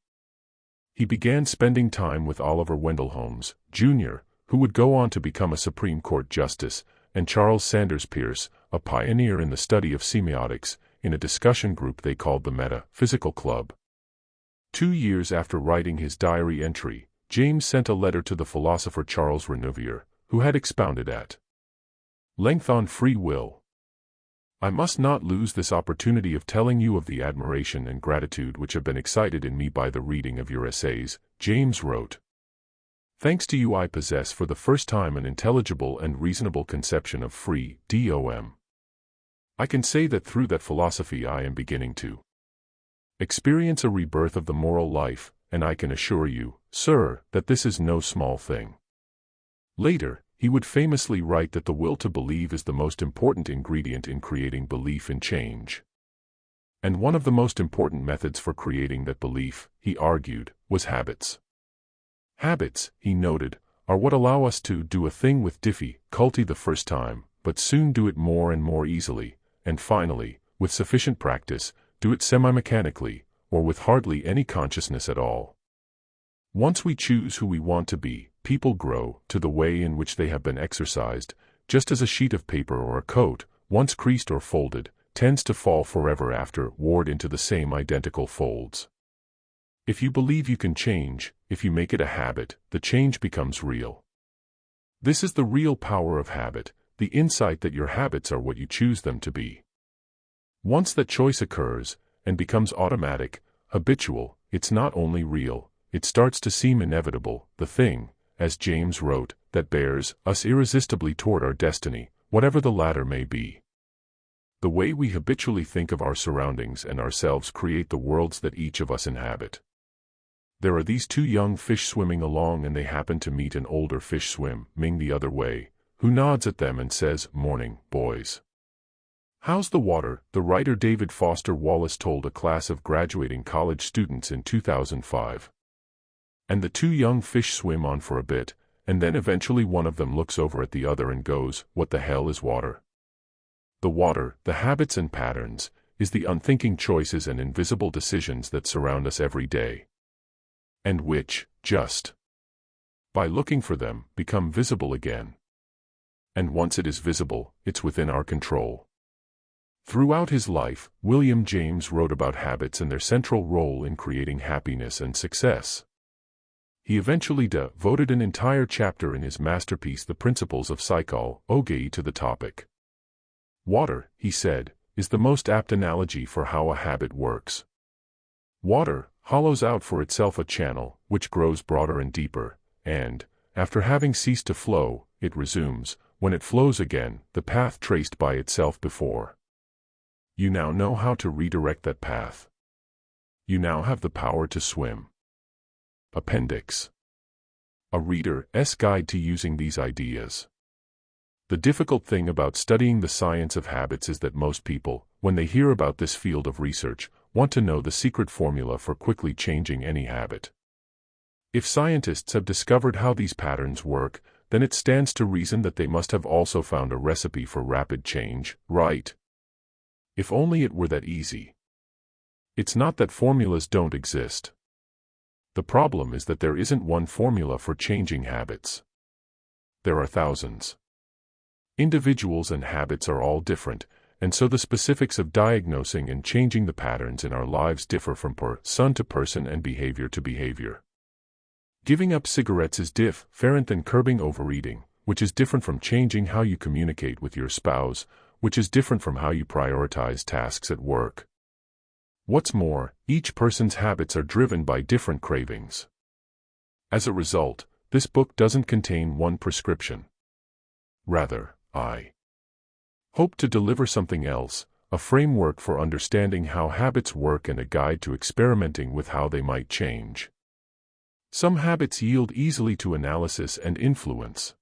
He began spending time with Oliver Wendell Holmes, Jr., who would go on to become a Supreme Court justice, and Charles Sanders Peirce, a pioneer in the study of semiotics, in a discussion group they called the Metaphysical Club. 2 years after writing his diary entry, James sent a letter to the philosopher Charles Renouvier, who had expounded at length on free will. I must not lose this opportunity of telling you of the admiration and gratitude which have been excited in me by the reading of your essays, James wrote. Thanks to you I possess for the first time an intelligible and reasonable conception of freedom. I can say that through that philosophy I am beginning to experience a rebirth of the moral life, and I can assure you, sir, that this is no small thing. Later, he would famously write that the will to believe is the most important ingredient in creating belief in change. And one of the most important methods for creating that belief, he argued, was habits. Habits, he noted, are what allow us to do a thing with difficulty the first time, but soon do it more and more easily, and finally, with sufficient practice, do it semi-mechanically, or with hardly any consciousness at all. Once we choose who we want to be, people grow to the way in which they have been exercised, just as a sheet of paper or a coat, once creased or folded, tends to fall forever afterward into the same identical folds. If you believe you can change, if you make it a habit, the change becomes real. This is the real power of habit, the insight that your habits are what you choose them to be. Once that choice occurs, and becomes automatic, habitual, it's not only real, it starts to seem inevitable, the thing, as James wrote, that bears us irresistibly toward our destiny, whatever the latter may be. The way we habitually think of our surroundings and ourselves create the worlds that each of us inhabit. There are these 2 young fish swimming along and they happen to meet an older fish swimming the other way, who nods at them and says, "Morning, boys. How's the water?" The writer David Foster Wallace told a class of graduating college students in 2005. And the 2 young fish swim on for a bit, and then eventually one of them looks over at the other and goes, "What the hell is water?" The water, the habits and patterns, is the unthinking choices and invisible decisions that surround us every day, and which, just by looking for them, become visible again. And once it is visible, it's within our control. Throughout his life, William James wrote about habits and their central role in creating happiness and success. He eventually devoted an entire chapter in his masterpiece The Principles of Psychology to the topic. Water, he said, is the most apt analogy for how a habit works. Water hollows out for itself a channel, which grows broader and deeper, and, after having ceased to flow, it resumes, when it flows again, the path traced by itself before. You now know how to redirect that path. You now have the power to swim. Appendix. A Reader's Guide to Using These Ideas. The difficult thing about studying the science of habits is that most people, when they hear about this field of research, want to know the secret formula for quickly changing any habit. If scientists have discovered how these patterns work, then it stands to reason that they must have also found a recipe for rapid change, right? If only it were that easy. It's not that formulas don't exist. The problem is that there isn't one formula for changing habits. There are thousands. Individuals and habits are all different, and so the specifics of diagnosing and changing the patterns in our lives differ from person to person and behavior to behavior. Giving up cigarettes is different than curbing overeating, which is different from changing how you communicate with your spouse, which is different from how you prioritize tasks at work. What's more, each person's habits are driven by different cravings. As a result, this book doesn't contain one prescription. Rather, I hope to deliver something else, a framework for understanding how habits work and a guide to experimenting with how they might change. Some habits yield easily to analysis and influence.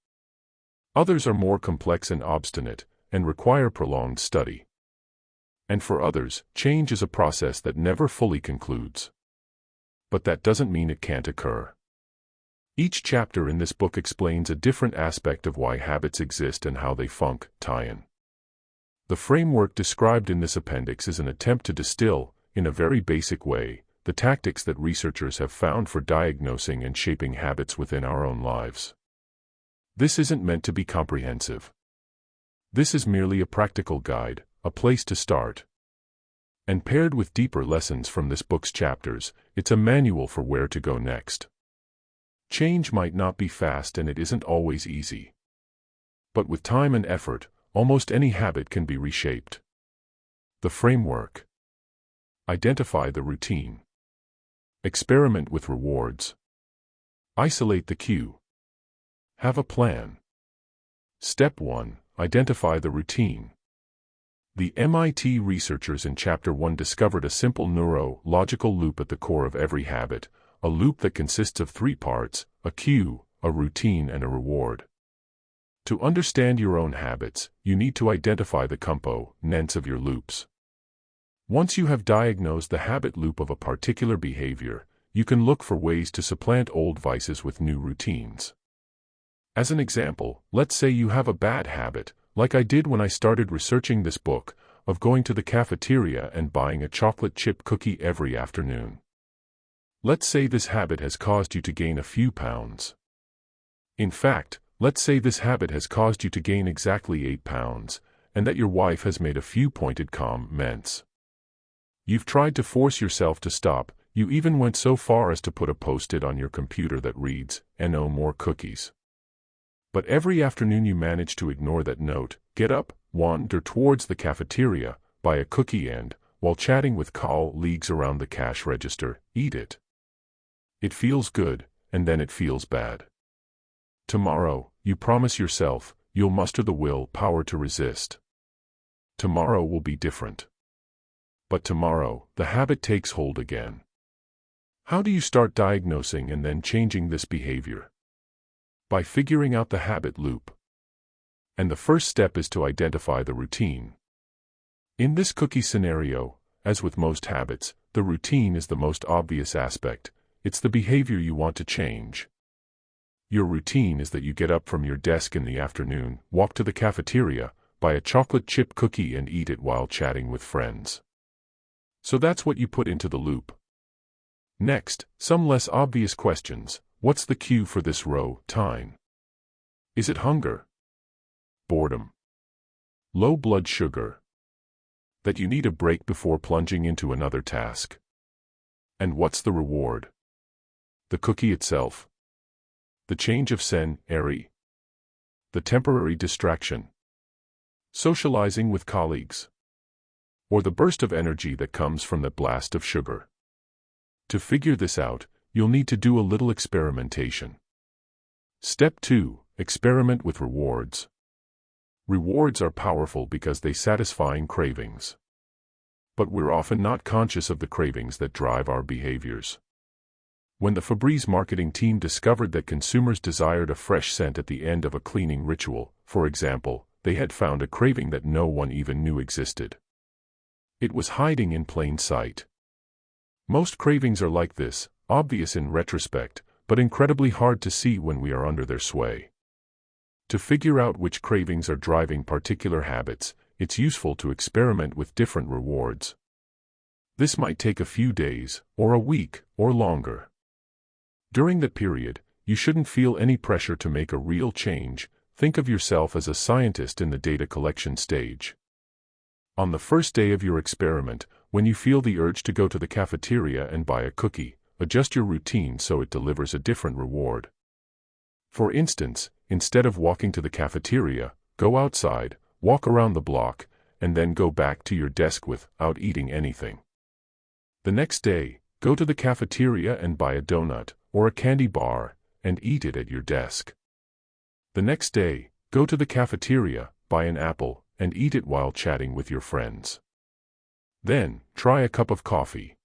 Others are more complex and obstinate, and require prolonged study. And for others, change is a process that never fully concludes. But that doesn't mean it can't occur. Each chapter in this book explains a different aspect of why habits exist and how they function. The framework described in this appendix is an attempt to distill, in a very basic way, the tactics that researchers have found for diagnosing and shaping habits within our own lives. This isn't meant to be comprehensive. This is merely a practical guide, a place to start. And paired with deeper lessons from this book's chapters, it's a manual for where to go next. Change might not be fast and it isn't always easy. But with time and effort, almost any habit can be reshaped. The framework. Identify the routine. Experiment with rewards. Isolate the cue. Have a plan. Step 1. Identify the routine. The MIT researchers in Chapter 1 discovered a simple neurological loop at the core of every habit, a loop that consists of 3 parts, a cue, a routine and a reward. To understand your own habits, you need to identify the components of your loops. Once you have diagnosed the habit loop of a particular behavior, you can look for ways to supplant old vices with new routines. As an example, let's say you have a bad habit, like I did when I started researching this book, of going to the cafeteria and buying a chocolate chip cookie every afternoon. Let's say this habit has caused you to gain a few pounds. In fact, let's say this habit has caused you to gain exactly 8 pounds, and that your wife has made a few pointed comments. You've tried to force yourself to stop, you even went so far as to put a post-it on your computer that reads, "No more cookies." But every afternoon you manage to ignore that note, get up, wander towards the cafeteria, buy a cookie and, while chatting with colleagues around the cash register, eat it. It feels good, and then it feels bad. Tomorrow, you promise yourself, you'll muster the willpower to resist. Tomorrow will be different. But tomorrow, the habit takes hold again. How do you start diagnosing and then changing this behavior? By figuring out the habit loop. And the first step is to identify the routine. In this cookie scenario, as with most habits, the routine is the most obvious aspect. It's the behavior you want to change. Your routine is that you get up from your desk in the afternoon, walk to the cafeteria, buy a chocolate chip cookie and eat it while chatting with friends. So that's what you put into the loop. Next, some less obvious questions. What's the cue for this row? Time. Is it hunger? Boredom? Low blood sugar? That you need a break before plunging into another task? And what's the reward? The cookie itself? The change of scene, airy? The temporary distraction? Socializing with colleagues? Or the burst of energy that comes from that blast of sugar? To figure this out, you'll need to do a little experimentation. Step 2. Experiment with rewards. Rewards are powerful because they satisfy cravings. But we're often not conscious of the cravings that drive our behaviors. When the Febreze marketing team discovered that consumers desired a fresh scent at the end of a cleaning ritual, for example, they had found a craving that no one even knew existed. It was hiding in plain sight. Most cravings are like this, obvious in retrospect, but incredibly hard to see when we are under their sway. To figure out which cravings are driving particular habits, it's useful to experiment with different rewards. This might take a few days, or a week, or longer. During that period, you shouldn't feel any pressure to make a real change. Think of yourself as a scientist in the data collection stage. On the first day of your experiment, when you feel the urge to go to the cafeteria and buy a cookie, adjust your routine so it delivers a different reward. For instance, instead of walking to the cafeteria, go outside, walk around the block, and then go back to your desk without eating anything. The next day, go to the cafeteria and buy a donut or a candy bar and eat it at your desk. The next day, go to the cafeteria, buy an apple, and eat it while chatting with your friends. Then, try a cup of coffee.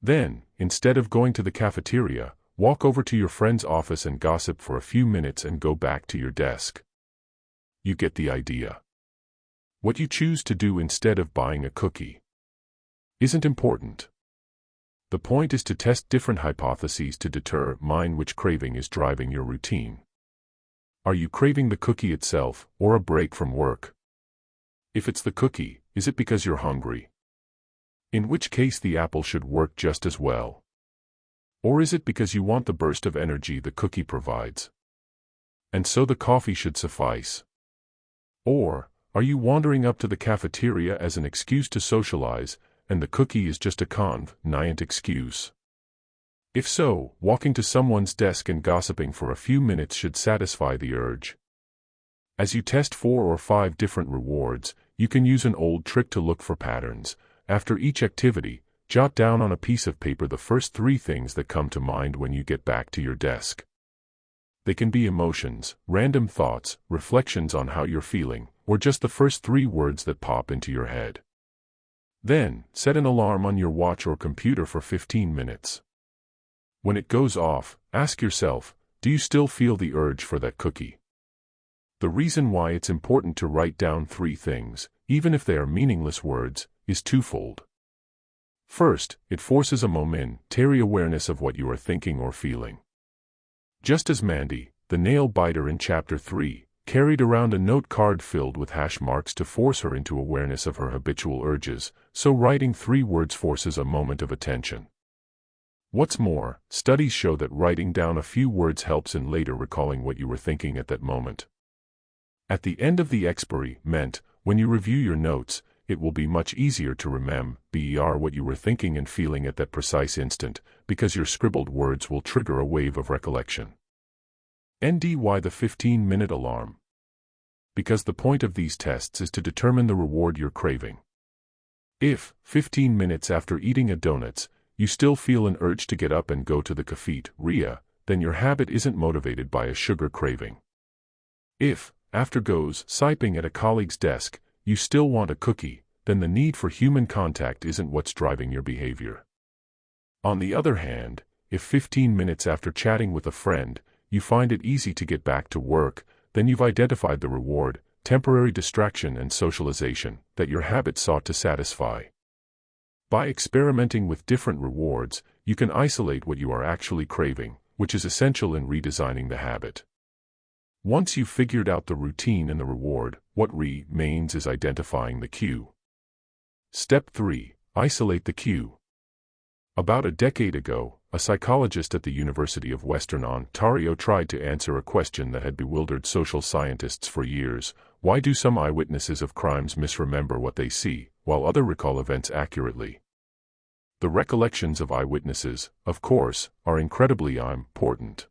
Then, instead of going to the cafeteria, walk over to your friend's office and gossip for a few minutes and go back to your desk. You get the idea. What you choose to do instead of buying a cookie isn't important. The point is to test different hypotheses to determine which craving is driving your routine. Are you craving the cookie itself, or a break from work? If it's the cookie, is it because you're hungry? In which case the apple should work just as well. Or is it because you want the burst of energy the cookie provides? And so the coffee should suffice. Or, are you wandering up to the cafeteria as an excuse to socialize, and the cookie is just a convenient excuse? If so, walking to someone's desk and gossiping for a few minutes should satisfy the urge. As you test 4 or 5 different rewards, you can use an old trick to look for patterns. After each activity, jot down on a piece of paper the first 3 things that come to mind when you get back to your desk. They can be emotions, random thoughts, reflections on how you're feeling, or just the first 3 words that pop into your head. Then, set an alarm on your watch or computer for 15 minutes. When it goes off, ask yourself, do you still feel the urge for that cookie? The reason why it's important to write down 3 things, even if they are meaningless words, is twofold. First, it forces a momentary awareness of what you are thinking or feeling. Just as Mandy, the nail biter in Chapter 3, carried around a note card filled with hash marks to force her into awareness of her habitual urges, so writing 3 words forces a moment of attention. What's more, studies show that writing down a few words helps in later recalling what you were thinking at that moment. At the end of the experiment, when you review your notes, it will be much easier to remember what you were thinking and feeling at that precise instant, because your scribbled words will trigger a wave of recollection. Why the 15-minute alarm? Because the point of these tests is to determine the reward you're craving. If, 15 minutes after eating a donut, you still feel an urge to get up and go to the cafeteria, then your habit isn't motivated by a sugar craving. If, after gossiping at a colleague's desk, you still want a cookie, then the need for human contact isn't what's driving your behavior. On the other hand, if 15 minutes after chatting with a friend, you find it easy to get back to work, then you've identified the reward, temporary distraction and socialization, that your habit sought to satisfy. By experimenting with different rewards, you can isolate what you are actually craving, which is essential in redesigning the habit. Once you've figured out the routine and the reward, what remains is identifying the cue. Step 3. Isolate the cue. About a decade ago, a psychologist at the University of Western Ontario tried to answer a question that had bewildered social scientists for years. Why do some eyewitnesses of crimes misremember what they see, while others recall events accurately? The recollections of eyewitnesses, of course, are incredibly important.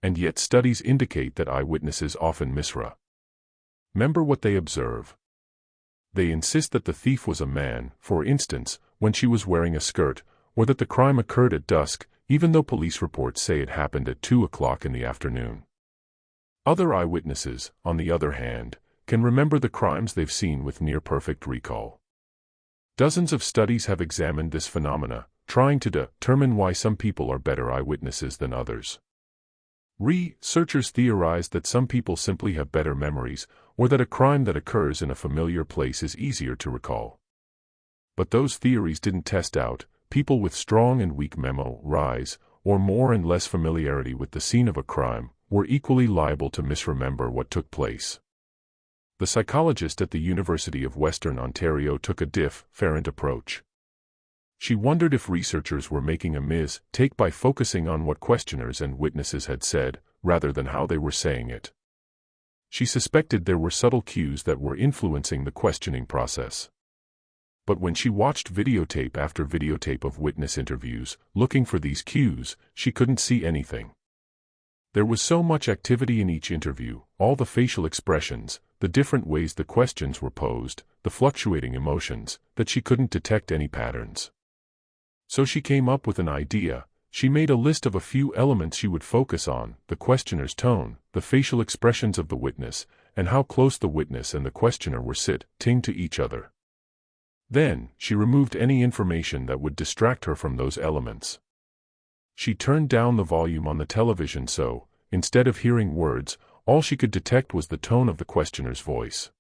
And yet studies indicate that eyewitnesses often misremember what they observe. They insist that the thief was a man, for instance, when she was wearing a skirt, or that the crime occurred at dusk, even though police reports say it happened at 2 o'clock in the afternoon. Other eyewitnesses, on the other hand, can remember the crimes they've seen with near-perfect recall. Dozens of studies have examined this phenomena, trying to determine why some people are better eyewitnesses than others. Researchers theorize that some people simply have better memories, or that a crime that occurs in a familiar place is easier to recall. But those theories didn't test out. People with strong and weak memories, or more and less familiarity with the scene of a crime, were equally liable to misremember what took place. The psychologist at the University of Western Ontario took a different approach. She wondered if researchers were making a mistake by focusing on what questioners and witnesses had said, rather than how they were saying it. She suspected there were subtle cues that were influencing the questioning process. But when she watched videotape after videotape of witness interviews, looking for these cues, she couldn't see anything. There was so much activity in each interview, all the facial expressions, the different ways the questions were posed, the fluctuating emotions, that she couldn't detect any patterns. So she came up with an idea. She made a list of a few elements she would focus on: the questioner's tone, the facial expressions of the witness, and how close the witness and the questioner were sitting to each other. Then, she removed any information that would distract her from those elements. She turned down the volume on the television so, instead of hearing words, all she could detect was the tone of the questioner's voice.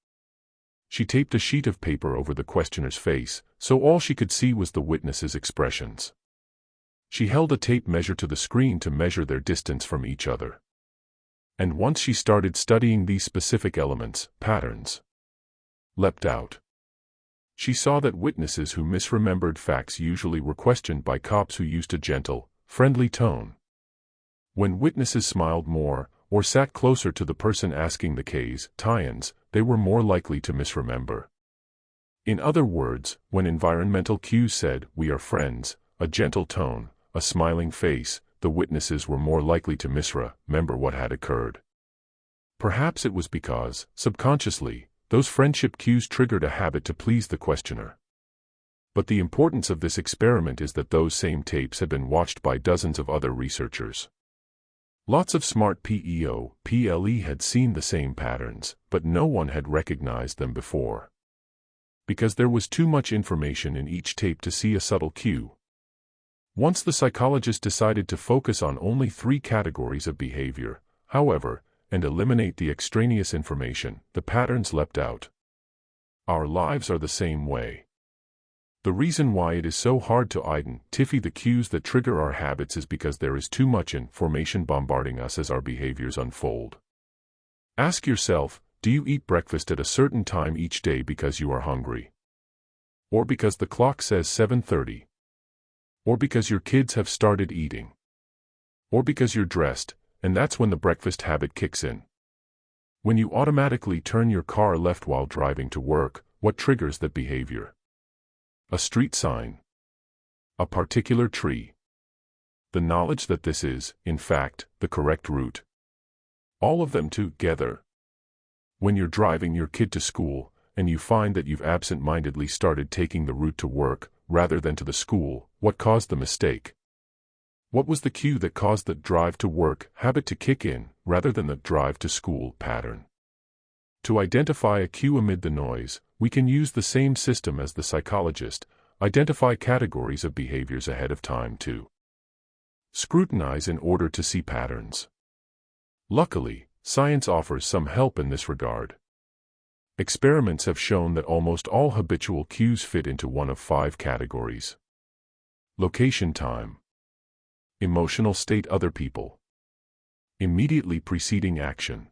She taped a sheet of paper over the questioner's face, so all she could see was the witness's expressions. She held a tape measure to the screen to measure their distance from each other. And once she started studying these specific elements, patterns leapt out. She saw that witnesses who misremembered facts usually were questioned by cops who used a gentle, friendly tone. When witnesses smiled more, or sat closer to the person asking the case, tie-ins, they were more likely to misremember. In other words, when environmental cues said, "We are friends," a gentle tone, a smiling face, the witnesses were more likely to misremember what had occurred. Perhaps it was because, subconsciously, those friendship cues triggered a habit to please the questioner. But the importance of this experiment is that those same tapes had been watched by dozens of other researchers. Lots of smart PLE had seen the same patterns, but no one had recognized them before. Because there was too much information in each tape to see a subtle cue. Once the psychologist decided to focus on only 3 categories of behavior, however, and eliminate the extraneous information, the patterns leapt out. Our lives are the same way. The reason why it is so hard to identify the cues that trigger our habits is because there is too much information bombarding us as our behaviors unfold. Ask yourself, do you eat breakfast at a certain time each day because you are hungry? Or because the clock says 7:30? Or because your kids have started eating? Or because you're dressed, and that's when the breakfast habit kicks in? When you automatically turn your car left while driving to work, what triggers that behavior? A street sign? A particular tree? The knowledge that this is, in fact, the correct route? All of them together. When you're driving your kid to school, and you find that you've absent-mindedly started taking the route to work, rather than to the school, what caused the mistake? What was the cue that caused the drive to work habit to kick in, rather than the drive to school pattern? To identify a cue amid the noise, we can use the same system as the psychologist, identify categories of behaviors ahead of time to scrutinize in order to see patterns. Luckily, science offers some help in this regard. Experiments have shown that almost all habitual cues fit into one of 5 categories. Location: time. Emotional state: other people. Immediately preceding action.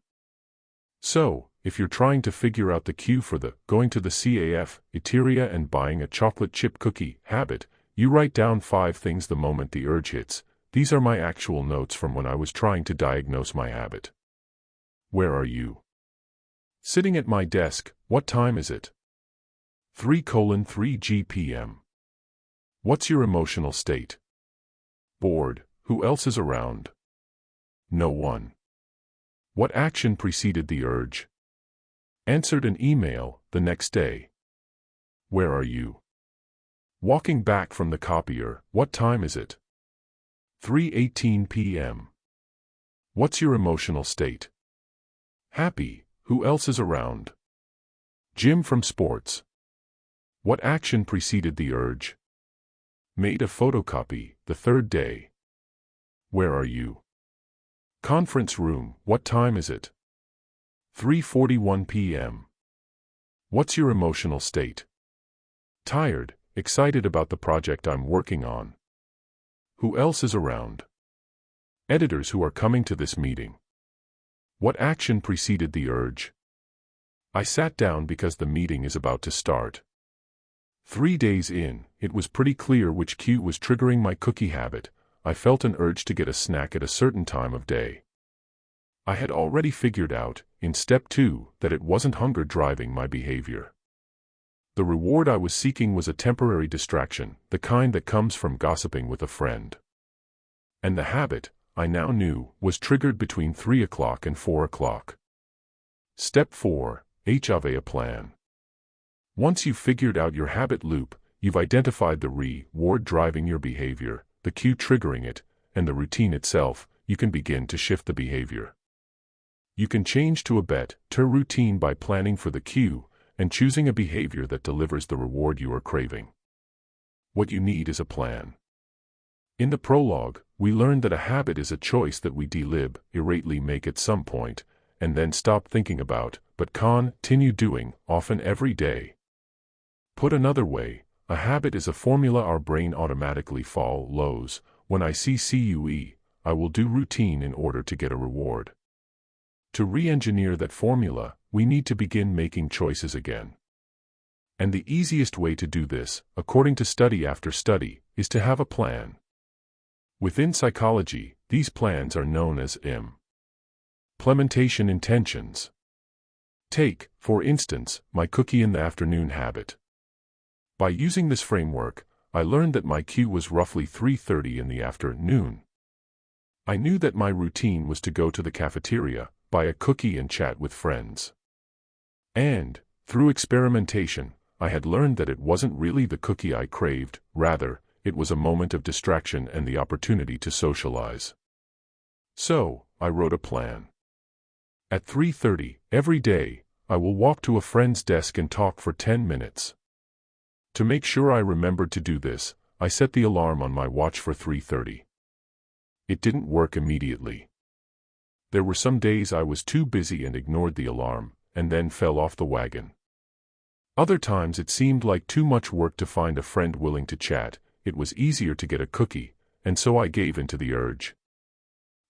So, if you're trying to figure out the cue for the going to the CAF, eateria and buying a chocolate chip cookie habit, you write down 5 things the moment the urge hits. These are my actual notes from when I was trying to diagnose my habit. Where are you? Sitting at my desk. What time is it? 3:3 p.m. What's your emotional state? Bored. Who else is around? No one. What action preceded the urge? Answered an email the next day. Where are you? Walking back from the copier. What time is it? 3:18 p.m. What's your emotional state? Happy. Who else is around? Jim from sports. What action preceded the urge? Made a photocopy the 3rd day. Where are you? Conference room. What time is it? 3:41 p.m. What's your emotional state? Tired, excited about the project I'm working on. Who else is around? Editors who are coming to this meeting. What action preceded the urge? I sat down because the meeting is about to start. 3 days in, it was pretty clear which cue was triggering my cookie habit. I felt an urge to get a snack at a certain time of day. I had already figured out, in step 2, that it wasn't hunger driving my behavior. The reward I was seeking was a temporary distraction, the kind that comes from gossiping with a friend. And the habit, I now knew, was triggered between 3 o'clock and 4 o'clock. Step 4, have a plan. Once you've figured out your habit loop, you've identified the reward driving your behavior, the cue triggering it, and the routine itself, you can begin to shift the behavior. You can change to a better routine by planning for the cue and choosing a behavior that delivers the reward you are craving. What you need is a plan. In the prologue, we learned that a habit is a choice that we deliberately make at some point, and then stop thinking about, but continue doing, often every day. Put another way, a habit is a formula our brain automatically follows. When I see CUE, I will do routine in order to get a reward. To re-engineer that formula, we need to begin making choices again. And the easiest way to do this, according to study after study, is to have a plan. Within psychology, these plans are known as implementation intentions. Take, for instance, my cookie in the afternoon habit. By using this framework, I learned that my cue was roughly 3:30 in the afternoon. I knew that my routine was to go to the cafeteria, buy a cookie and chat with friends. And, through experimentation, I had learned that it wasn't really the cookie I craved, rather, it was a moment of distraction and the opportunity to socialize. So, I wrote a plan. At 3:30, every day, I will walk to a friend's desk and talk for 10 minutes. To make sure I remembered to do this, I set the alarm on my watch for 3:30. It didn't work immediately. There were some days I was too busy and ignored the alarm, and then fell off the wagon. Other times it seemed like too much work to find a friend willing to chat. It was easier to get a cookie, and so I gave in to the urge.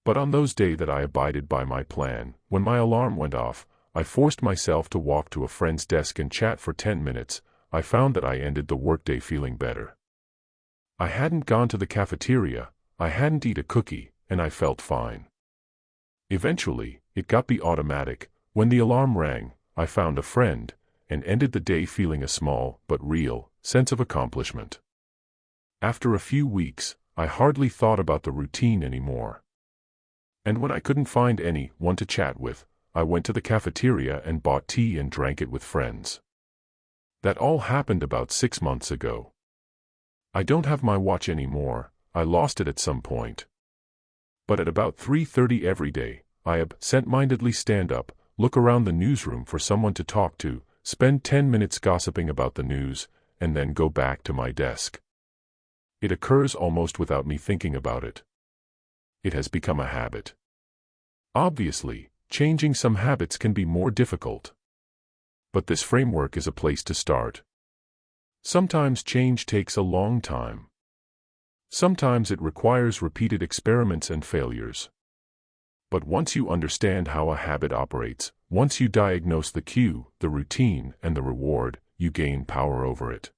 But on those days that I abided by my plan, when my alarm went off, I forced myself to walk to a friend's desk and chat for 10 minutes. I found that I ended the workday feeling better. I hadn't gone to the cafeteria, I hadn't eaten a cookie, and I felt fine. Eventually, it got be automatic. When the alarm rang, I found a friend, and ended the day feeling a small, but real, sense of accomplishment. After a few weeks, I hardly thought about the routine anymore. And when I couldn't find anyone to chat with, I went to the cafeteria and bought tea and drank it with friends. That all happened about 6 months ago. I don't have my watch anymore, I lost it at some point. But at about 3:30 every day, I absent-mindedly stand up, look around the newsroom for someone to talk to, spend 10 minutes gossiping about the news, and then go back to my desk. It occurs almost without me thinking about it. It has become a habit. Obviously, changing some habits can be more difficult. But this framework is a place to start. Sometimes change takes a long time. Sometimes it requires repeated experiments and failures. But once you understand how a habit operates, once you diagnose the cue, the routine, and the reward, you gain power over it.